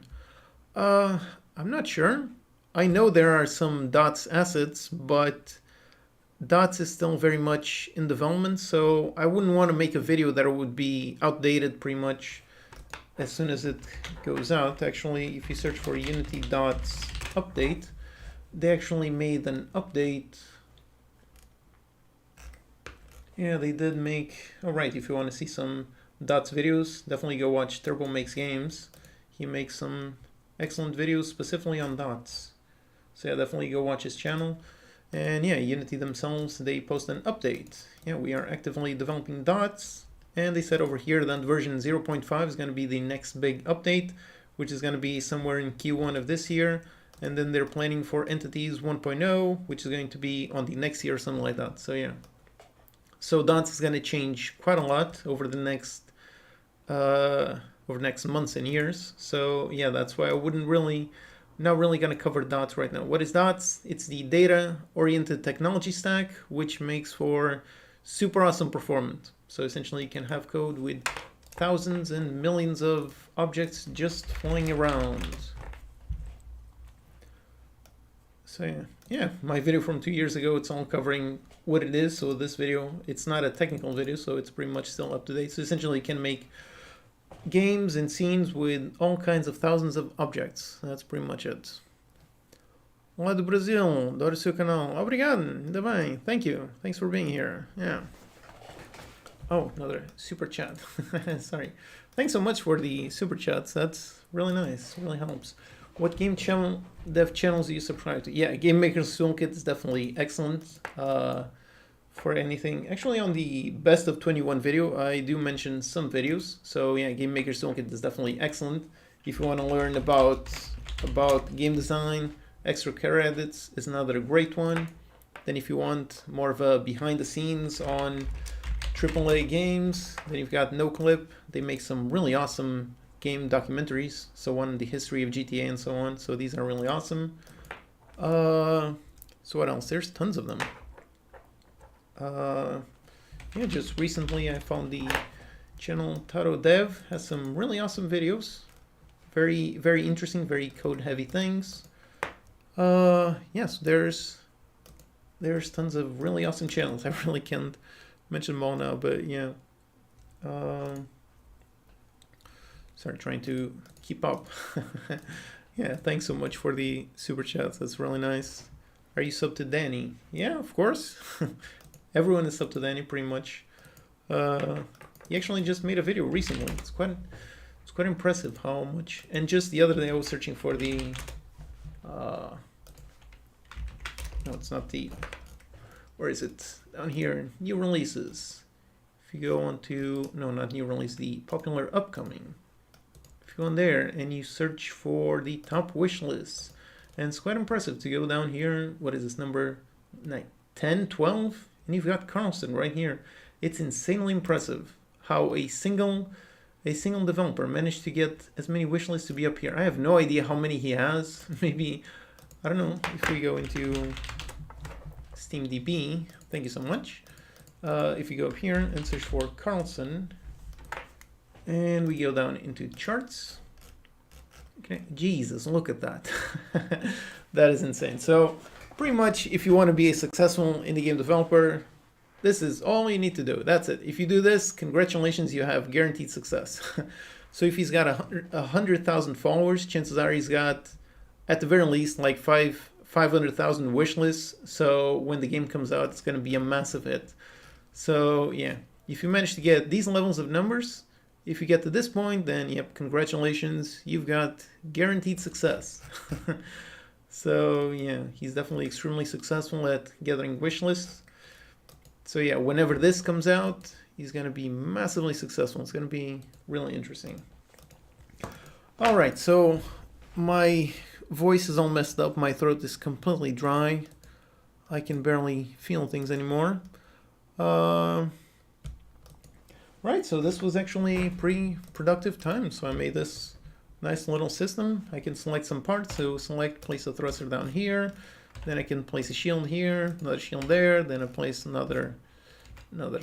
I'm not sure. I know there are some dots assets, but dots is still very much in development, so I wouldn't want to make a video that would be outdated pretty much as soon as it goes out. Actually, if you search for Unity dots update, they actually made an update. Yeah, they did make. All right, if you want to see some dots videos, definitely go watch Turbo Makes Games. He makes some excellent videos specifically on dots. So yeah, definitely go watch his channel. And yeah, Unity themselves, they post an update. Yeah, we are actively developing dots. And they said over here that version 0.5 is going to be the next big update, which is going to be somewhere in Q1 of this year. And then they're planning for Entities 1.0, which is going to be on the next year or something like that. So yeah. So dots is going to change quite a lot over the next months and years. So yeah, that's why I not really going to cover dots right now. What is dots? It's the data-oriented technology stack, which makes for super awesome performance. So essentially you can have code with thousands and millions of objects just flying around. So yeah, my video from 2 years ago, it's all covering what it is. So this video, it's not a technical video, so it's pretty much still up to date. So essentially you can make games and scenes with all kinds of thousands of objects. That's pretty much it. Olá do Brasil, adoro o seu canal. Obrigado, ainda bem. Thank you. Thanks for being here. Yeah. Oh, another super chat. Sorry. Thanks so much for the super chats. That's really nice. Really helps. What game channel dev channels do you subscribe to? Yeah, Game Maker's Toolkit is definitely excellent for anything. Actually, on the best of 21 video, I do mention some videos. So yeah, Game Maker's Toolkit is definitely excellent. If you want to learn about game design, extra care edits is another great one. Then if you want more of a behind the scenes on AAA games, then you've got NoClip. They make some really awesome game documentaries, so on the history of GTA and so on. So these are really awesome. So what else? There's tons of them. Yeah, just recently I found the channel Taro Dev has some really awesome videos. Very, very interesting, very code heavy things. Yes, there's tons of really awesome channels. I really can't mention them all now, but yeah. Sorry, trying to keep up. Yeah, thanks so much for the super chats. That's really nice. Are you sub to Danny? Yeah, of course. Everyone is sub to Danny pretty much. He actually just made a video recently. It's quite impressive how much. And just the other day I was searching for the no, it's not the, where is it? Down here, new releases. If you go on to, no, not new release, the popular upcoming. If you go on there and you search for the top wish lists, and it's quite impressive to go down here. What is this number? 10, 12? And you've got Carlson right here. It's insanely impressive how a single developer managed to get as many wish lists to be up here. I have no idea how many he has. Maybe, I don't know, if we go into SteamDB, thank you so much. If you go up here and search for Carlson, and we go down into charts. Okay, Jesus, look at that. That is insane. So pretty much if you want to be a successful indie game developer, this is all you need to do. That's it. If you do this, congratulations, you have guaranteed success. So if he's got 100,000 followers, chances are he's got, at the very least, like 500,000 wish lists. So when the game comes out, it's going to be a massive hit. So yeah, if you manage to get these levels of numbers, if you get to this point, then yep, congratulations, you've got guaranteed success. So yeah, he's definitely extremely successful at gathering wish lists. So yeah, whenever this comes out, he's going to be massively successful. It's going to be really interesting. All right, so my voice is all messed up. My throat is completely dry. I can barely feel things anymore. Right, so this was actually a pretty productive time. So I made this nice little system. I can select some parts. So select, place a thruster down here. Then I can place a shield here, another shield there. Then I place another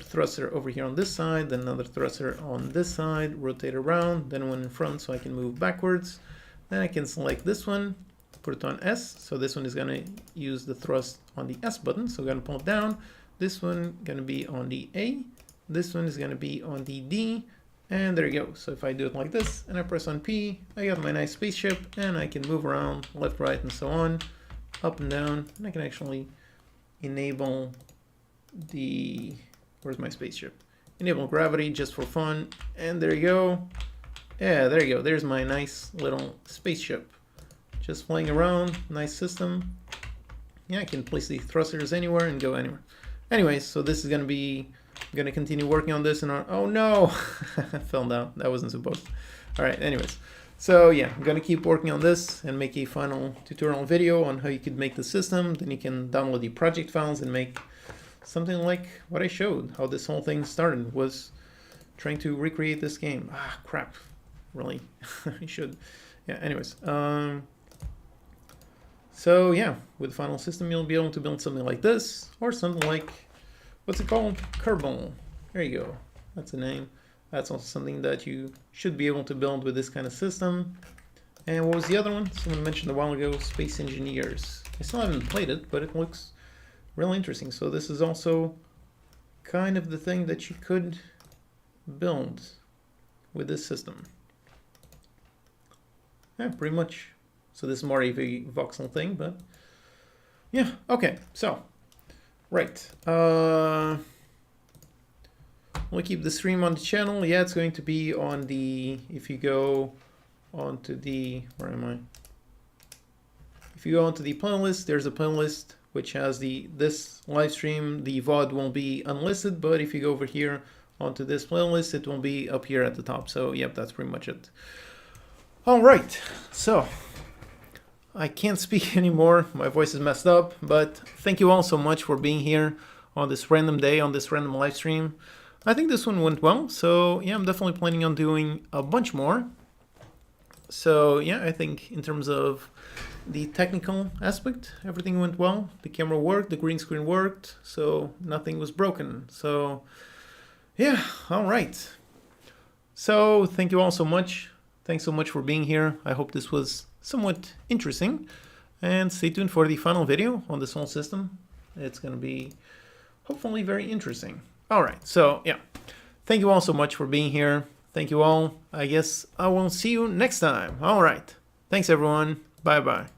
thruster over here on this side, then another thruster on this side, rotate around, then one in front so I can move backwards. Then I can select this one, put it on S. So this one is going to use the thrust on the S button. So I'm going to pull it down. This one going to be on the A. This one is going to be on the D. And there you go. So if I do it like this and I press on P, I got my nice spaceship and I can move around left, right, and so on, up and down. And I can actually enable the, where's my spaceship? Enable gravity just for fun. And there you go. Yeah, there you go. There's my nice little spaceship. Just flying around. Nice system. Yeah, I can place the thrusters anywhere and go anywhere. Anyways, so this is going to be, I'm going to continue working on this. And oh no, I fell down. That wasn't supposed to. All right, anyways. So yeah, I'm going to keep working on this and make a final tutorial video on how you could make the system. Then you can download the project files and make something like what I showed. How this whole thing started was trying to recreate this game. Ah, crap. Really, I should. Yeah, anyways. So yeah, with the final system, you'll be able to build something like this, or something like, what's it called? Kerbal. There you go. That's a name. That's also something that you should be able to build with this kind of system. And what was the other one? Someone mentioned a while ago, Space Engineers. I still haven't played it, but it looks really interesting. So this is also kind of the thing that you could build with this system. Yeah, pretty much. So this is more of a voxel thing, but Yeah, okay, so, right. We'll keep the stream on the channel. Yeah, it's going to be on the, if you go onto the, where am I? If you go onto the playlist, there's a playlist which has this live stream. The VOD won't be unlisted, but if you go over here onto this playlist, it will be up here at the top. So, yep, that's pretty much it. All right, so I can't speak anymore. My voice is messed up, but thank you all so much for being here on this random day, on this random live stream. I think this one went well, so yeah, I'm definitely planning on doing a bunch more. So yeah, I think in terms of the technical aspect, everything went well. The camera worked, the green screen worked, so nothing was broken. So yeah, all right. So thank you all so much. Thanks so much for being here. I hope this was somewhat interesting. And stay tuned for the final video on this whole system. It's going to be hopefully very interesting. All right, so yeah, thank you all so much for being here. Thank you all. I guess I will see you next time. All right, thanks everyone. Bye-bye.